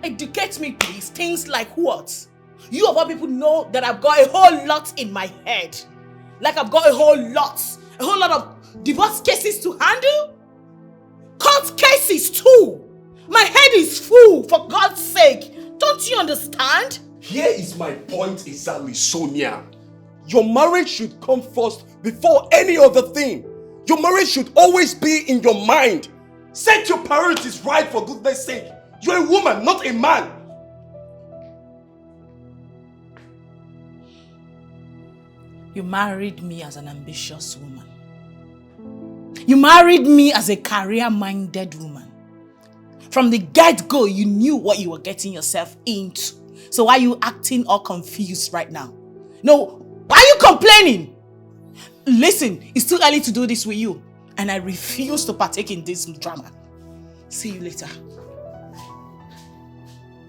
Educate me, please. Things like what? You of all people know that I've got a whole lot in my head. Like I've got a whole lot of divorce cases to handle. Court cases too. My head is full, for God's sake. Don't you understand? Here is my point exactly, Sonia. Your marriage should come first before any other thing. Your marriage should always be in your mind. Set your priorities right, for goodness sake. You're a woman, not a man. You married me as an ambitious woman. You married me as a career-minded woman. From the get-go, you knew what you were getting yourself into. So why are you acting all confused right now? No, why are you complaining? Listen, it's too early to do this with you. And I refuse to partake in this drama. See you later.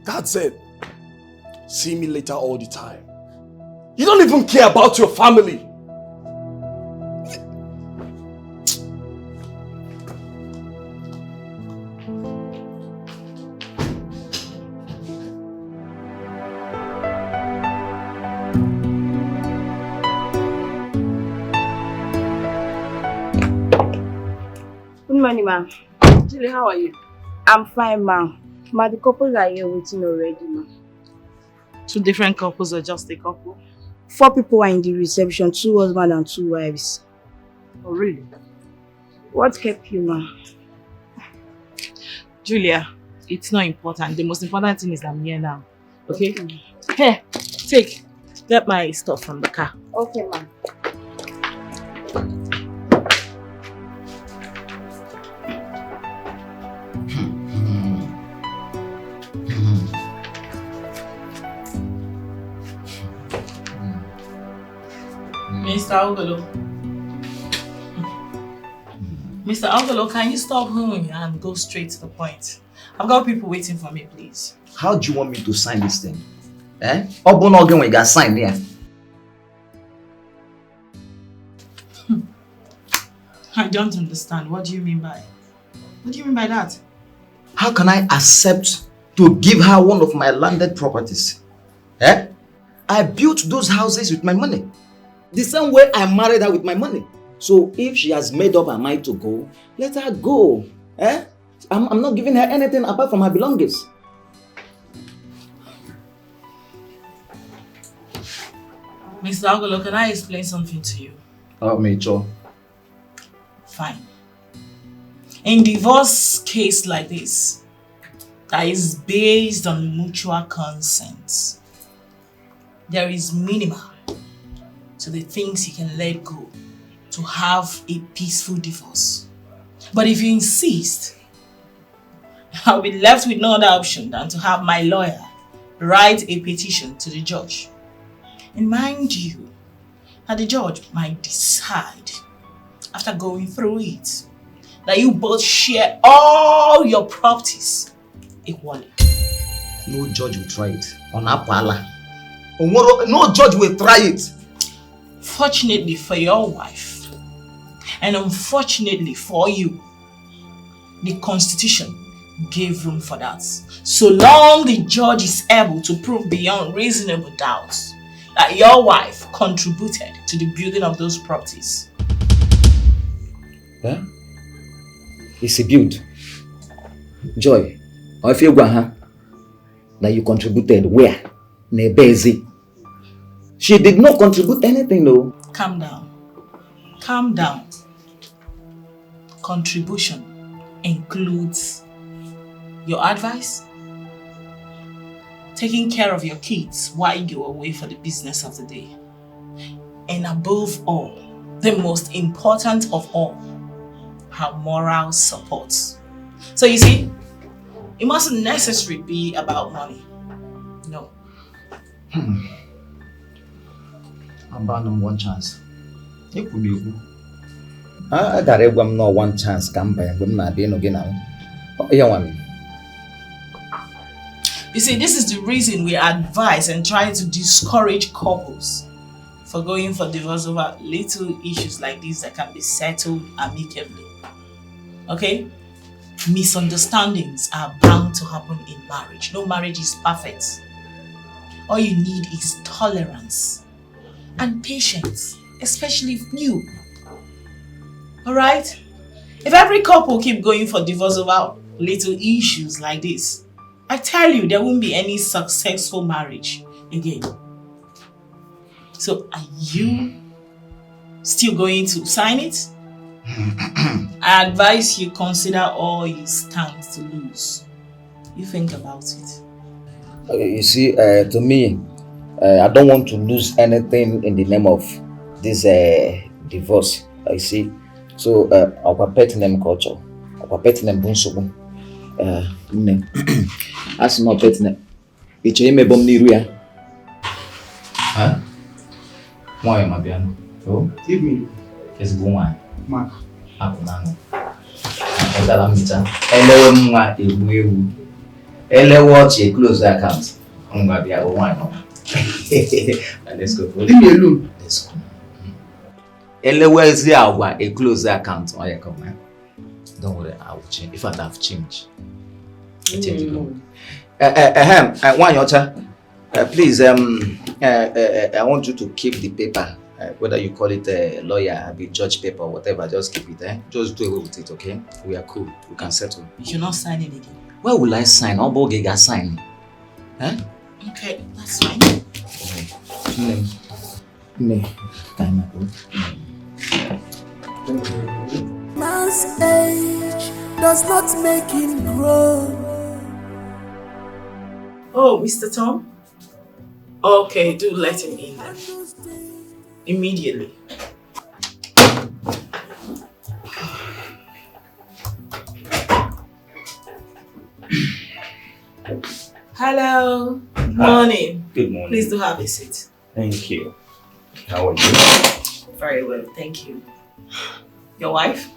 That's it. See me later all the time. You don't even care about your family. Good morning, ma'am. Julie, how are you? I'm fine, ma'am. Ma, the couples are here waiting already, ma'am. 2 different couples or just a couple? 4 people are in the reception, 2 husbands and 2 wives. Oh, really? What kept you, ma'am? Julia, it's not important. The most important thing is I'm here now. Okay? Here, take. Get my stuff from the car. Okay, ma'am. Mr. Ogolo. Mr. Ogolo, can you stop hooing and go straight to the point? I've got people waiting for me, please. How do you want me to sign this thing? Eh? Open again when you got sign there. I don't understand. What do you mean by? What do you mean by that? How can I accept to give her one of my landed properties? Eh? I built those houses with my money. The same way I married her with my money. So if she has made up her mind to go, let her go. Eh? I'm not giving her anything apart from her belongings. Mr. Ogolo, can I explain something to you? Oh, Major. Fine. In divorce case like this, that is based on mutual consent, there is minimum to the things you can let go to have a peaceful divorce. But if you insist, I'll be left with no other option than to have my lawyer write a petition to the judge. And mind you, that the judge might decide, after going through it, that you both share all your properties equally. No judge will try it. On Apala. No judge will try it. Fortunately for your wife, and unfortunately for you, the Constitution gave room for that. So long the judge is able to prove beyond reasonable doubt that your wife contributed to the building of those properties. Huh? It's a build. Joy, I feel that you contributed where? Nebezi. She did not contribute anything though. Calm down. Calm down. Contribution includes your advice, taking care of your kids while you're away for the business of the day, and above all, the most important of all, her moral support. So you see, it mustn't necessarily be about money. No. I'm bound one chance. It could be. I got a one no one chance come by when I be no again now. Oh, yeah, one. You see, this is the reason we advise and try to discourage couples for going for divorce over little issues like this that can be settled amicably. Okay? Misunderstandings are bound to happen in marriage. No marriage is perfect. All you need is tolerance and patience, especially if new. Alright? If every couple keep going for divorce over little issues like this, I tell you, there won't be any successful marriage again. So, are you still going to sign it? I advise you consider all you stand to lose. You think about it. You see, to me, I don't want to lose anything in the name of this divorce. You see, so our pet name culture, our pet name bunsubu. As my pet name, it's a me bom niru ya. Huh? Why am I being? Oh, give me. It's good. Mark. Aku nang. Dalam bicara. Elewe mga ibu. Elewe che close the account. Unga biya one. Let's go. Leave me alone. Let's go. Elewe is a close the account. Oh yeah, come on. Don't worry, I will change. In fact, I've changed. Please, I want you to keep the paper. Whether you call it a lawyer, a judge paper, or whatever, just keep it. Just do away with it, okay? We are cool. We can settle. You're not signing again. Where will I sign? Obo Giga sign. Huh? Okay, that's fine. Man's age does not make him grow. Oh, Mr. Tom? Okay, do let him in then. Immediately. Hello. Good morning. Good morning. Please do have a seat. Thank you. How are you? Very well, thank you. Your wife?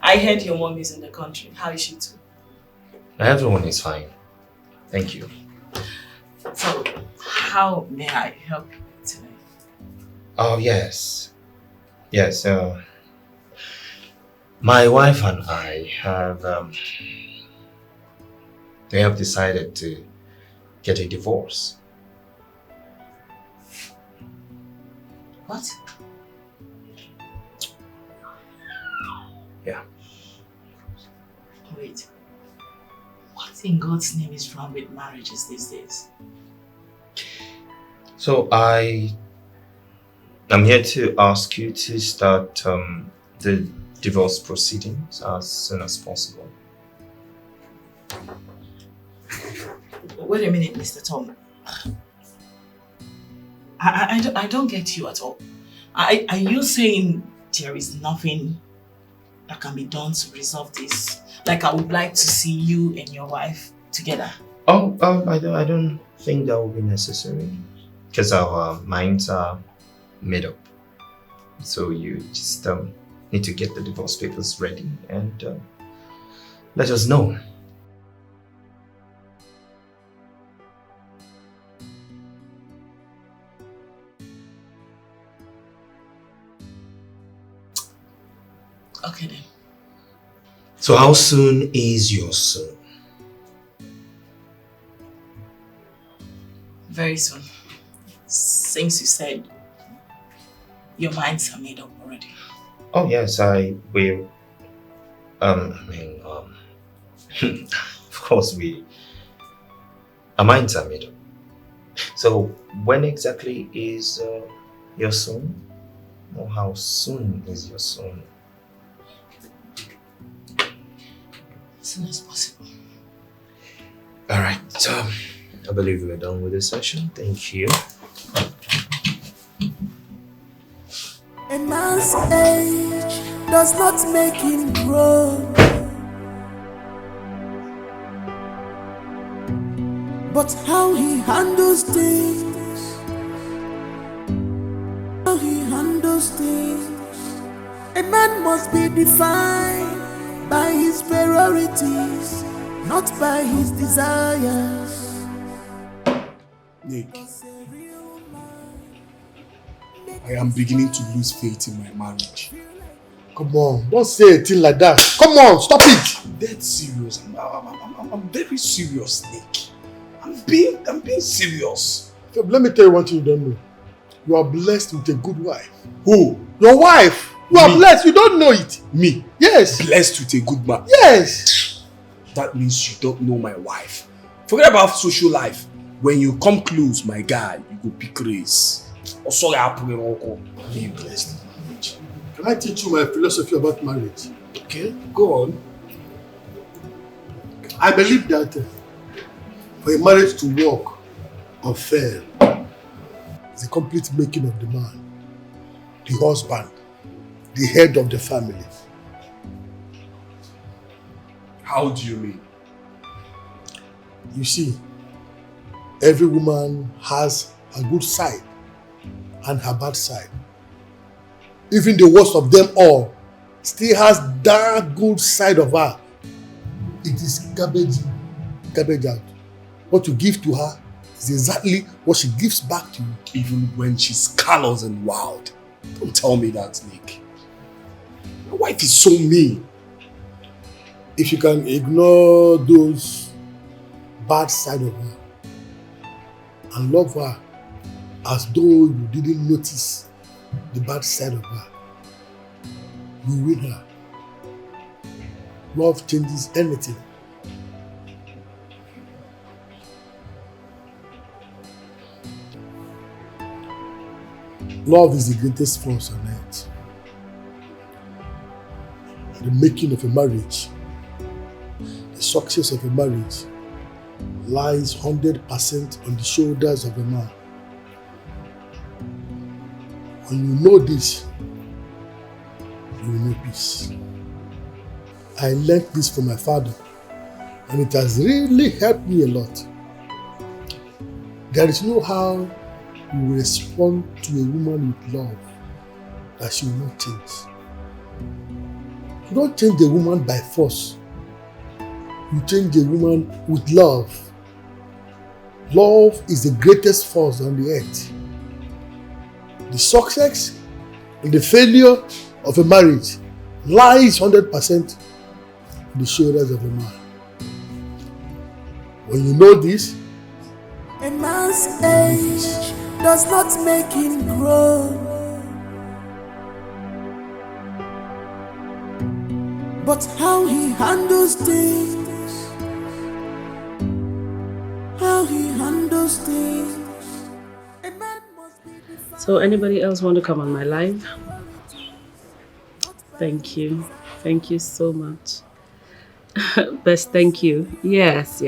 I heard your mom is in the country. How is she too? Everyone is fine. Thank you. So, how may I help you today? Oh, yes. Yes, my wife and I have, they have decided to get a divorce. What? Yeah. Wait. What in God's name is wrong with marriages these days? So I'm here to ask you to start the divorce proceedings as soon as possible. Wait a minute, Mr. Tom. I don't get you at all. Are you saying there is nothing that can be done to resolve this? Like I would like to see you and your wife together. Oh, I don't think that will be necessary because our minds are made up. So you just need to get the divorce papers ready and let us know. Okay then. So how soon is your soon? Very soon. Since you said your minds are made up already. Oh yes, I will. Of course our minds are made up. So when exactly is your soon? Or how soon is your soon? As soon as possible. Alright, so I believe we're done with this session. Thank you. A man's age does not make him grow, but how he handles things, how he handles things. A man must be defined by his priorities, not by his desires. Nick, I am beginning to lose faith in my marriage. Come on, don't say a thing like that. Come on, stop it. I'm dead serious. I'm very serious, Nick. I'm being serious. So let me tell you one thing you don't know. You are blessed with a good wife. Who? Your wife. You are blessed. You don't know it. Me? Yes. Blessed with a good man. Yes. That means you don't know my wife. Forget about social life. When you come close, my guy, you go pick race. Oh, sorry, I'm being blessed in marriage. Can I teach you my philosophy about marriage? Okay, go on. I believe that for a marriage to work or fail, it's a complete making of the man, the husband, the head of the family. How do you mean? You see, every woman has a good side and her bad side. Even the worst of them all still has that good side of her. It is garbage out. What you give to her is exactly what she gives back to you. Even when she's callous and wild. Don't tell me that, Nick. My wife is so mean. If you can ignore those bad side of her and love her as though you didn't notice the bad side of her, you win her. Love changes anything. Love is the greatest force on earth. The making of a marriage, the success of a marriage lies 100% on the shoulders of a man. When you know this, you will know peace. I learned this from my father, and it has really helped me a lot. There is no how you respond to a woman with love that she will not change. You don't change a woman by force. You change a woman with love. Love is the greatest force on the earth. The success and the failure of a marriage lies 100% on the shoulders of a man. When you know this, a man's age does not make him grow, but how he handles things, how he handles things. So anybody else want to come on my live? Thank you. Thank you so much. Best thank you. Yes,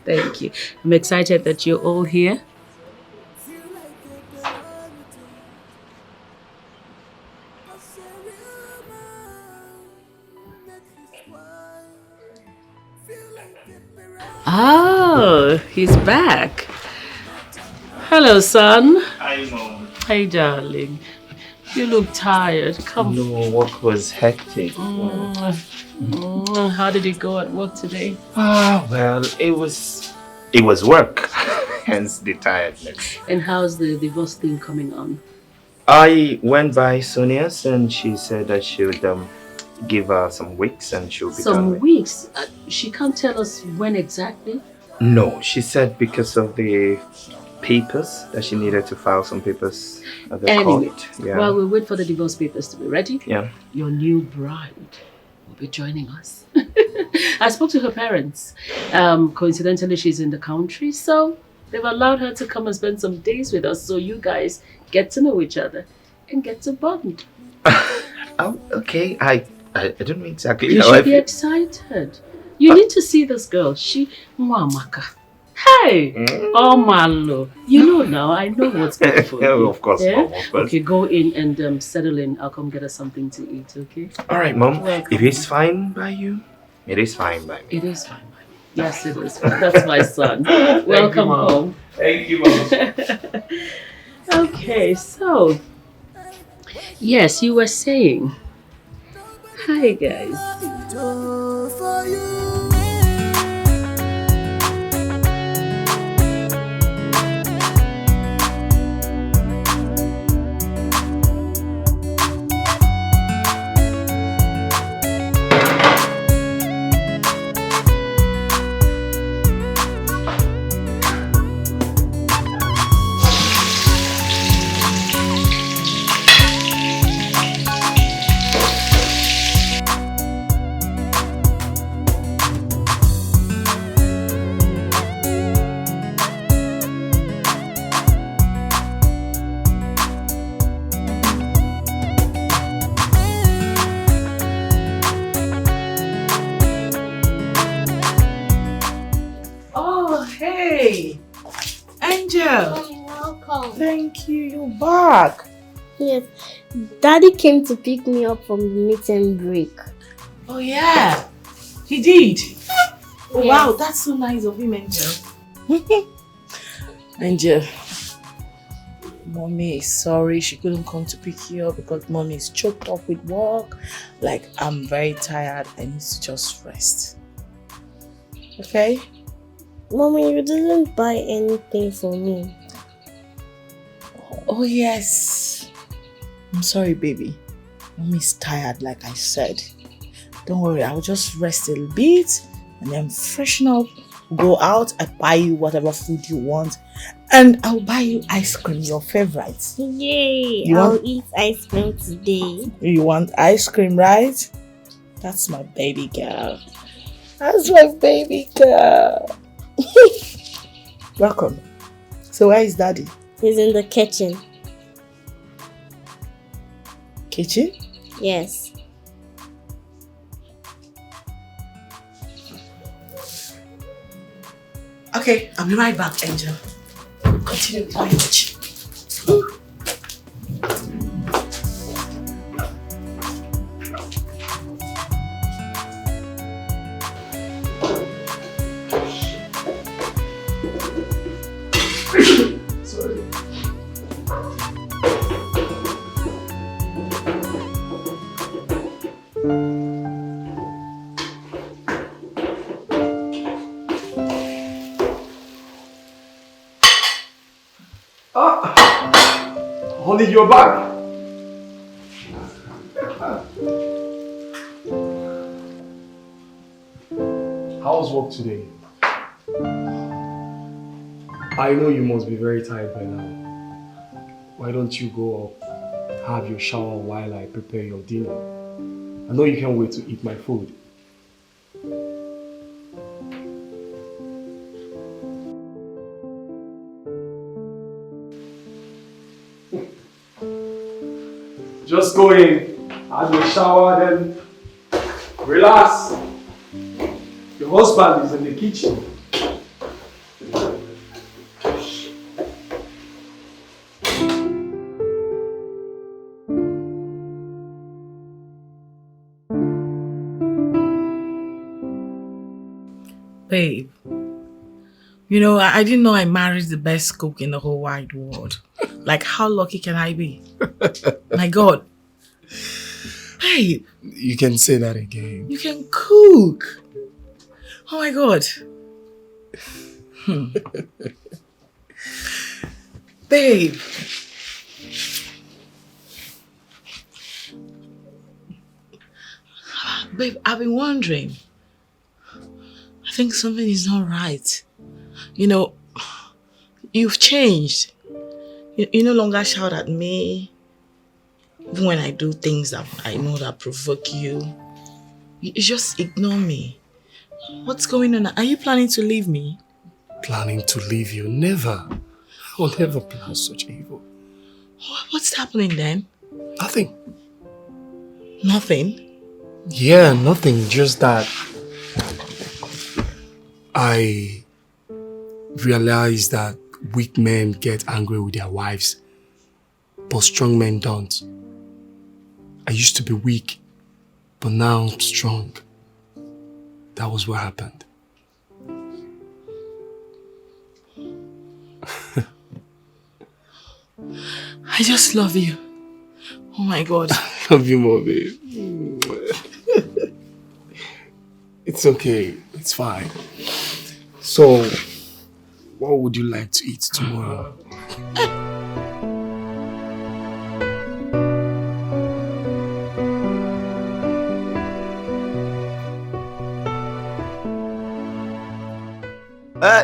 thank you. I'm excited that you're all here. Oh, he's back. Hello, son. Hi, Mom. Hey, darling. You look tired. Come. No, work was hectic. How did it go at work today? Well, it was work, hence the tiredness. And how's the divorce thing coming on? I went by Sonia's and she said that she would give her some weeks and she'll be done Some with. weeks? She can't tell us when exactly? No, she said because of the papers that she needed to file some papers at the Anyway, court. Yeah. while we wait for the divorce papers to be ready, Yeah. your new bride will be joining us. I spoke to her parents. Coincidentally, she's in the country, so they've allowed her to come and spend some days with us so you guys get to know each other and get to bond. Oh, okay. I don't know exactly You how I should be feel. excited. You need to see this girl. She, Mamaka. Hey! Oh, Malo. You know now, I know what's good for you. Of course, yeah? Mom, of course. Okay, go in and settle in. I'll come get us something to eat, okay? Alright, Mom. Welcome. If it's fine by you, it is fine by me. It is fine by me. Yes, it is fine. That's my son. Welcome home. Thank you, Mom. Okay, so... Yes, you were saying... Hi, guys. Thank you, you're back. Yes, Daddy came to pick me up from the meeting break. Oh yeah, he did. Oh Yes. wow, that's so nice of him, Angel. Angel, Mommy is sorry she couldn't come to pick you up because Mommy is choked up with work. Like, I'm very tired, I need to just rest. Okay? Mommy, you didn't buy anything for me. Oh yes. I'm sorry, baby. Mommy's tired, like I said. Don't worry, I'll just rest a little bit and then freshen up, go out, I buy you whatever food you want, and I'll buy you ice cream, your favorite. Yay! I'll eat ice cream today. You want ice cream, right? That's my baby girl. That's my baby girl. Welcome. So where is Daddy? He's in the kitchen. Kitchen? Yes. Okay, I'll be right back, Angel. Continue with my watch. Sorry. Honey, you're back. How was work today? I know you must be very tired by now. Why don't you go up, have your shower while I prepare your dinner? I know you can't wait to eat my food. Just go in, have your shower, then relax. Your husband is in the kitchen. Babe, you know, I didn't know I married the best cook in the whole wide world. Like, how lucky can I be? My God. Babe. You can say that again. You can cook. Oh my God. Babe. Babe, I've been wondering. I think something is not right. You know, you've changed. You no longer shout at me. Even when I do things that I know that provoke you. You just ignore me. What's going on? Are you planning to leave me? Planning to leave you? Never. I will never plan such evil. What's happening then? Nothing. Nothing? Yeah, nothing. Just that I realized that weak men get angry with their wives, but strong men don't. I used to be weak, but now I'm strong. That was what happened. I just love you. Oh my God. I love you more, babe. It's okay. It's fine. So, what would you like to eat tomorrow?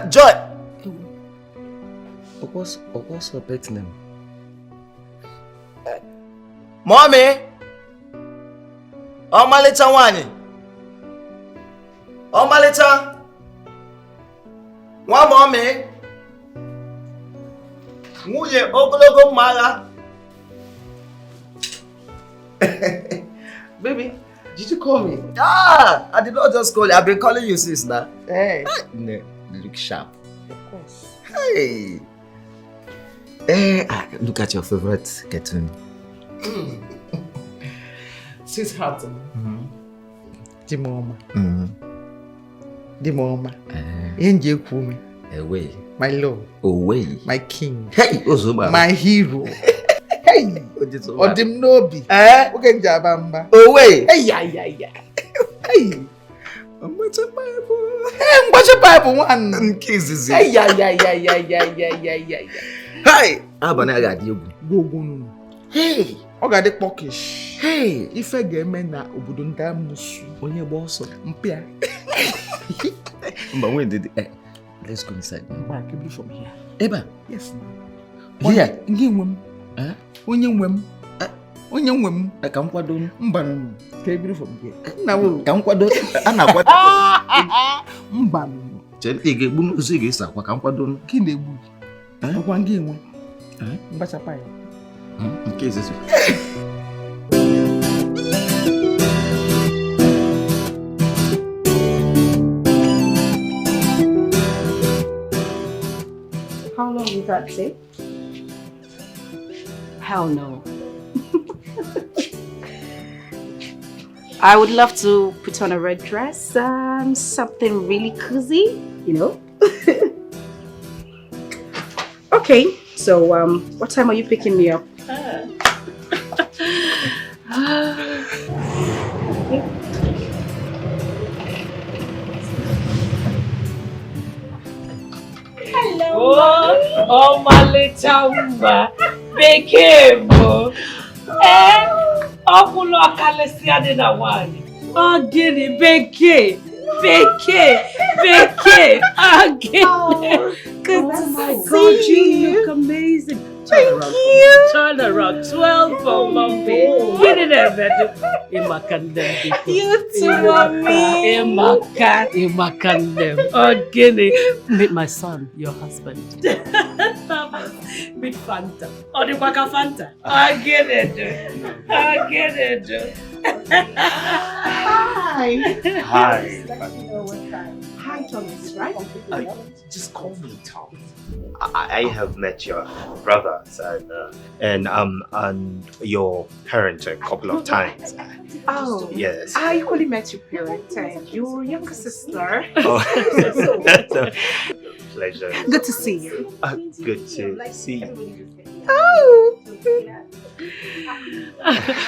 Joy! What's her pet name? Mommy! Ọmalịcha nwanyị! Ọmalịcha! Nwa mommy! Nwunye ogologo mma agha! Baby, did you call me? Ah! I did not just call you. I've been calling you since now. Hey! You look sharp. Of course. Hey! Hey! Look at your favorite cartoon. Sweetheart. Di mama. Enje kume. Away. My love. Away. My king. Hey! Ozuma. My hero. Hey! Odim nobi. Oge njabamba. Away. Hey! Hey! Mgbacha Bible one. Nkizizi. Hey! Hey! Abana agadi egwu. Gogo. Hey! Ọ ga-adị kpọkish. Hey! Ife ga-eme na obodo ndị amusu. Onye gba ọsọ. Mpịa. Mba, when did let's go inside. Mba, kebi from here. Eba? Yes. Here? Nke nwe m. Onye nwe m. Onye nwe m. Ka m kwado m. Mba nụ. Kebi from here. Nna wo. Ka m kwado. A na-akwado. Mba nụ. Chere ị ga-egbu m ụzọ ị ga-esi akwa ka m kwado m. Ki na-egbu. Ọkwa nke nwe. Mgbachapa ya. Nke izizi. How long will that take? Hell no. I would love to put on a red dress, something really cozy, you know? Okay, so what time are you picking me up? Oh, my little Umba. Bekebo. Okulo akalesia de na wani. Oh, gini, beke. Good to see you. You look amazing. Thank you. Turn around. 12 for mommy. Get it there, baby. Imakandem. You too, mommy. Imakandem. Oh, Guinea. Meet my son, your husband. Meet Fanta. Oh, the Waka Fanta. I get it. Hi. Hi. Hi, Thomas, right? Just call me Tom. I have met your brothers and your parents a couple of times. Oh, yes. I equally met your parents and your younger sister. Oh, that's a pleasure. Good to see you. Good to see you. Oh.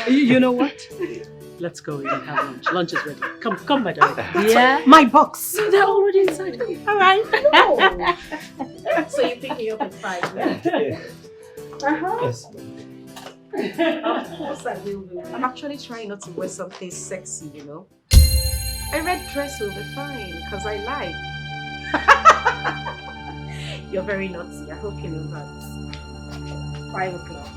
You know what? Let's go in and have lunch. Lunch is ready. Come, my darling. Yeah. My box. They're already inside. All right. So you pick me up at 5, right? Yes. Of course I will. I'm actually trying not to wear something sexy, you know. A red dress will be fine, because I like. You're very naughty. I hope you know that. 5 o'clock.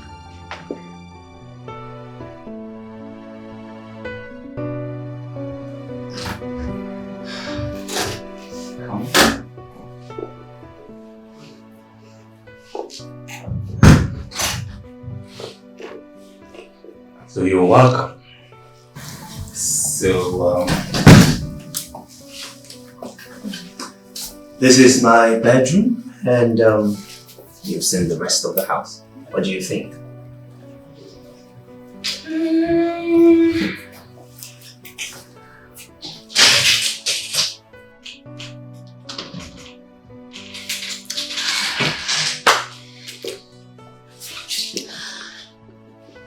So you're welcome. So This is my bedroom, and you've seen the rest of the house. What do you think?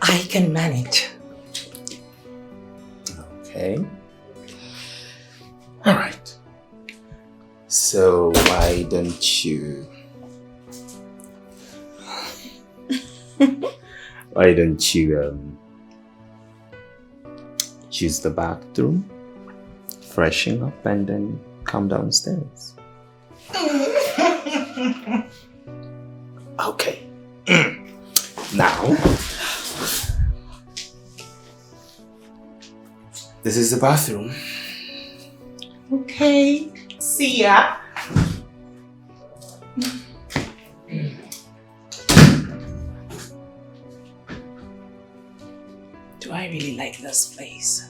I can manage. Okay. All right. So why don't you choose the bathroom, freshen up, and then come downstairs? Okay. Now, this is the bathroom. Okay. See ya. Do I really like this place?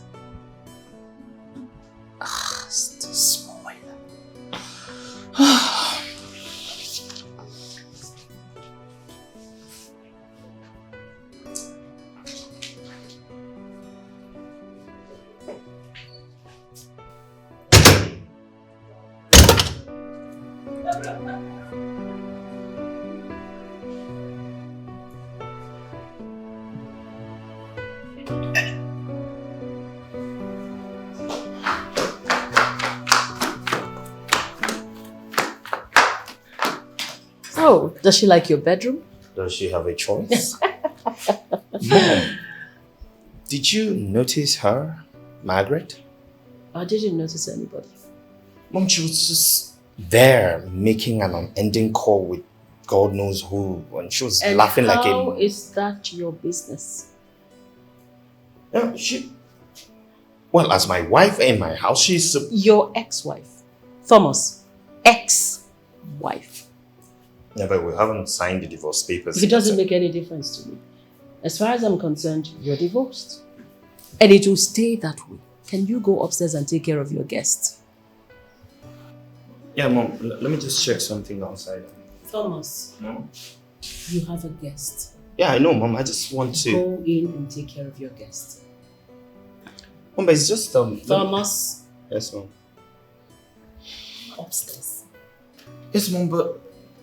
It's too small. Oh, does she like your bedroom? Does she have a choice? Mom, did you notice her, Margaret? I didn't notice anybody. Mom, she was just there making an unending call with God knows who, and she was laughing like a... How is that your business? Yeah, well, as my wife in my house, she's... Your ex-wife. Thomas. Ex-wife. Yeah, but we haven't signed the divorce papers. It doesn't make any difference to me. As far as I'm concerned, you're divorced. And it will stay that way. Can you go upstairs and take care of your guests? Yeah, Mom, let me just check something outside. Thomas. No? You have a guest. Yeah, I know, Mom. I just want to... Go in and take care of your guest. Mom, but it's just... Thomas. Yes, Mom. Upstairs. Yes, Mom, but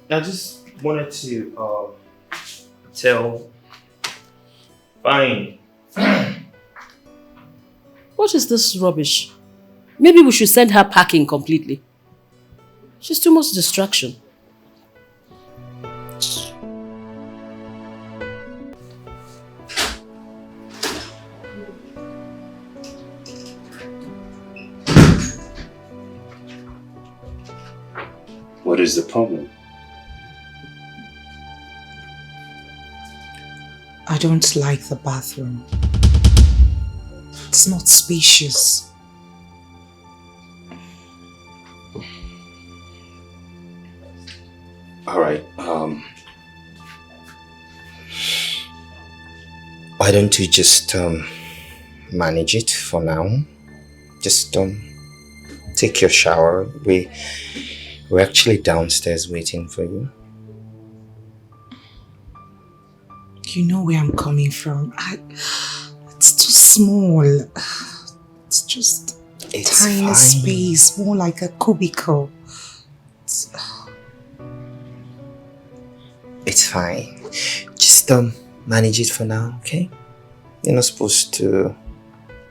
I just wanted to tell... Fine. What is this rubbish? Maybe we should send her packing completely. She's too much distraction. What is the problem? I don't like the bathroom. It's not spacious. All right, why don't you just manage it for now? Just take your shower. We're actually downstairs waiting for you. You know where I'm coming from. It's too small. It's just a tiny fine. space, more like a cubicle. It's fine. Just manage it for now, okay? You're not supposed to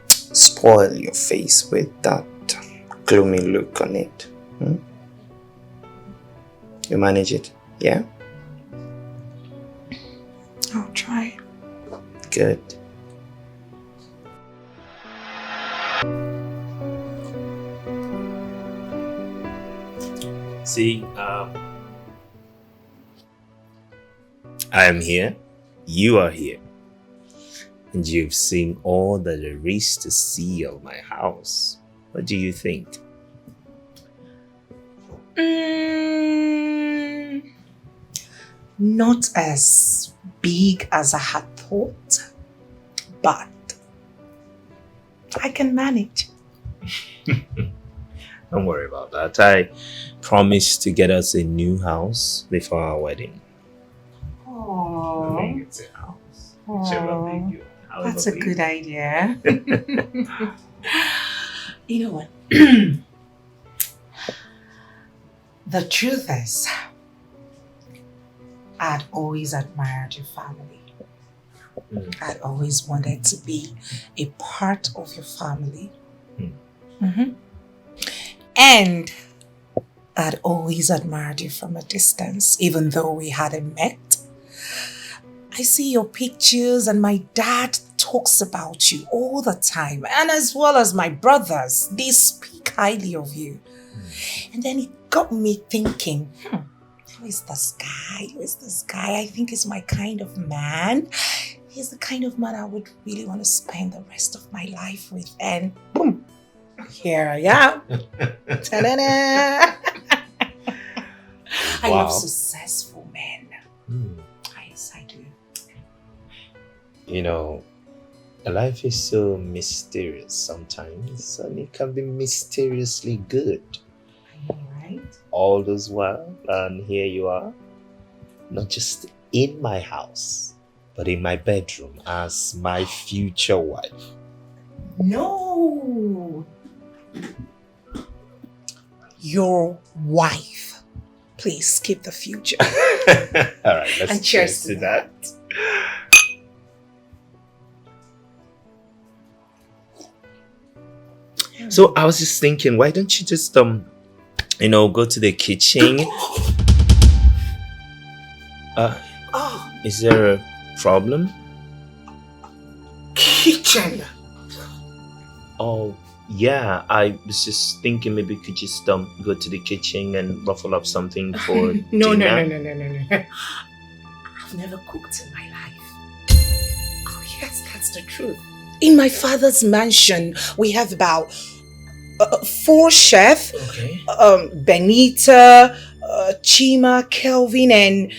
spoil your face with that gloomy look on it. You manage it, yeah? I'll try. Good. See, I am here, you are here, and you've seen all that there is to see of my house. What do you think? Not as big as I had thought, but I can manage. Don't worry about that. I promised to get us a new house before our wedding. Oh, It's a house. Whichever way you- however that's a way good idea. You know what? The truth is, I'd always admired your family. I'd always wanted to be a part of your family. And I'd always admired you from a distance, even though we hadn't met. I see your pictures and my dad talks about you all the time, and as well as my brothers, they speak highly of you. And then it got me thinking, who is this guy? Who is this guy? I think he's my kind of man. He's the kind of man I would really want to spend the rest of my life with. And boom, here I am. Ta-da-da. I love successful men. Yes, I do. You know, life is so mysterious sometimes, and it can be mysteriously good. Right? All those while, and here you are, not just in my house, but in my bedroom as my future wife. No. Your wife. Please skip the future. All right, let's And cheers to that. So I was just thinking, why don't you just go to the kitchen? Is there a problem? Kitchen. Oh yeah, I was just thinking maybe we could just go to the kitchen and ruffle up something for No. dinner. I've never cooked in my life. Oh yes, that's the truth. In my father's mansion, we have about 4 chefs. Okay. Benita, Chima, Kelvin, and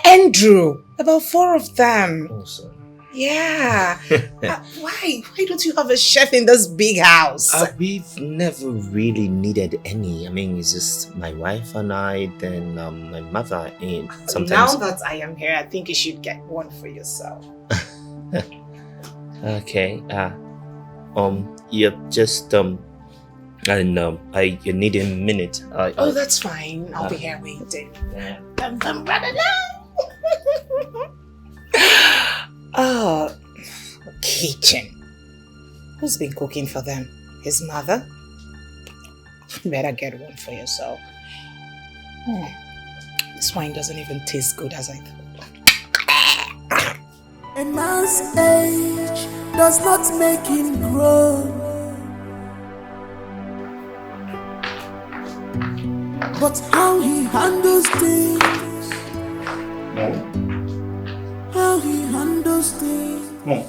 Andrew. About 4 of them. Awesome. Yeah. Why don't you have a chef in this big house? We've never really needed any. I mean, it's just my wife and I, then my mother, and sometimes. Now that I am here, I think you should get one for yourself. Okay. Yeah, just I need a minute. Oh, that's fine. I'll be here waiting. Yeah. Oh, kitchen. Who's been cooking for them? His mother? Better get one for yourself. This wine doesn't even taste good as I thought. A man's age does not make him grow, but how he handles things. How he handles things.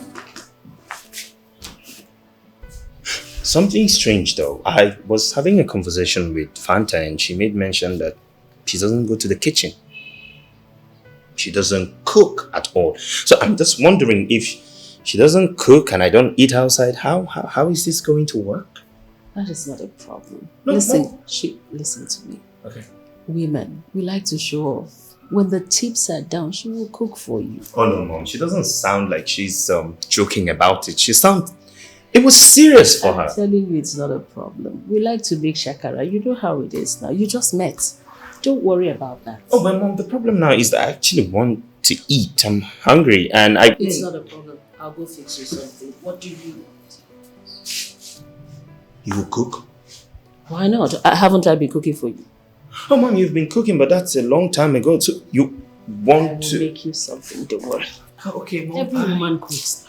Something strange though. I was having a conversation with Fanta and she made mention that she doesn't go to the kitchen. She doesn't cook at all. So I'm just wondering, if she doesn't cook and I don't eat outside, how is this going to work? That is not a problem. No. Listen to me. Okay. Women, we like to show off. When the tips are down, she will cook for you. Oh no, Mom. She doesn't sound like she's joking about it. It was serious for her. I'm telling you, it's not a problem. We like to make shakara. You know how it is now. You just met. Don't worry about that. Oh, but Mom, the problem now is that I actually want to eat. I'm hungry and It's not a problem. I'll go fix you something. What do you want? You will cook? Why not? Haven't I been cooking for you? Oh, Mom, you've been cooking, but that's a long time ago. So you want to make you something. Don't worry. Okay, Mom. Every woman cooks.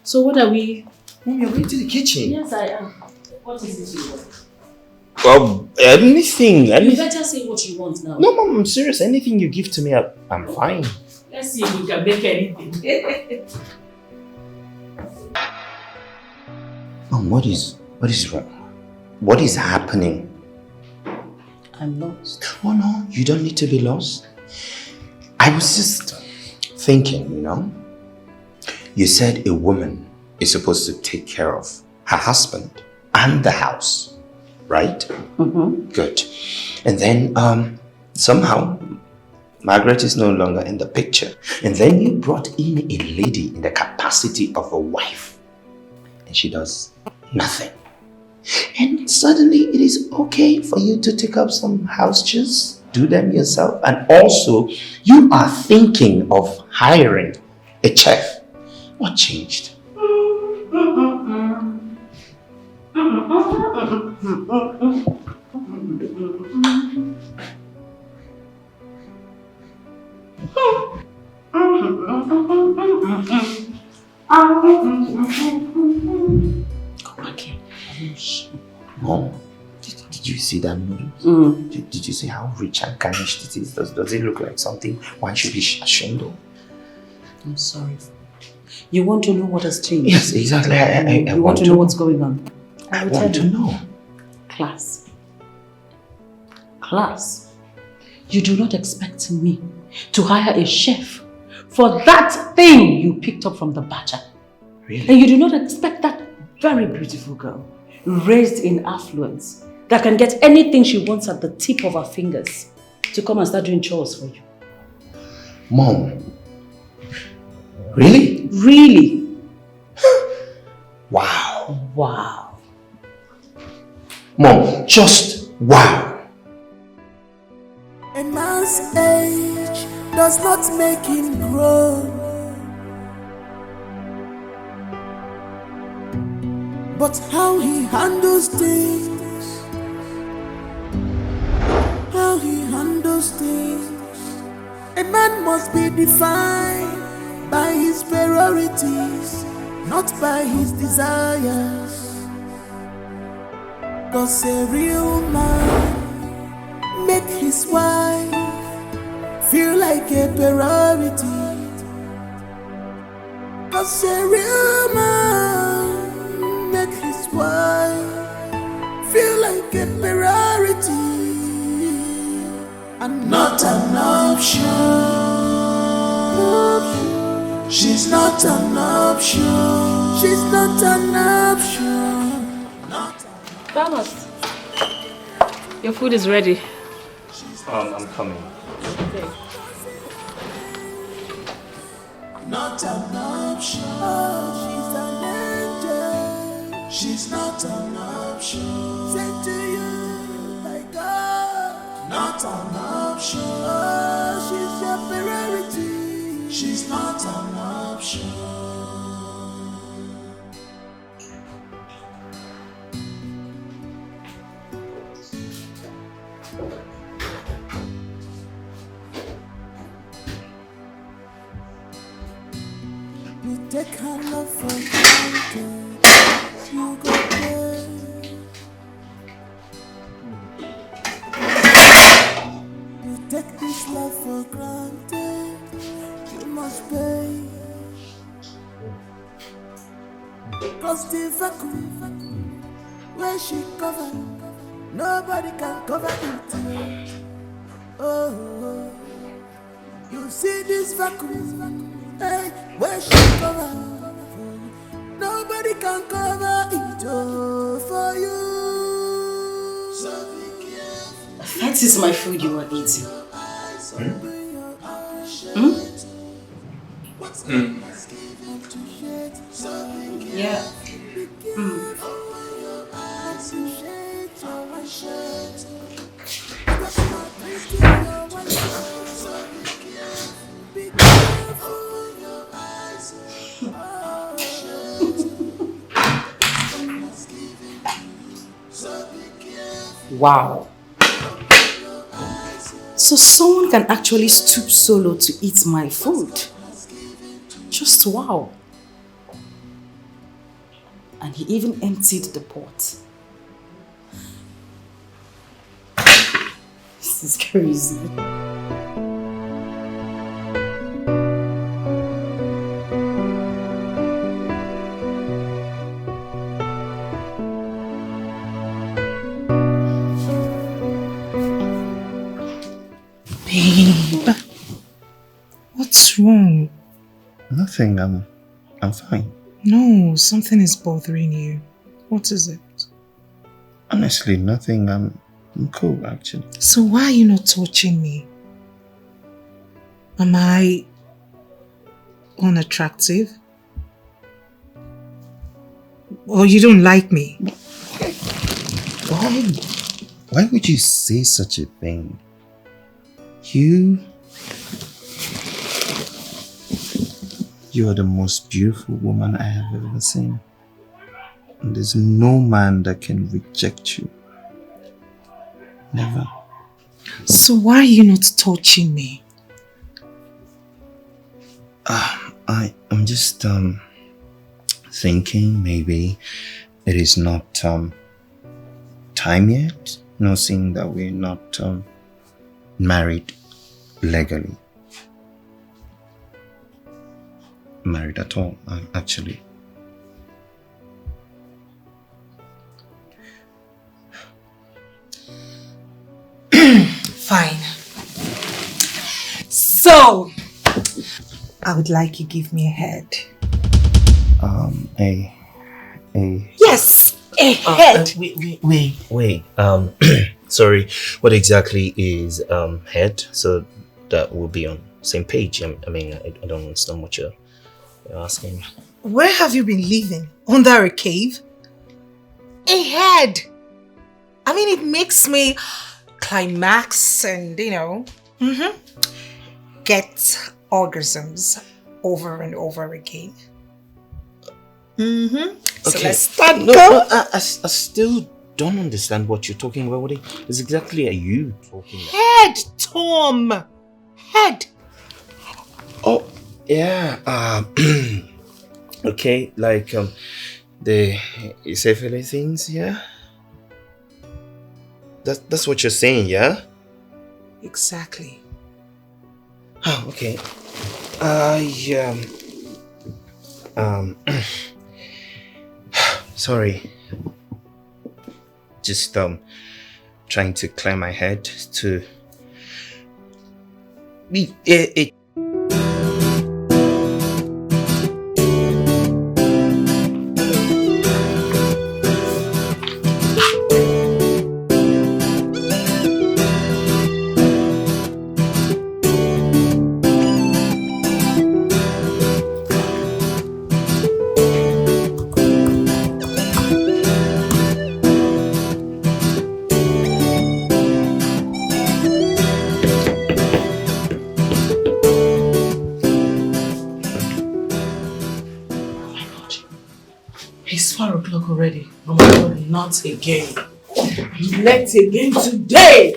So what are we? Mom, you're going to the kitchen. Yes, I am. What is it you want? Well, anything. You better say what you want now. No, Mom, I'm serious. Anything you give to me, I'm fine. Let's see if we can make anything. Mom, what is wrong? What is happening? I'm lost. Oh no, you don't need to be lost. I was just thinking, you said a woman is supposed to take care of her husband and the house, right? Mm-hmm. Good. And then somehow Margaret is no longer in the picture. And then you brought in a lady in the capacity of a wife. And she does nothing. And suddenly it is okay for you to take up some house chores, do them yourself. And also, you are thinking of hiring a chef. What changed? Come back here. Mom, did you see that noodles? Did you see how rich and garnished it is? Does it look like something one should be ashamed of? I'm sorry. You want to know what has changed? Yes, exactly. I you want to know what's going on? I want to know. Class. Class. You do not expect me to hire a chef for that thing you picked up from the badger. Really? And you do not expect that very beautiful girl, raised in affluence, that can get anything she wants at the tip of her fingers, to come and start doing chores for you. Mom. Really? Really? Wow. Wow. Mom, just wow. A man's age does not make him grow, but how he handles things, how he handles things. A man must be defined by his priorities, not by his desires. 'Cause a real man make his wife feel like a priority. 'Cause a real man make his wife feel like a priority and not an option. She's not an option. She's not an option. Thomas, your food is ready. I'm coming. Okay. Not an option. She's an angel. She's not an option. Say to you, my God. Not an option. She's your priority. She's not an option. You take her love for granted. You go there. You take this love for granted. You must pay. 'Cause the vacuum where she covered, nobody can cover it. Oh, you see this vacuum. Hey, where she cover, nobody can cover it for you. So be careful. That is my food you are eating. Yeah. Wow. So someone can actually stoop solo to eat my food. Just wow. And he even emptied the pot. This is crazy. Babe, what's wrong? Nothing, I'm fine. No, something is bothering you. What is it? Honestly, nothing. I'm cool, actually. So why are you not touching me? Am I unattractive? Or you don't like me? Why would you say such a thing? You are the most beautiful woman I have ever seen. And there's no man that can reject you. Never. So why are you not touching me? I'm just thinking maybe it is not time yet. No, seeing that we're not married legally. Married at all, actually. Fine. So, I would like you give me a head. Yes, a head. Wait. Sorry. What exactly is head? So that we'll be on the same page. I mean, I don't understand what you're asking. Where have you been living? Under a cave? A head. I mean, it makes me climax and, get orgasms over and over again. So let's start. I still don't understand what you're talking about. What exactly are you talking about? Head, Tom. Head. Oh, yeah. Okay, like the sexual things, yeah. That's what you're saying, yeah? Exactly. Oh, okay. Sorry. Just trying to clear my head to be it. It's 4 o'clock already. Oh my God, not again. Not again today.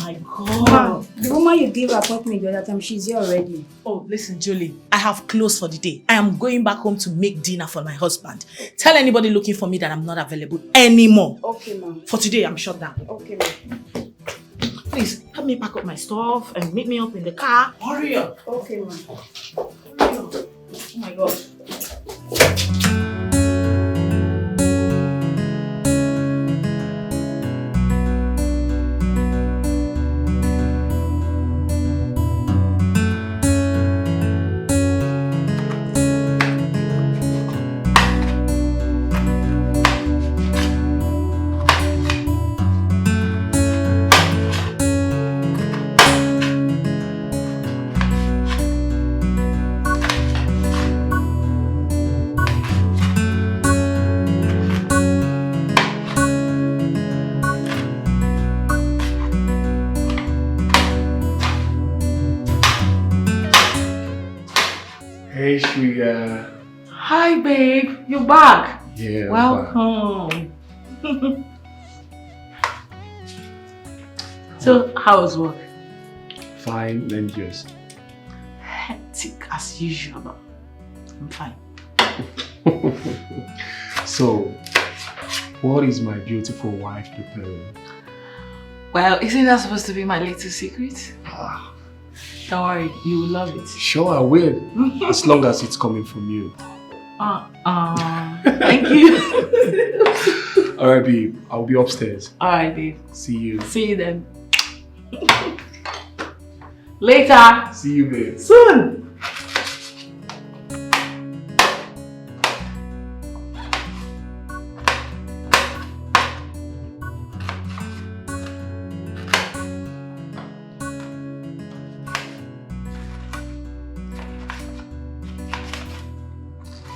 My God. Ma, the woman you gave appointment the other time, she's here already. Oh, listen, Julie. I have closed for the day. I am going back home to make dinner for my husband. Tell anybody looking for me that I'm not available anymore. Okay, ma. For today, I'm shut down. Okay, ma. Please, help me pack up my stuff and meet me up in the car. Hurry up. Okay, ma. Hurry up. Oh my God. Hey, sweetheart. Hi, babe. You're back. Yeah. Welcome. So, how was work? Fine, then yours. Hectic as usual, but I'm fine. So, what is my beautiful wife preparing? Well, isn't that supposed to be my little secret? Don't worry, you will love it. Sure, I will. As long as it's coming from you. Thank you. Alright, babe. I'll be upstairs. Alright, babe. See you. See you then. Later. See you, babe. Soon.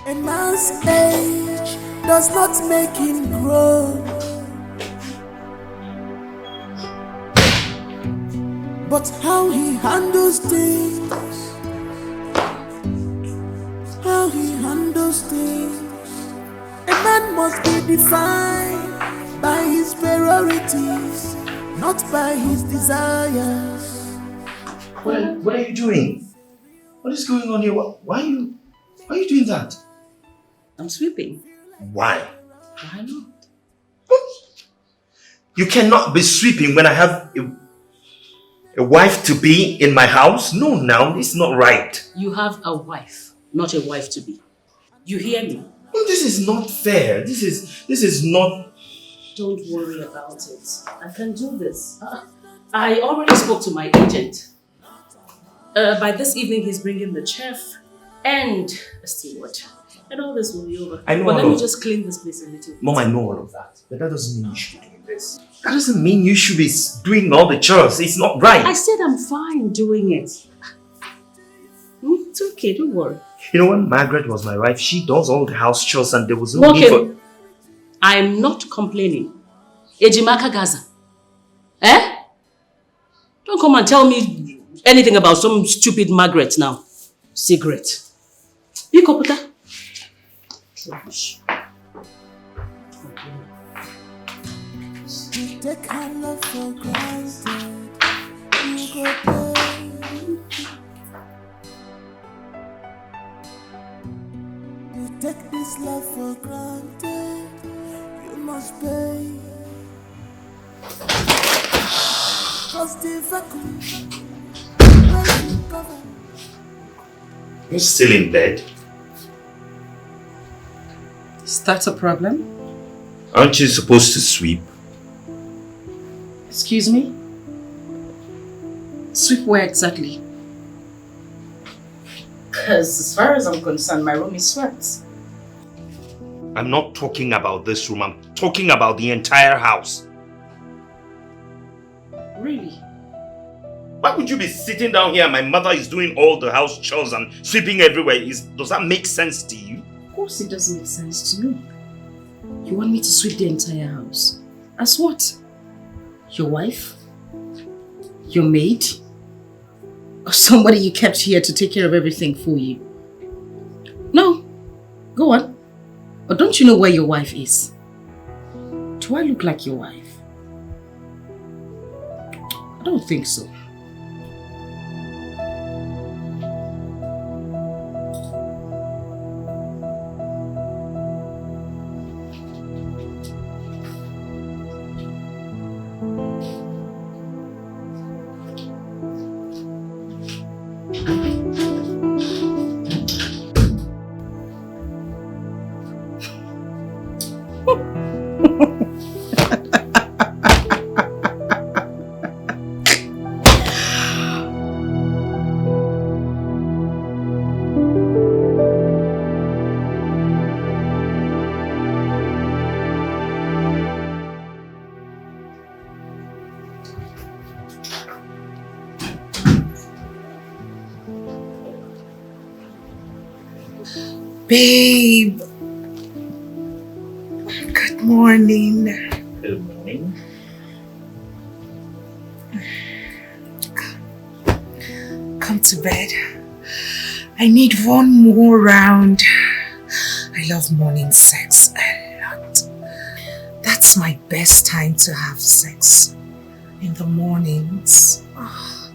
A man's age does not make him grow, but how he handles things, how he handles things. A man must be defined by his priorities, not by his desires. What are you doing? What is going on here? Why are you doing that? I'm sweeping. Why? Why not? You cannot be sweeping when I have a wife to be in my house? No, now, it's not right. You have a wife, not a wife to be. You hear me? This is not fair. This is not... Don't worry about it. I can do this. I already spoke to my agent. By this evening, he's bringing the chef and a steward. And all this will be over. I know. But let me just clean this place a little bit. Mom, I know all of that. But that doesn't mean you should be doing this. That doesn't mean you should be doing all the chores. It's not right. I said I'm fine doing it. It's okay, don't worry. You know when Margaret was my wife, she does all the house chores and there was no need for... I'm not complaining. Ejimaka Gaza. Eh? Don't come and tell me anything about some stupid Margaret now. Cigarette. You Koputa? Trash. You take her love for granted. You go pay. You take this love for granted. You must pay. Cause the vacuum will cover. You're still in bed? Is that a problem? Aren't you supposed to sweep? Excuse me? Sweep where exactly? Because as far as I'm concerned, my room is swept. I'm not talking about this room. I'm talking about the entire house. Really? Why would you be sitting down here and my mother is doing all the house chores and sweeping everywhere? Does that make sense to you? Of course it doesn't make sense to me. You want me to sweep the entire house? As what? Your wife? Your maid? Or somebody you kept here to take care of everything for you? No. Go on. Or don't you know where your wife is? Do I look like your wife? I don't think so. Babe. Good morning. Good morning. Come to bed. I need one more round. I love morning sex a lot. That's my best time to have sex. In the mornings. Oh,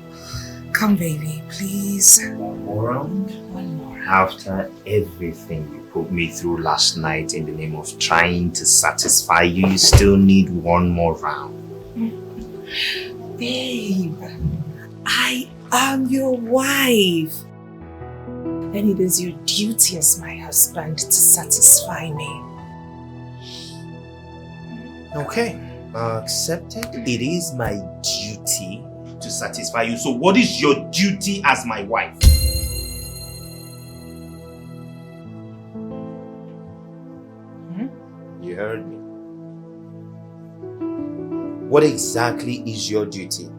come baby, please. One more round? One more. After everything you put me through last night in the name of trying to satisfy you, you still need one more round. Babe, I am your wife. And it is your duty as my husband to satisfy me. Okay, accepted. It is my duty to satisfy you. So what is your duty as my wife? You heard me. What exactly is your duty?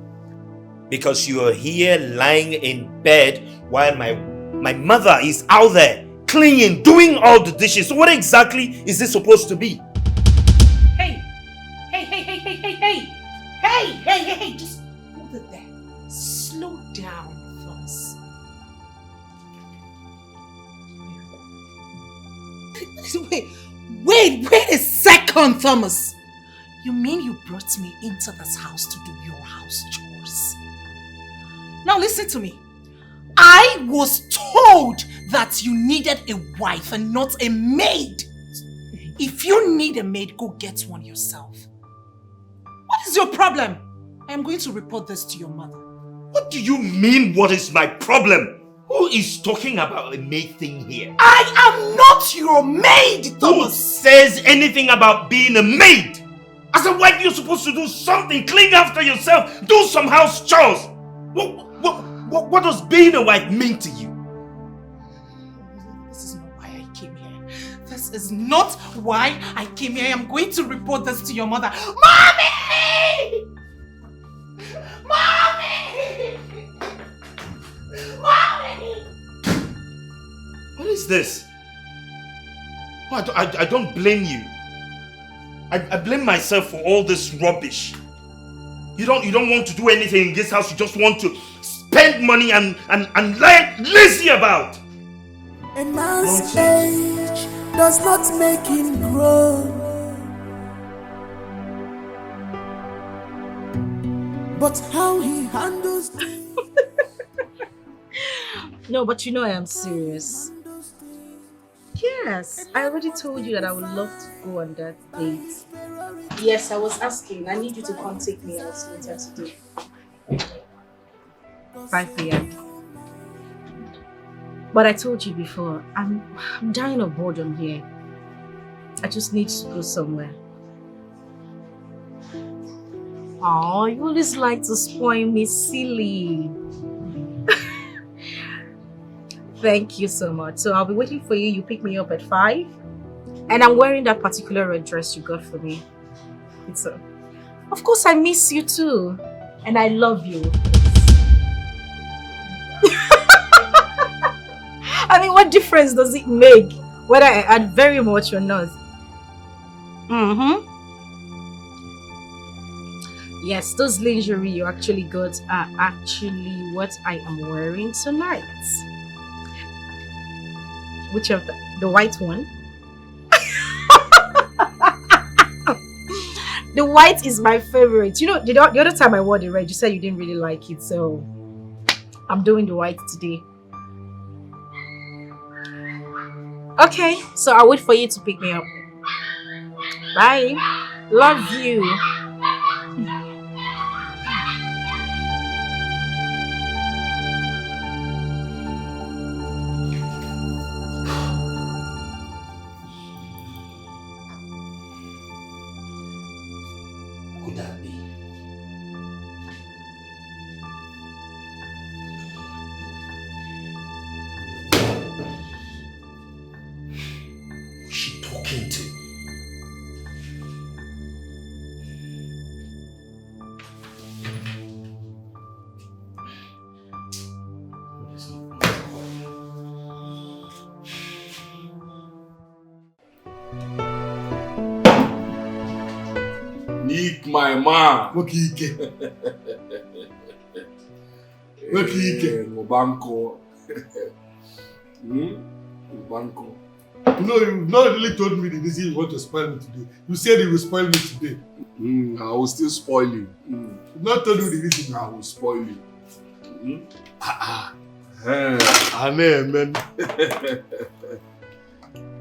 Because you are here lying in bed while my mother is out there cleaning, doing all the dishes. What exactly is this supposed to be? Hey, just hold it there. Slow down, Thomas. Wait a second, Thomas. You mean you brought me into this house to do your house chores? Now listen to me. I was told that you needed a wife and not a maid. If you need a maid, go get one yourself. What is your problem? I am going to report this to your mother. What do you mean, what is my problem? Who is talking about a maid thing here? I am not your maid, Thomas! Who says anything about being a maid? As a wife, you're supposed to do something, clean after yourself, do some house chores. What does being a wife mean to you? This is not why I came here. This is not why I came here. I am going to report this to your mother. Mommy! Mommy! Mommy! What is this? Oh, I don't blame you. I blame myself for all this rubbish. You don't want to do anything in this house. You just want to spend money and lie lazy about. A man's age does not make him grow, but how he handles things. No, but you know I am serious. Yes, I already told you that I would love to go on that date. Yes, I was asking. I need you to come take me out later today. 5 p.m. But I told you before, I'm dying of boredom here. I just need to go somewhere. Oh, you always like to spoil me, silly. Thank you so much. So I'll be waiting for you. You pick me up at 5. And I'm wearing that particular red dress you got for me. It's of course, I miss you too. And I love you. I mean, what difference does it make whether I add very much or not? Yes, those lingerie you actually got are actually what I am wearing tonight. Which of the white one? The white is my favorite. You know, the other time I wore the red, you said you didn't really like it, so I'm doing the white today. Okay, so I'll wait for you to pick me up. Bye. Love you. Could that be? Who's she talking to? Nick, my man. Wakike. Wakike. Mobanko. Mobanko. You know, you've not really told me the reason you want to spoil me today. You said you will spoil me today. I will still spoil you. You've not told me the reason. I will spoil you. Amen.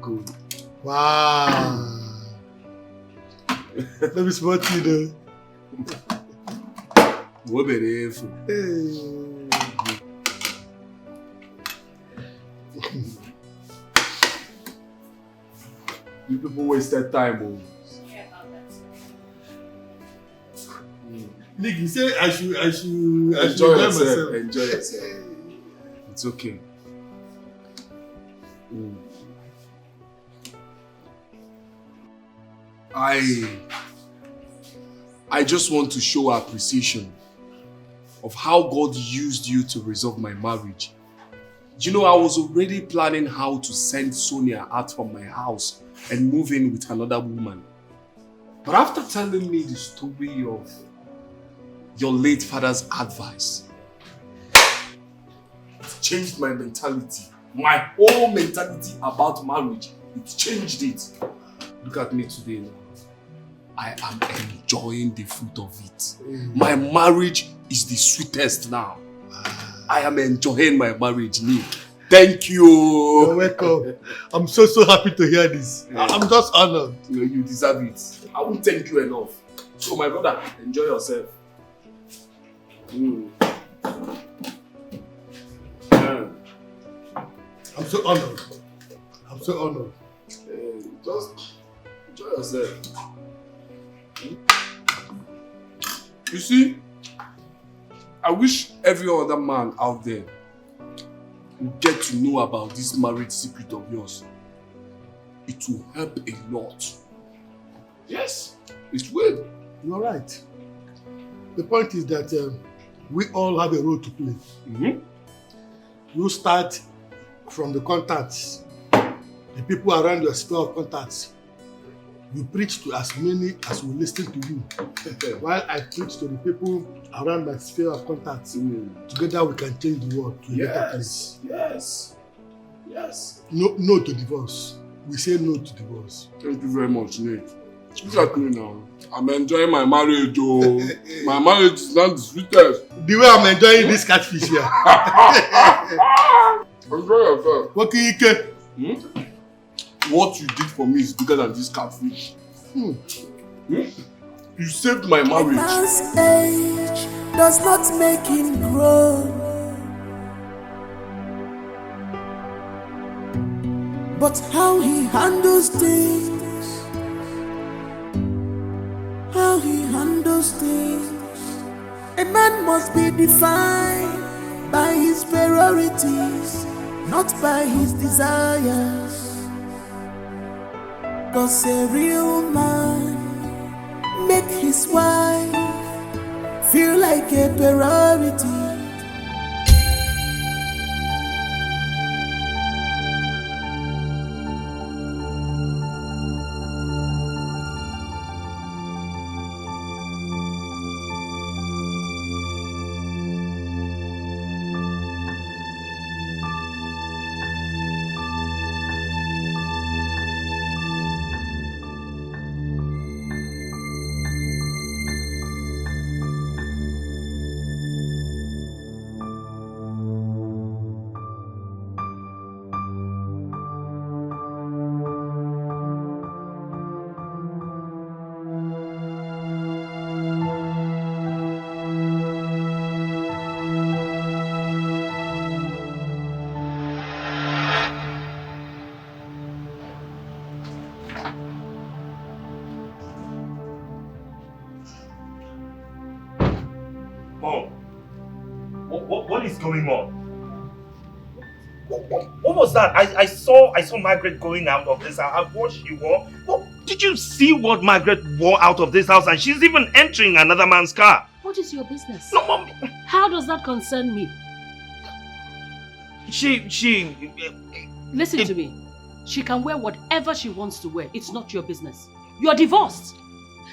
Good. Wow. Let me spot you though. What be there? You people wasted time. Nick, you say I should enjoy yourself. Enjoy yourself. It's okay. I just want to show appreciation of how God used you to resolve my marriage. You know, I was already planning how to send Sonia out from my house and move in with another woman. But after telling me the story of your late father's advice, it changed my mentality. My whole mentality about marriage, it changed it. Look at me today now. I am enjoying the fruit of it. My marriage is the sweetest now. I am enjoying my marriage, Nick. Thank you. You're welcome. I'm so happy to hear this. I'm just honored. You deserve it. I won't thank you enough. So my brother, enjoy yourself. I'm so honored. I'm so honored. Just enjoy yourself. You see, I wish every other man out there would get to know about this marriage secret of yours. It will help a lot. Yes, it will. You're right. The point is that we all have a role to play. You start from the contacts, the people around your sphere of contacts. You preach to as many as will listen to you, while I preach to the people around my sphere of contacts. Together we can change the world to a better place. Yes. No to divorce. We say no to divorce. Thank you very much, Nate. Look at me now. I'm enjoying my marriage, oh. My marriage is not the sweetest. The way I'm enjoying this catfish here. Enjoy yourself. What can you get? What you did for me is bigger than this catfish. You saved my marriage. Man's age does not make him grow, but how he handles things, how he handles things. A man must be defined by his priorities, not by his desires. 'Cause a real man make his wife feel like a priority. What is going on? What was that? I saw Margaret going out of this house. What she wore? Did you see what Margaret wore out of this house? And she's even entering another man's car. What is your business? No, Mom. How does that concern me? Listen to me. She can wear whatever she wants to wear. It's not your business. You're divorced.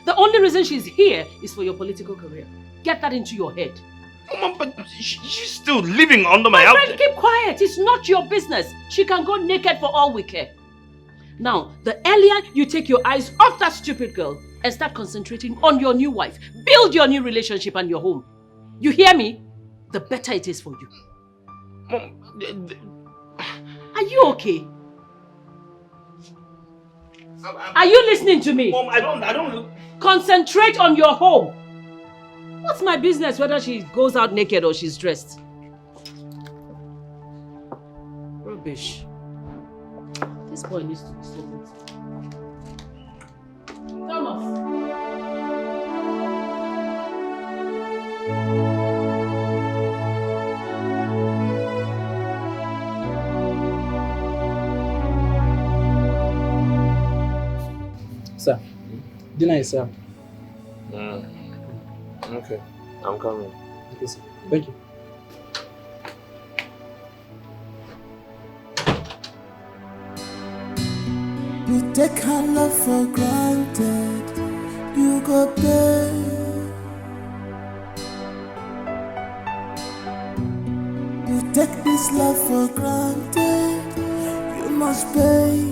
The only reason she's here is for your political career. Get that into your head. Mom, but she's still living under my house. My friend, keep quiet. It's not your business. She can go naked for all we care. Now, the earlier you take your eyes off that stupid girl and start concentrating on your new wife, build your new relationship and your home. You hear me? The better it is for you. Mom, are you okay? Are you listening to me? Mom, I don't... Concentrate on your home. What's my business whether she goes out naked or she's dressed? Rubbish. This boy needs to be sold. Thomas. Sir, dinner is served. Okay, I'm coming. Okay, sir. Thank you. take her love for granted, you go pay. You take this love for granted, you must pay.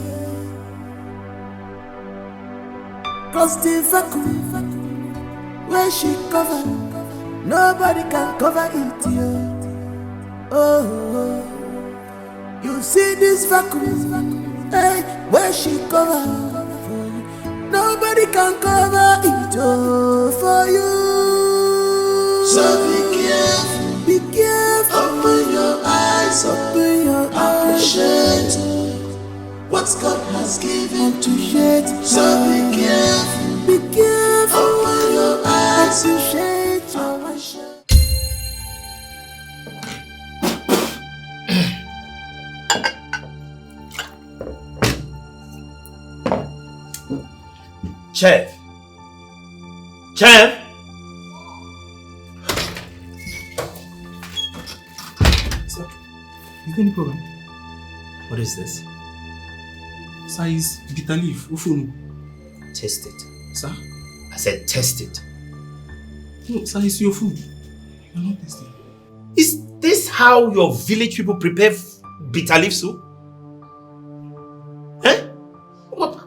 Cause the vacuum where she cover, nobody can cover it, yeah. Oh, you see this vacuum, hey, where she cover, nobody can cover it, oh, for you. So be careful, open your eyes, appreciate what God has given to you. So be careful, open your eyes, appreciate your worship. Chef! Chef! Sir, is there any problem? What is this? Sir, it's bitter leaf. Ufunu. Taste it. Sir? I said test it. No, sir, it's your food. You're not tasting. Is this how your village people prepare bitter leaf soup? Eh? What?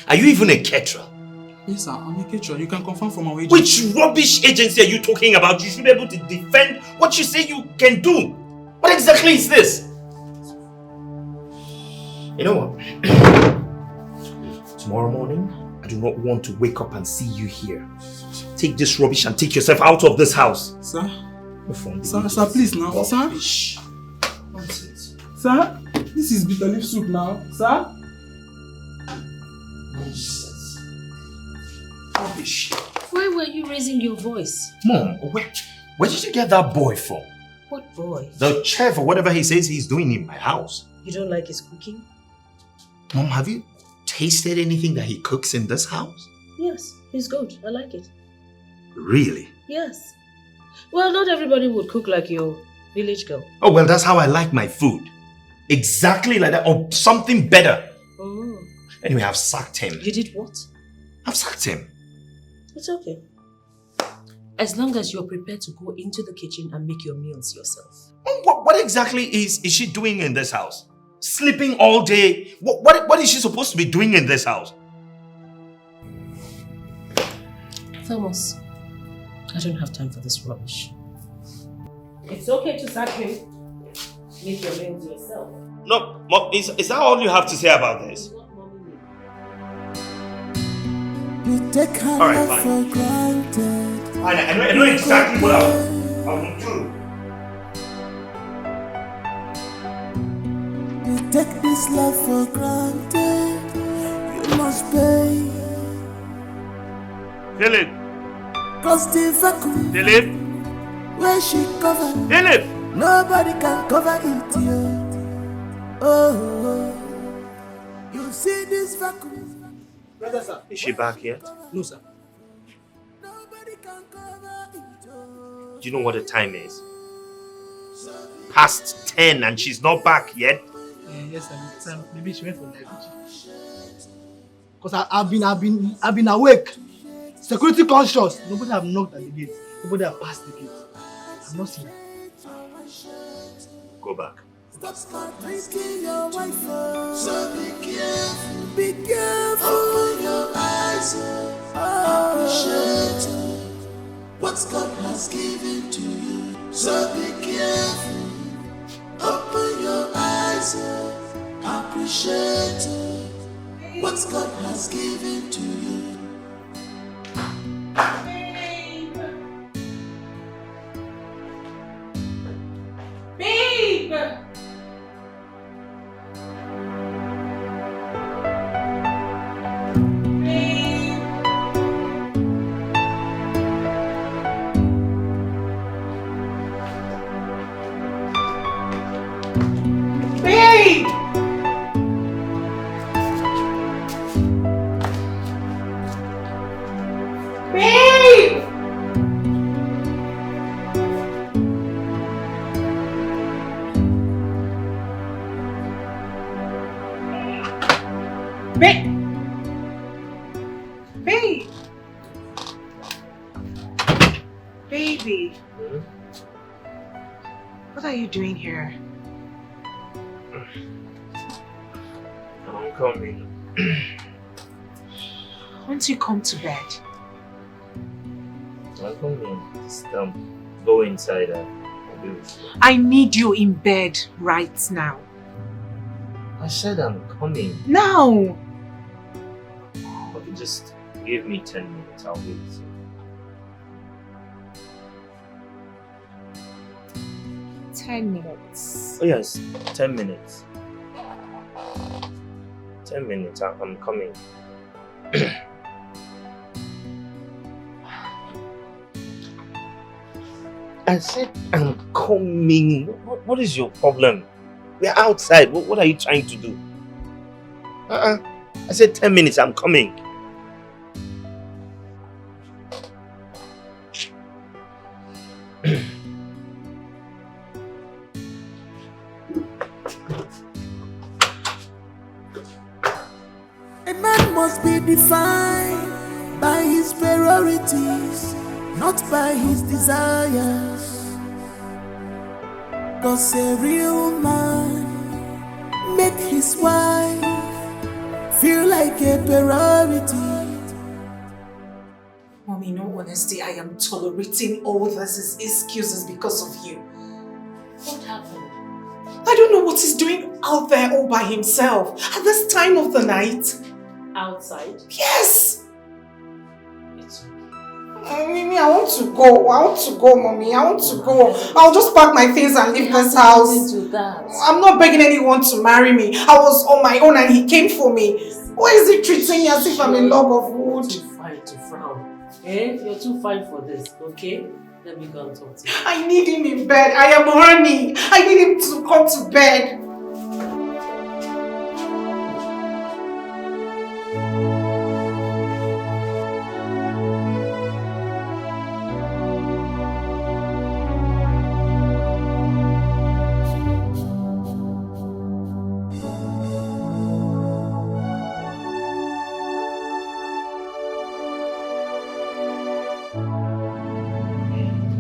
Are you even a caterer? Yes, sir, I'm a caterer. You can confirm from our agency. Which rubbish agency are you talking about? You should be able to defend what you say you can do. What exactly is this? You know what? Tomorrow morning, I do not want to wake up and see you here. Take this rubbish and take yourself out of this house. Sir? Sir, please now. Rubbish. Sir? Nonsense. Sir? This is bitter leaf soup now. Sir? Nonsense. Rubbish. Why were you raising your voice? Mom, where did you get that boy from? What boy? The chef or whatever he says he's doing in my house. You don't like his cooking? Mom, have you tasted anything that he cooks in this house? Yes, he's good. I like it. Really? Yes. Well, not everybody would cook like your village girl. Oh, well, that's how I like my food. Exactly like that, or something better. Oh. Anyway, I've sacked him. You did what? I've sacked him. It's okay. As long as you're prepared to go into the kitchen and make your meals yourself. What exactly is she doing in this house? Sleeping all day? What is she supposed to be doing in this house? Thomas, I don't have time for this rubbish. It's okay to sack him. Make your meals yourself. No, Mom, is that all you have to say about this? You take her Alright, love fine. for granted. Fine, I know exactly what I will do. You take this love for granted, you must pay. Philip! Cause the vacuum Philip! where she cover, Philip! nobody can cover it, yeah. Oh, you see this vacuum. Brother, sir. Is she back yet? No, sir. Do you know what the time is? Past 10 and she's not back yet? Yes, sir. Maybe she went for diabetes. Because I've been awake. Security conscious. Nobody have knocked at the gate. Nobody have passed the gate. I've not seen her. Go back. Stop risking your wife. So be careful. Open your eyes. Appreciate what God has given to you. So be careful. Open your eyes. Appreciate what God has given to you. Babe! Babe! Babe! What are you doing here? I'm coming. Won't you come to bed? I'm coming. Just go inside and I'll be with you. I need you in bed right now. I said I'm coming. Now! Okay, just give me 10 minutes. I'll be with you. Ten minutes. Oh yes, 10 minutes. 10 minutes, I'm coming. I said I'm coming. What is your problem? We're outside. What are you trying to do? I said 10 minutes, I'm coming. A man must be defined by his priorities, not by his desires. 'Cause a real man make his wife feel like a priority. Mommy, in all honesty, I am tolerating all these excuses because of you. What happened? I don't know what he's doing out there all by himself at this time of the night. Outside? Yes! Mimi, I want to go. Mommy. I want to go. I'll just pack my things and leave this house. I'm not begging anyone to marry me. I was on my own and he came for me. Why is he treating me as if I'm a log of wood? You're too fine to frown. You're too fine for this, okay? Let me go and talk to you. I need him in bed. I am horny. I need him to come to bed.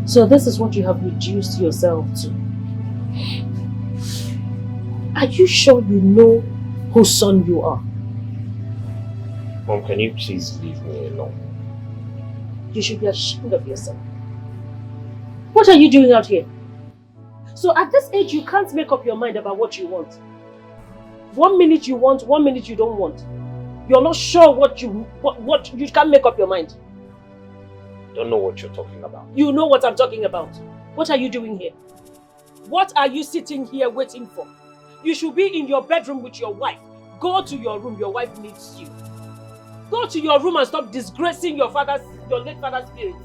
So this is what you have reduced yourself to. Are you sure you know whose son you are? Mom, can you please leave me alone? You should be ashamed of yourself. What are you doing out here? So at this age, you can't make up your mind about what you want. 1 minute you want, 1 minute you don't want. You're not sure what you can't make up your mind. Don't know what you're talking about. You know what I'm talking about. What are you doing here? What are you sitting here waiting for? You should be in your bedroom with your wife. Go to your room, your wife needs you. Go to your room and stop disgracing your late father's spirit.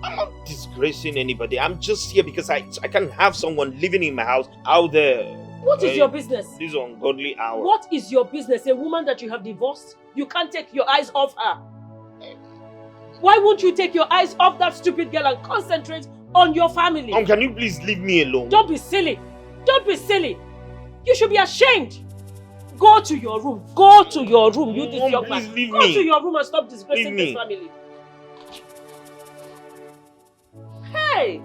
I'm not disgracing anybody. I'm just here because I can't have someone living in my house out there. What is your business? This ungodly hour. What is your business? A woman that you have divorced? You can't take your eyes off her. Why won't you take your eyes off that stupid girl and concentrate on your family? Mom, can you please leave me alone? Don't be silly. Don't be silly. You should be ashamed. Go to your room. Go to your room. You this young man. Go to your room and stop disgracing this family. Hey!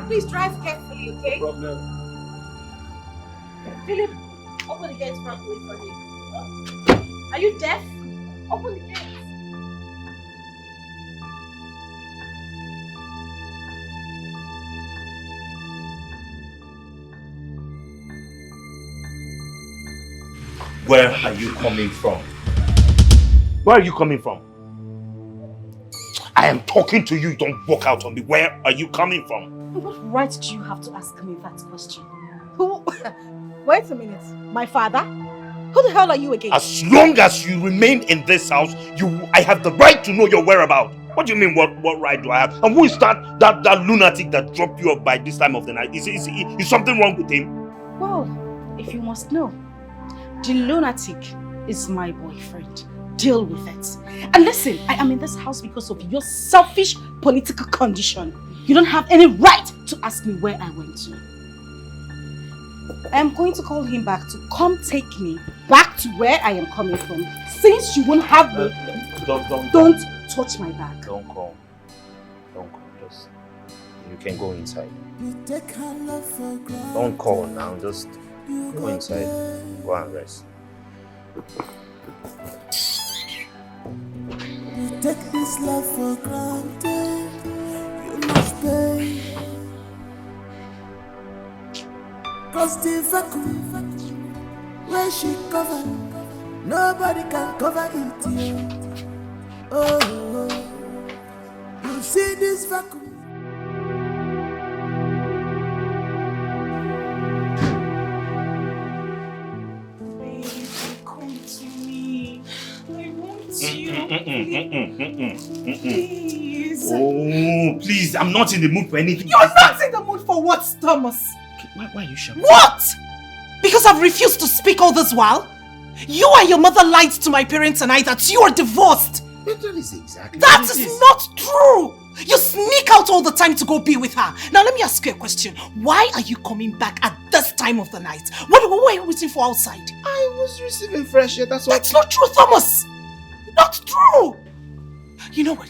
Please drive carefully, okay? No problem. Philip, open the gate properly for me. Are you deaf? Open the gate. Where are you coming from? Where are you coming from? I am talking to you, don't walk out on me. Where are you coming from? What right do you have to ask me that question? Who? Wait a minute. My father? Who the hell are you again? As long as you remain in this house, I have the right to know your whereabouts. What do you mean, what right do I have? And who is that lunatic that dropped you off by this time of the night? Is something wrong with him? Well, if you must know, the lunatic is my boyfriend. Deal with it. And listen, I am in this house because of your selfish political condition. You don't have any right to ask me where I went to. I am going to call him back to come take me back to where I am coming from. Since you won't have me, don't touch my back. Don't call. Just, you can go inside. Don't call now. Just go inside. Go and rest. You take this love for granted. You must pay. 'Cause the vacuum where she covered, nobody can cover it. Oh, you see this vacuum. Baby, come to me. I want you. Please. Oh, please, I'm not in the mood for anything. You're not in the mood for what, Thomas? Why are you shouting? What? Because I've refused to speak all this while? You and your mother lied to my parents and I that you are divorced. That is exactly That is not true. You sneak out all the time to go be with her. Now let me ask you a question. Why are you coming back at this time of the night? What were you waiting for outside? I was receiving fresh air, that's why. That's not true, Thomas. Not true. You know what?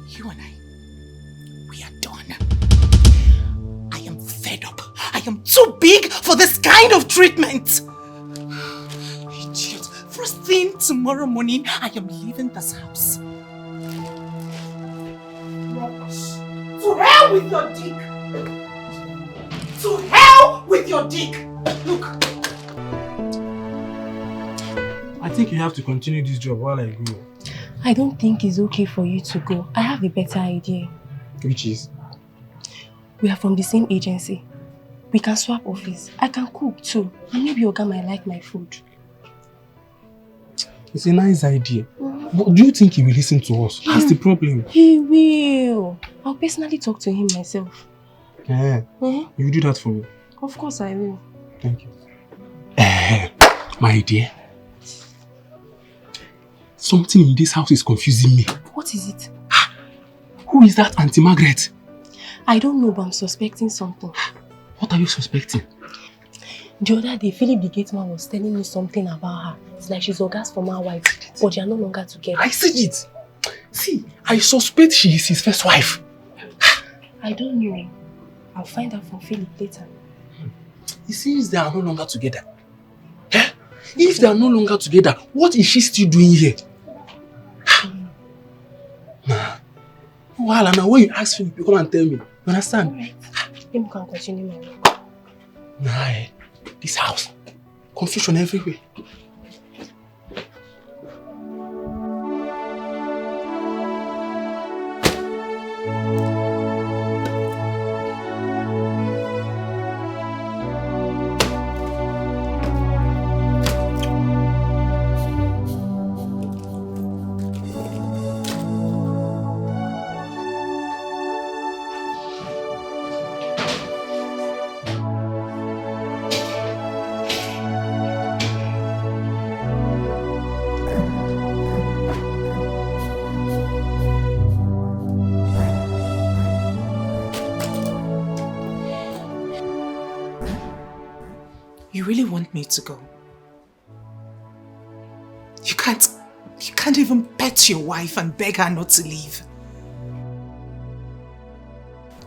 You and I, we are done. I am fed up. I am too big for this kind of treatment. Idiot. First thing tomorrow morning, I am leaving this house. Rubbish. To hell with your dick. To hell with your dick. Look. I think you have to continue this job while I go. I don't think it's okay for you to go. I have a better idea. Which is? We are from the same agency. We can swap office. I can cook too. And maybe Oga might like my food. It's a nice idea. But do you think he will listen to us? That's the problem. He will. I'll personally talk to him myself. Yeah. You will do that for me? Of course I will. Thank you. My dear. Something in this house is confusing me. What is it? Who is that Auntie Margaret? I don't know, but I'm suspecting something. What are you suspecting? The other day, Philip the gate man was telling me something about her. It's like she's Oga's former wife, but they are no longer together. I see it. See, I suspect she is his first wife. I don't know. I'll find out from Philip later. It seems they are no longer together. If they are no longer together, what is she still doing here? Well, now when you ask Philip, you come and tell me. You understand? Alright. Then we can continue my work. Nah, this house. Confusion everywhere. You really want me to go? You can't even pet your wife and beg her not to leave.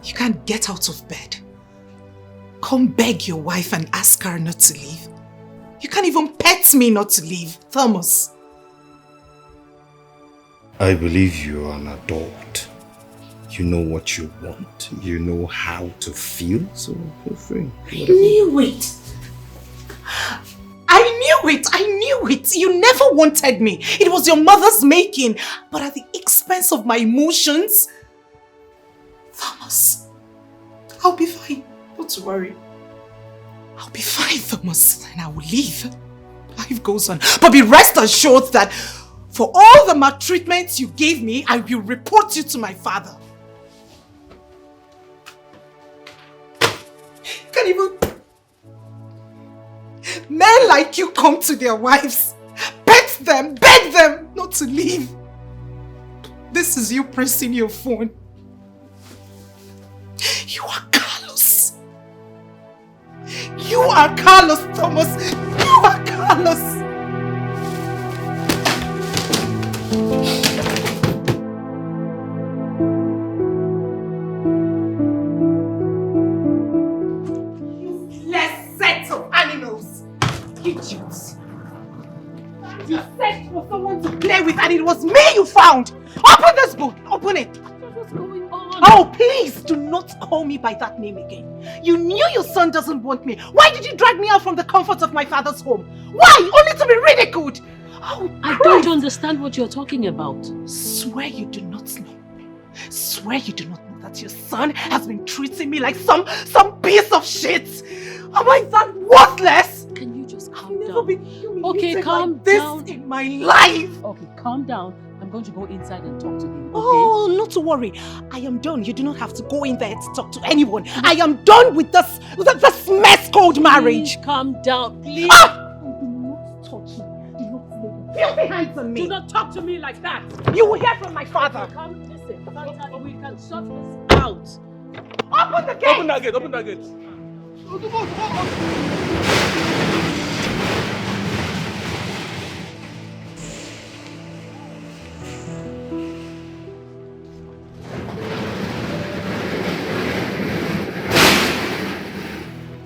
You can't get out of bed. Come beg your wife and ask her not to leave. You can't even pet me not to leave, Thomas. I believe you are an adult. You know what you want. You know how to feel, so feel free. I knew it! I knew it. You never wanted me. It was your mother's making, but at the expense of my emotions. Thomas, I'll be fine. Don't worry. I'll be fine, Thomas, and I will leave. Life goes on. But be rest assured that for all the maltreatment you gave me, I will report you to my father. You can't even... Men like you come to their wives, pet them, beg them not to leave. This is you pressing your phone. You are callous. You are callous, Thomas. You are callous. Useless set of animals. Idiots. You searched for someone to play with and it was me you found. Open this book. Open it. What's going on? Oh, please do not call me by that name again. You knew your son doesn't want me. Why did you drag me out from the comfort of my father's home? Why? Only to be ridiculed. Oh, I don't understand what you're talking about. Swear you do not know. Swear you do not know that your son has been treating me like some piece of shit. Am I that worthless? Can you just calm I've never down? been humiliated Okay, calm like this down. in my life. Okay, calm down. I'm going to go inside and talk to him, okay? Oh, not to worry. I am done. You do not have to go in there to talk to anyone. I am done with this mess called marriage. Please calm down, please. Ah! Do not touch me. Do not lay filthy hands on me. Do not talk to me like that. You will hear from my father. Come, listen. Sometimes we can sort this out. Open the gate. Open that gate. Open that gate.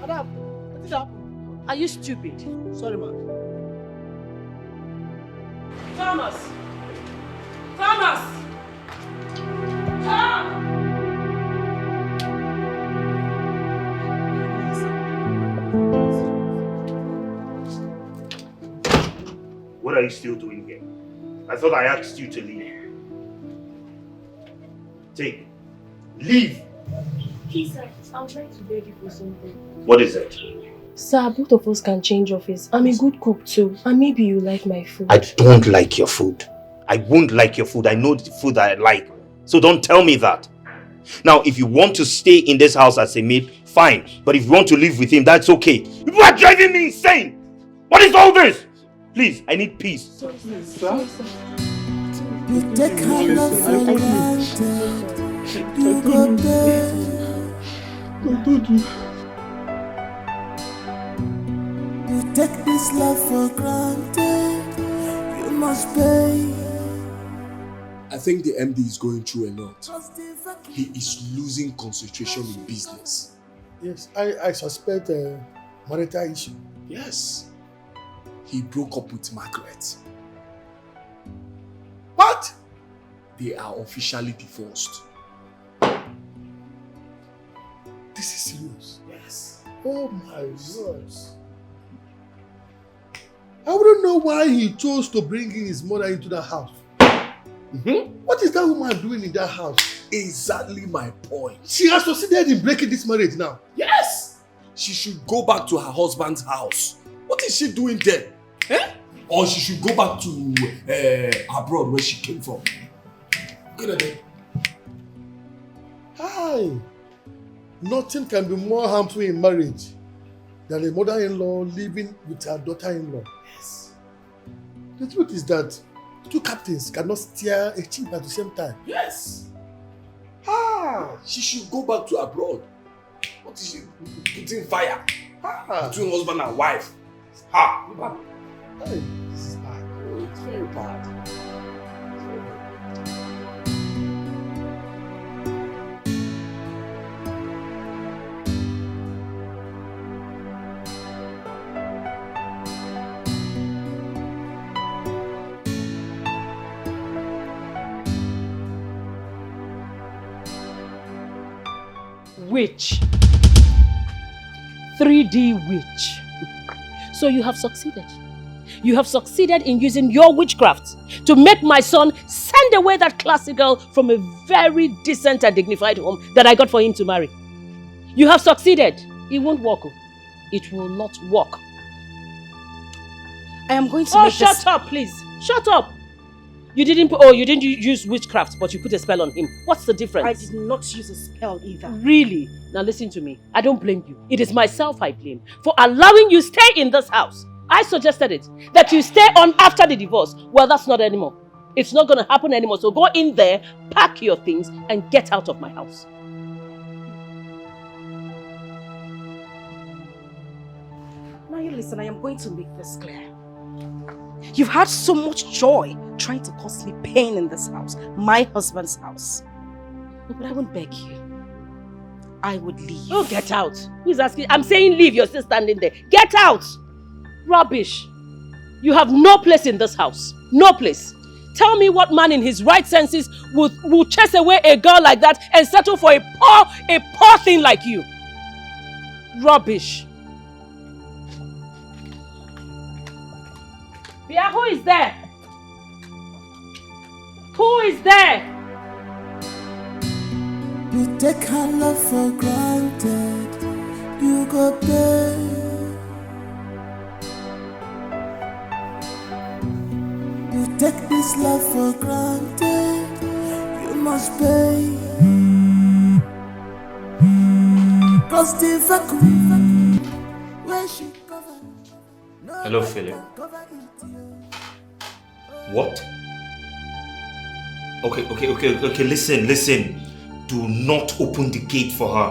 Madam, what is happening? Are you stupid? Sorry, ma'am. Thomas! Thomas! What are you still doing here? I thought I asked you to leave. Take. Leave! Please, sir, I would like to beg you for something. What is it? Sir, both of us can change office. I'm a good cook too, and maybe you like my food. I don't like your food. I won't like your food. I know the food that I like. So don't tell me that. Now, if you want to stay in this house as a maid, fine. But if you want to live with him, that's okay. You are driving me insane! What is all this? Please, I need peace. Sorry, You take her love for granted. You go there. You take this love for granted. You must pay. I think the MD is going through a lot. He is losing concentration in business. Yes, I suspect a marital issue. Yes. He broke up with Margaret. What? They are officially divorced. This is serious. Yes. Oh my word. I wouldn't know why he chose to bring in his mother into that house. What is that woman doing in that house? Exactly my point. She has succeeded in breaking this marriage now. Yes! She should go back to her husband's house. What is she doing there? Eh? Or she should go back to abroad where she came from. Good idea. Hi. Nothing can be more harmful in marriage than a mother-in-law living with her daughter-in-law. Yes. The truth is that two captains cannot steer a ship at the same time. Yes. She should go back to abroad. What is she putting fire between husband and wife? Hey, this is bad. Oh, it's very bad. Witch. 3D witch. So you have succeeded. You have succeeded in using your witchcraft to make my son send away that classy girl from a very decent and dignified home that I got for him to marry. You have succeeded. It won't work. It will not work. I am going to make this... shut up, please. Shut up. You didn't use witchcraft, but you put a spell on him. What's the difference? I did not use a spell either. Really? Now listen to me. I don't blame you. It is myself I blame for allowing you stay in this house. I suggested it. That you stay on after the divorce. Well, that's not anymore. It's not going to happen anymore. So go in there, pack your things, and get out of my house. Now you listen, I am going to make this clear. You've had so much joy trying to cause me pain in this house, my husband's house. But I won't beg you. I would leave. Oh, get out. Who's asking? I'm saying leave. You're still standing there. Get out. Rubbish. You have no place in this house. No place. Tell me what man in his right senses will chase away a girl like that and settle for a poor thing like you. Rubbish. Bia, who is there? Who is there? You take her love for granted. You go pay. You take this love for granted. You must pay. Cause the vacuum where she covered. Hello, Philip. What? Okay, listen. Do not open the gate for her.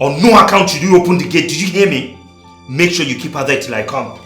On no account should you open the gate. Did you hear me? Make sure you keep her there till I come.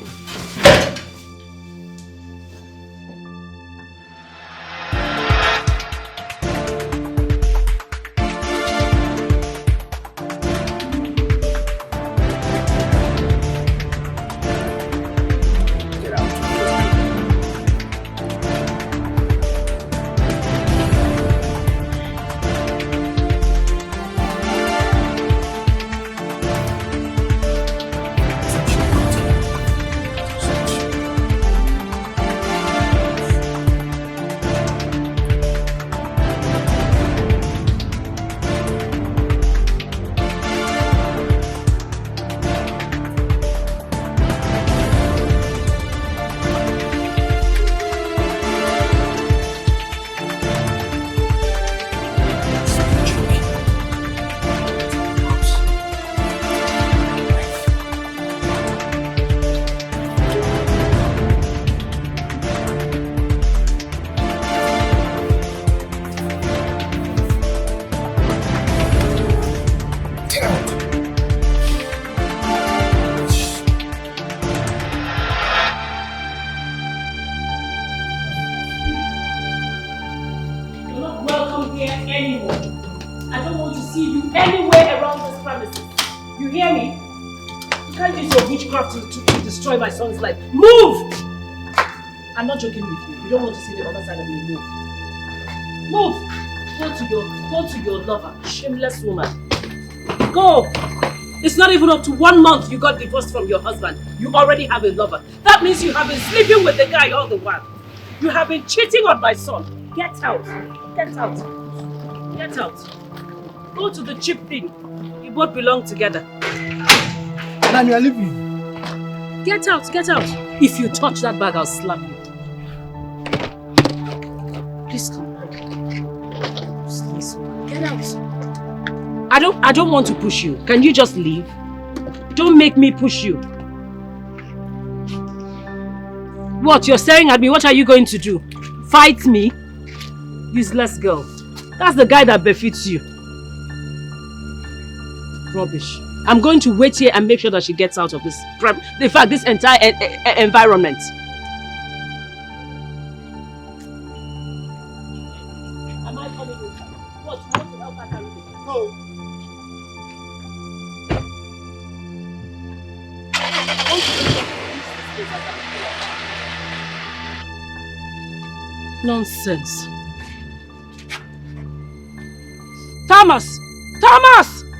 My son's life. Move! I'm not joking with you. You don't want to see the other side of me. Move. Go to your lover. Shameless woman. Go! It's not even up to 1 month you got divorced from your husband. You already have a lover. That means you have been sleeping with the guy all the while. You have been cheating on my son. Get out. Get out. Get out. Go to the cheap thing. You both belong together. Nan, you are leaving. Get out. If you touch that bag, I'll slap you. Please come. Please. Get out. I don't want to push you. Can you just leave? Don't make me push you. What? You're staring at me. What are you going to do? Fight me? Useless girl. That's the guy that befits you. Rubbish. I'm going to wait here and make sure that she gets out of this, in fact, this entire environment. Am I coming with her? What? You want to help her carry this? No. Nonsense. Thomas!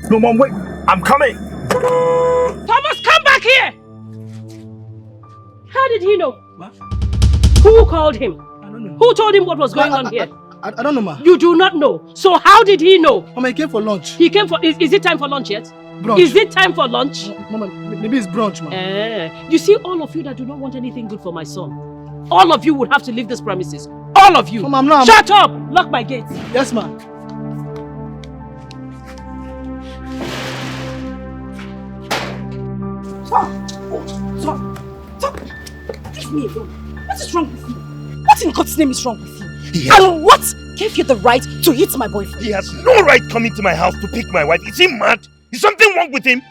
No, Mom, wait. I'm coming. Thomas, come back here! how did he know? What? Who called him? I don't know. Who told him what was going on here? I don't know, ma. You do not know. So how did he know? Mama, he came for lunch. He came for... Is it time for lunch yet? Brunch. Is it time for lunch? Mama, maybe it's brunch, ma. You see, all of you that do not want anything good for my son, all of you would have to leave this premises. All of you. Mama, I'm not... Shut up! Lock my gates. Yes, ma. Stop! Leave me alone. What is wrong with you? What in God's name is wrong with you? And what gave you the right to hit my boyfriend? He has no right coming to my house to pick my wife. Is he mad? Is something wrong with him?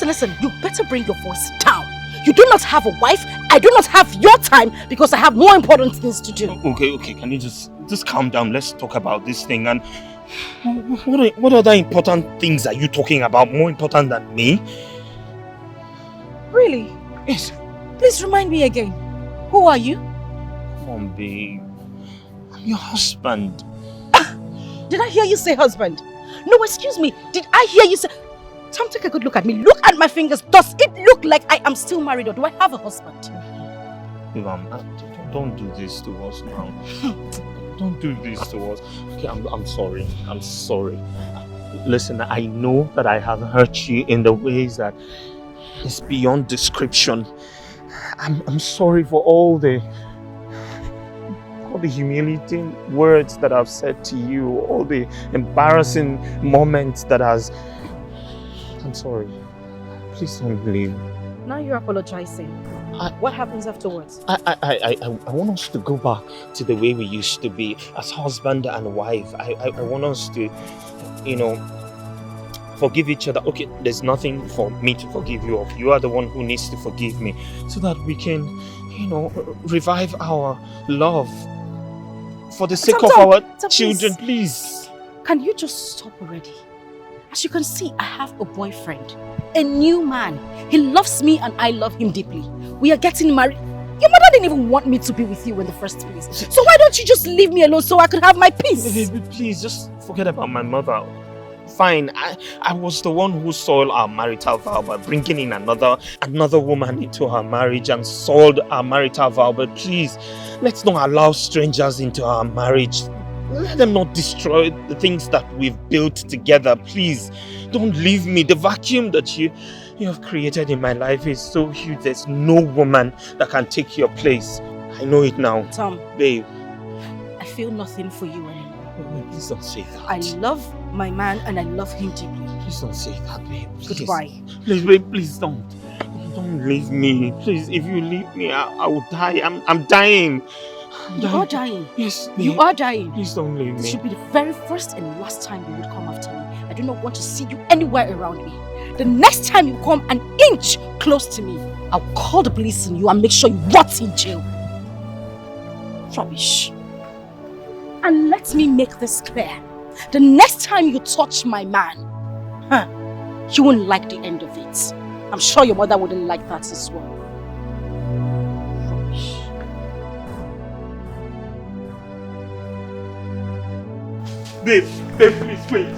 Listen, you better bring your voice down. You do not have a wife. I do not have your time because I have more important things to do. Okay, can you just calm down? Let's talk about this thing. And what other important things are you talking about? More important than me? Really? Yes. Please remind me again. Who are you? Come on, babe. I'm your husband. Did I hear you say husband? No, excuse me. Did I hear you say... Tom, take a good look at me. Look at my fingers. Does it look like I am still married or do I have a husband? Babe, don't do this to us now. Don't do this to us. Okay, I'm sorry. I'm sorry. Listen, I know that I have hurt you in the ways that is beyond description. I'm sorry for all the humiliating words that I've said to you, all the embarrassing moments that I'm sorry. Please don't leave. Now you're apologizing. What happens afterwards? I want us to go back to the way we used to be as husband and wife. I want us to, forgive each other. Okay, there's nothing for me to forgive you of. You are the one who needs to forgive me so that we can, revive our love for the sake of our children, please. Can you just stop already? As you can see, I have a boyfriend, a new man. He loves me and I love him deeply. We are getting married. Your mother didn't even want me to be with you in the first place. So why don't you just leave me alone so I could have my peace? Please, just forget about my mother. Fine, I was the one who soiled our marital vow by bringing in another woman into our marriage and soiled our marital vow. But please, let's not allow strangers into our marriage. Let them not destroy the things that we've built together. Please, don't leave me. The vacuum that you have created in my life is so huge. There's no woman that can take your place. I know it now. Tom. Babe. I feel nothing for you anymore. Please don't say that. I love my man and I love him deeply. Please don't say that, babe. Please. Goodbye. Please, babe, please don't. Don't leave me. Please, if you leave me, I will die. I'm dying. You are dying. Yes, babe. You are dying. Please don't leave me. This should be the very first and last time you would come after me. I do not want to see you anywhere around me. The next time you come an inch close to me, I'll call the police on you and make sure you rot in jail. Rubbish. And let me make this clear. The next time you touch my man, you won't like the end of it. I'm sure your mother wouldn't like that as well. Rubbish. Babe, please wait.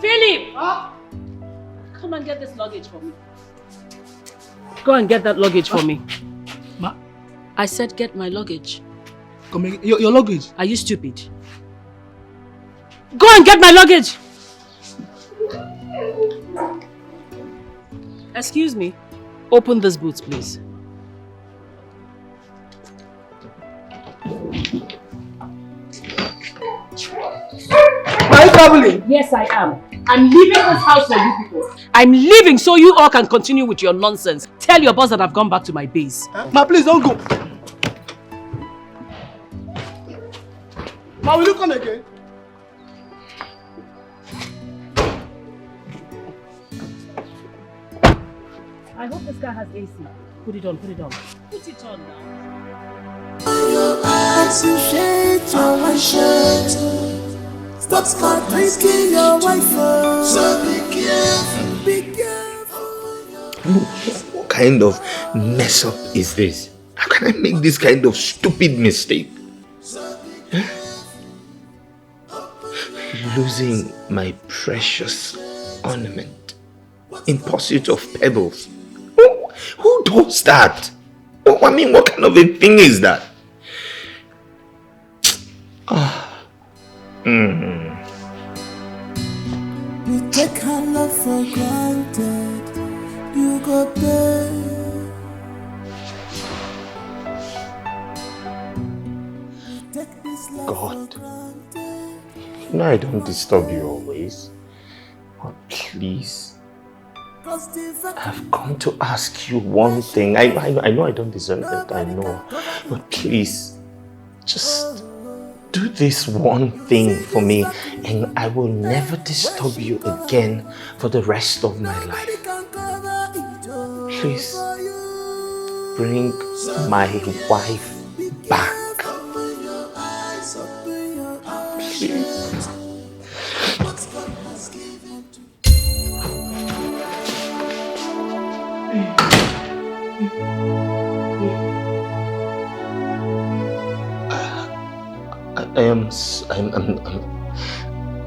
Philip! Come and get this luggage for me. Go and get that luggage for me. Ma? I said get my luggage. Come again. Your luggage? Are you stupid? Go and get my luggage! Excuse me. Open this boot, please. Are you traveling? Yes, I am. I'm leaving this house for you people. I'm leaving so you all can continue with your nonsense. Tell your boss that I've gone back to my base. Ma, please don't go. Ma, will you come again? I hope this car has AC. Put it on, put it on. Put it on now. Your eyes, you shade on my shirt. Stop risking your wife. So be careful. Be careful. What kind of mess up is this? How can I make this kind of stupid mistake? Losing my precious ornament in pursuit of pebbles. Who does that? I mean, what kind of a thing is that? You take her love for granted. You go pay. God, you know I don't disturb you always, but please, I've come to ask you one thing. I know I don't deserve it, I know, but please, just do this one thing for me and I will never disturb you again for the rest of my life. Please, bring my wife back.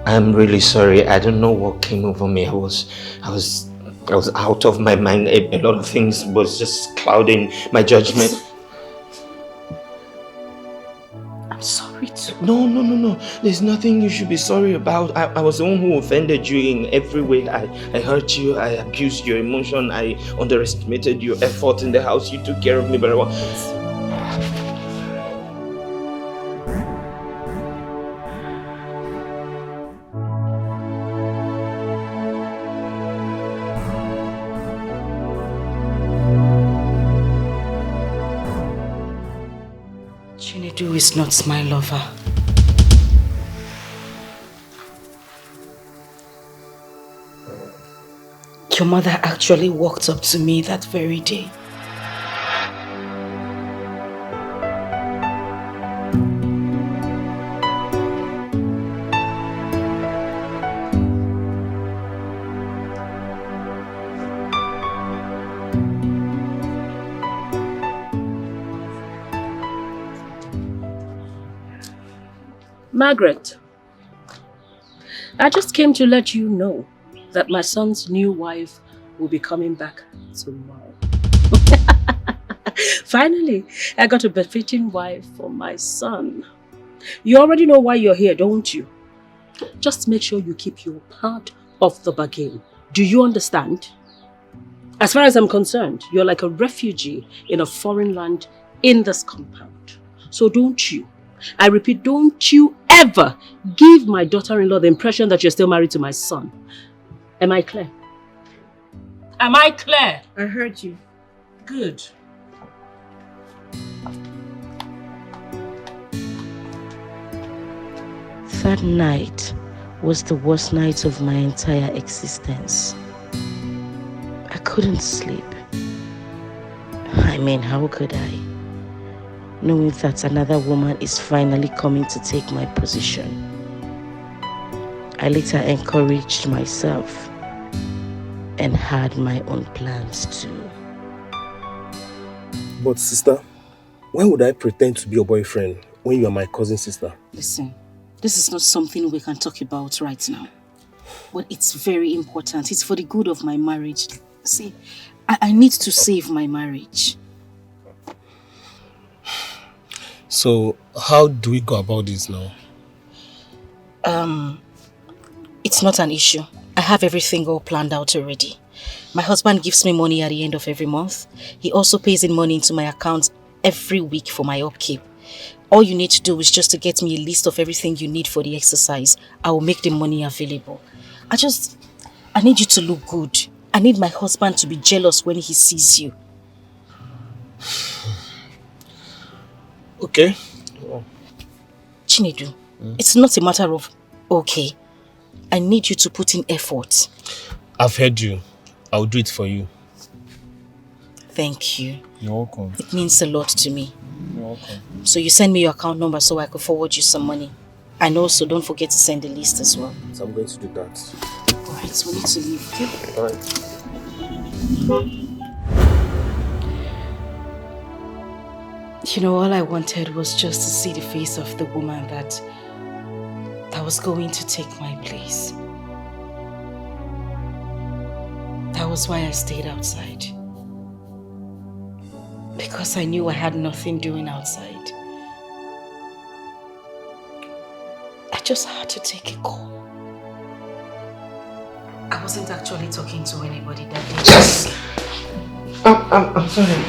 I'm really sorry. I don't know what came over me. I was out of my mind. A lot of things was just clouding my judgment. I'm sorry too. No. There's nothing you should be sorry about. I was the one who offended you in every way. I hurt you. I abused your emotion. I underestimated your effort in the house. You took care of me very well. Chinedu is not my lover. Your mother actually walked up to me that very day. Margaret, I just came to let you know that my son's new wife will be coming back tomorrow. Finally, I got a befitting wife for my son. You already know why you're here, don't you? Just make sure you keep your part of the bargain. Do you understand? As far as I'm concerned, you're like a refugee in a foreign land in this compound. So don't you, I repeat, don't you ever give my daughter-in-law the impression that you're still married to my son. Am I clear? Am I clear? I heard you. Good. That night was the worst night of my entire existence. I couldn't sleep. I mean, how could I? Knowing that another woman is finally coming to take my position. I later encouraged myself and had my own plans too. But sister, why would I pretend to be your boyfriend when you are my cousin sister? Listen, this is not something we can talk about right now. But it's very important. It's for the good of my marriage. See, I need to save my marriage. So, how do we go about this now? It's not an issue. I have everything all planned out already. My husband gives me money at the end of every month. He also pays in money into my account every week for my upkeep. All you need to do is just to get me a list of everything you need for the exercise. I will make the money available. I need you to look good. I need my husband to be jealous when he sees you. Okay. Chinedu, it's not a matter of okay. I need you to put in effort. I've heard you. I'll do it for you. Thank you. You're welcome. It means a lot to me. You're welcome. So you send me your account number so I could forward you some money. And also don't forget to send the list as well. So I'm going to do that. Alright, so we need to leave, okay? Alright. You know, all I wanted was just to see the face of the woman that was going to take my place. That was why I stayed outside. Because I knew I had nothing doing outside. I just had to take a call. I wasn't actually talking to anybody that day. Yes! I'm sorry.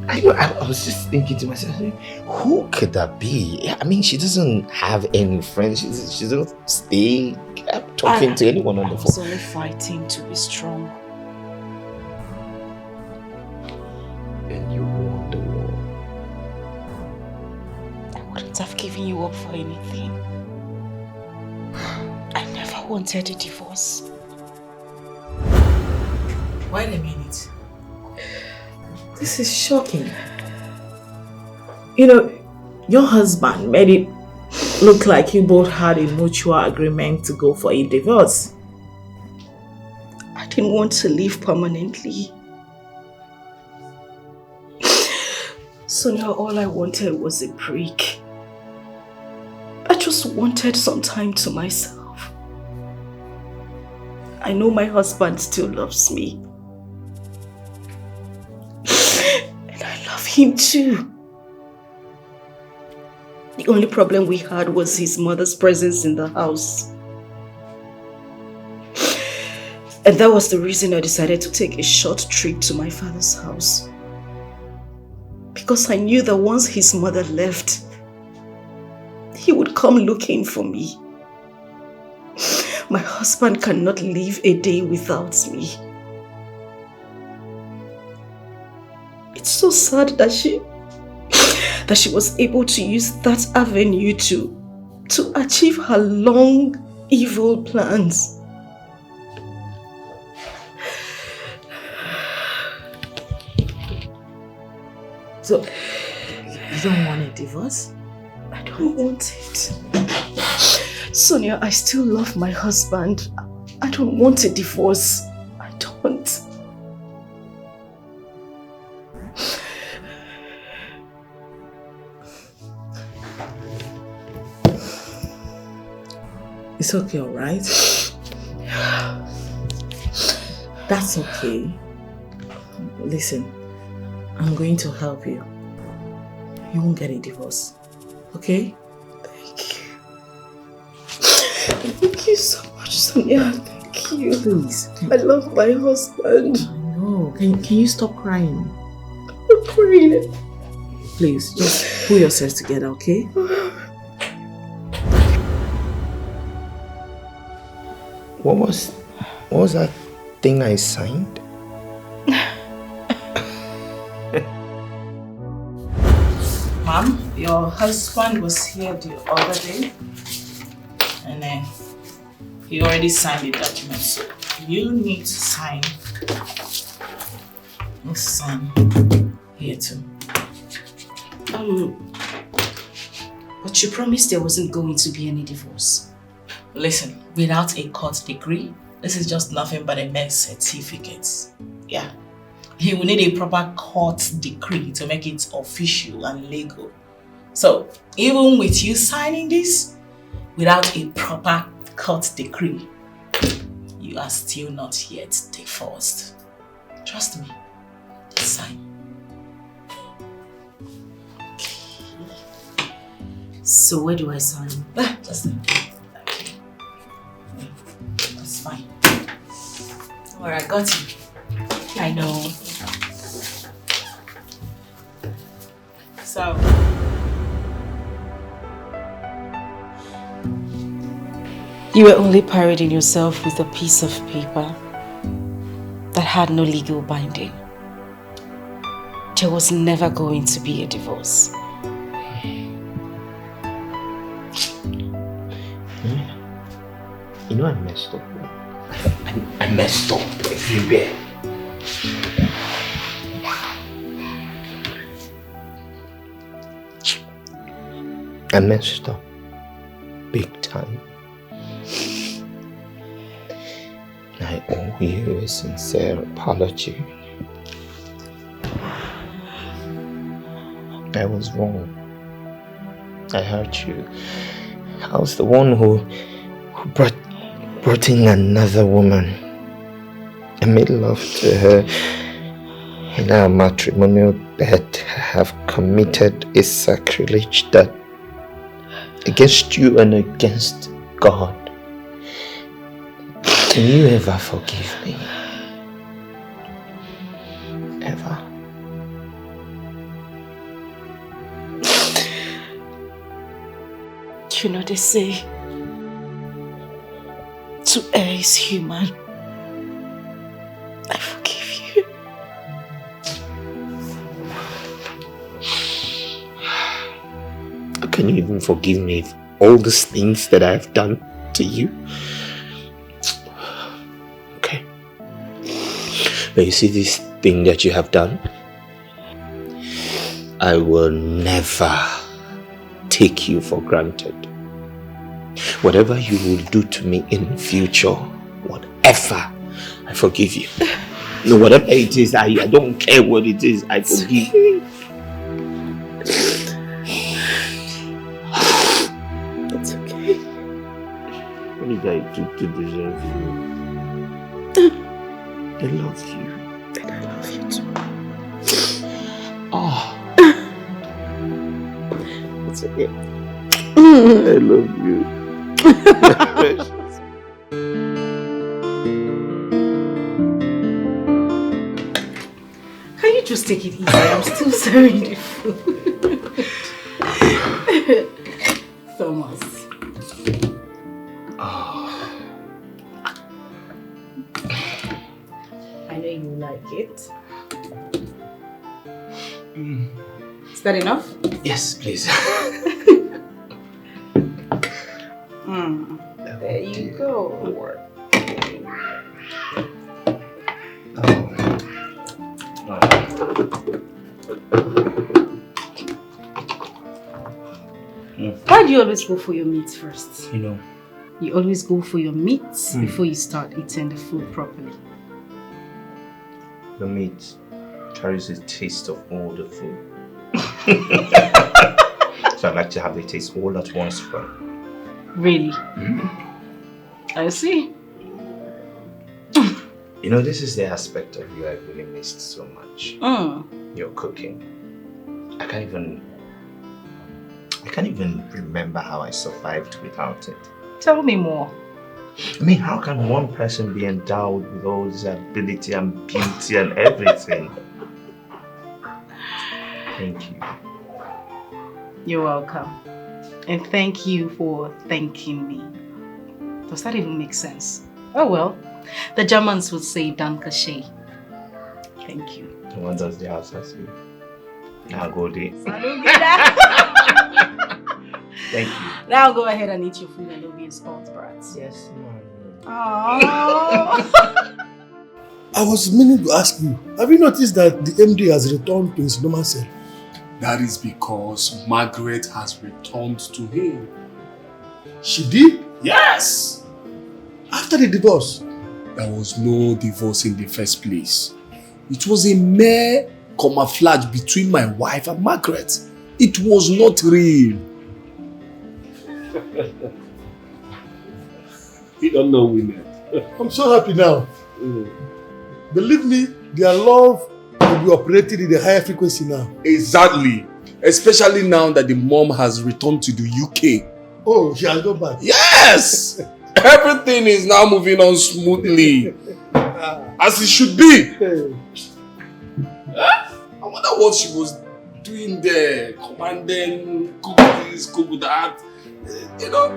I was just thinking to myself, who could that be? I mean, she doesn't have any friends. She doesn't stay talking to anyone on the phone. I was only fighting to be strong. And you won the war. I wouldn't have given you up for anything. I never wanted a divorce. Wait a minute. This is shocking. You know, your husband made it look like you both had a mutual agreement to go for a divorce. I didn't want to live permanently. So now all I wanted was a break. I just wanted some time to myself. I know my husband still loves me. And I love him too. The only problem we had was his mother's presence in the house. And that was the reason I decided to take a short trip to my father's house. Because I knew that once his mother left, he would come looking for me. My husband cannot live a day without me. It's so sad that she was able to use that avenue to achieve her long, evil plans. So, you don't want a divorce? I don't want it. Sonia, I still love my husband. I don't want a divorce. I don't. It's okay, alright? That's okay. Listen, I'm going to help you. You won't get a divorce. Okay? Thank you. Thank you so much, Sonia. Thank you. Please. I love my husband. I know. Can you stop crying? I'm crying. Please, just pull yourself together, okay? What was that thing I signed? Mom, your husband was here the other day and then he already signed the document, so you need to sign. Let's sign here too. But you promised there wasn't going to be any divorce. Listen, without a court degree, this is just nothing but a mere certificate. Yeah. He will need a proper court decree to make it official and legal. So, even with you signing this, without a proper court decree, you are still not yet divorced. Trust me. Just sign. So where do I sign? Just sign. Okay. That's fine. Alright, got you. I know. So, you were only parading yourself with a piece of paper that had no legal binding. There was never going to be a divorce. You know I messed up. I messed up everywhere. I messed up big time. I I owe you a sincere apology. I was wrong. I hurt you. I was the one who brought in another woman. I made love to her in our matrimonial bed. I have committed a sacrilege that against you and against God. Can you ever forgive me? Ever? You know, they say to err is human. I forgive you. How can you even forgive me for all these things that I've done to you? Okay. But you see this thing that you have done? I will never take you for granted. Whatever you will do to me in future, whatever, I forgive you. No, whatever it is, I don't care what it is, I forgive you. It's okay. What did I do to deserve you? I love you. And I love you too. Oh. It's okay. I love you. Can you just take it easy? I'm still serving the food. Thomas. Oh. I know you like it. Is that enough? Yes, please. There you go. Why do you always go for your meats first? You know. You always go for your meats before you start eating the food properly. The meat carries a taste of all the food. So I like to have the taste all at once from. Really? I see. You know, this is the aspect of you I really missed so much. Your cooking. I can't even remember how I survived without it. Tell me more. I mean, how can one person be endowed with all this ability and beauty and everything? Thank you. You're welcome. And thank you for thanking me. Does that even make sense? Oh well, the Germans would say Danke schön. Thank you. And what does the Hausa say? Now go there. Thank you. Now go ahead and eat your food and don't be a spoiled brat. Yes, ma'am. Aww. I was meaning to ask you, have you noticed that the MD has returned to his normal cell? That is because Margaret has returned to him. She did? Yes! After the divorce? There was no divorce in the first place. It was a mere camouflage between my wife and Margaret. It was not real. You don't know women. I'm so happy now. Believe me, their love will be operating in a higher frequency now. Exactly. Especially now that the mom has returned to the UK. Oh, she has gone back? Yes! Everything is now moving on smoothly. As it should be. I wonder what she was doing there. Commanding, cook this, cook that. You know?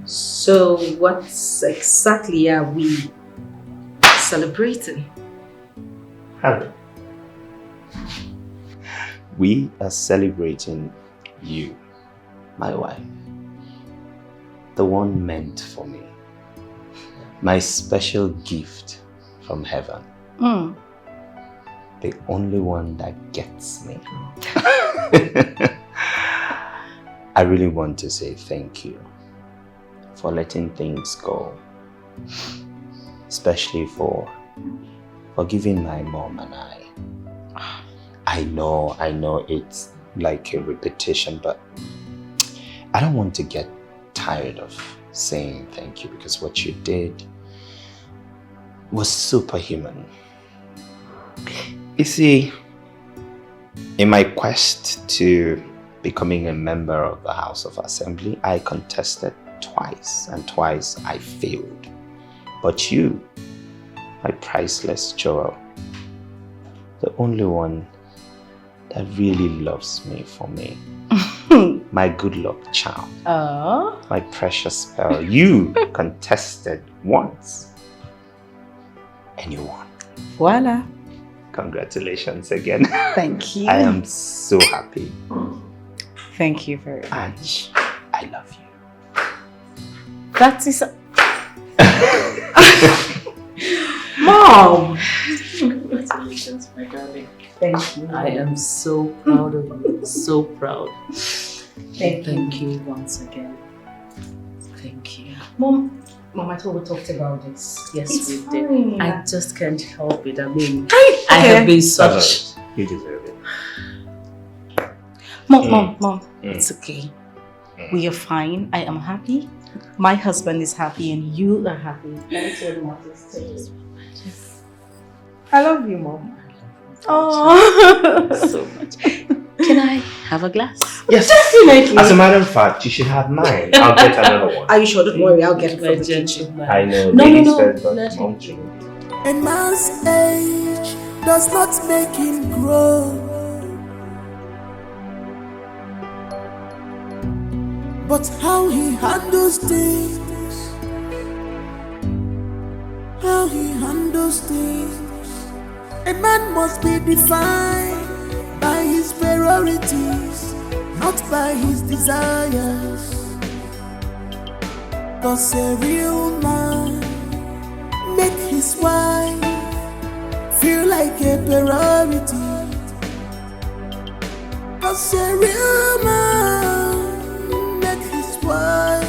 So what exactly are we celebrating? Harry. We are celebrating you, my wife. the one meant for me. My special gift from heaven. The only one that gets me. I really want to say thank you for letting things go. Especially for forgiving my mom and I. I know it's like a repetition, but I don't want to get tired of saying thank you because what you did was superhuman. You see, in my quest to becoming a member of the House of Assembly, I contested twice, and twice I failed. But you, my priceless Joel, the only one that really loves me for me, my good luck charm, my precious pearl, you contested once, and you won. Voila. Congratulations again. Thank you. I am so happy. Thank you very much. I love you. That is... Mom! Congratulations, my darling. Thank you. I am so proud of you. So proud. Thank you once again. Thank you. Mom, I thought we talked about this. Yes, It's we fine. did. I just can't help it. I mean, I have been such... You deserve it. Mom, it's okay. We are fine. I am happy. My husband is happy and you are happy. That's what matters to us. I love you, Mom. Oh, so much. Can I have a glass? Yes. Definitely. As a matter of fact, you should have mine. I'll get another one. Are you sure? Don't worry, I'll get it from the kitchen. I know. No. But Mom, A man's age does not make him grow, but how he handles things, how he handles things. A man must be defined by his priorities, not by his desires. 'Cause a real man make his wife feel like a priority. 'Cause a real man make his wife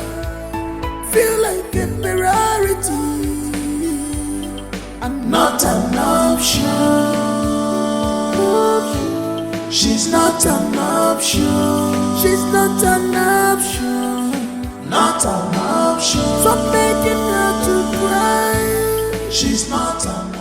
feel like a priority and not an option. She's not an option. She's not an option. Not an option. Stop making her to cry. She's not an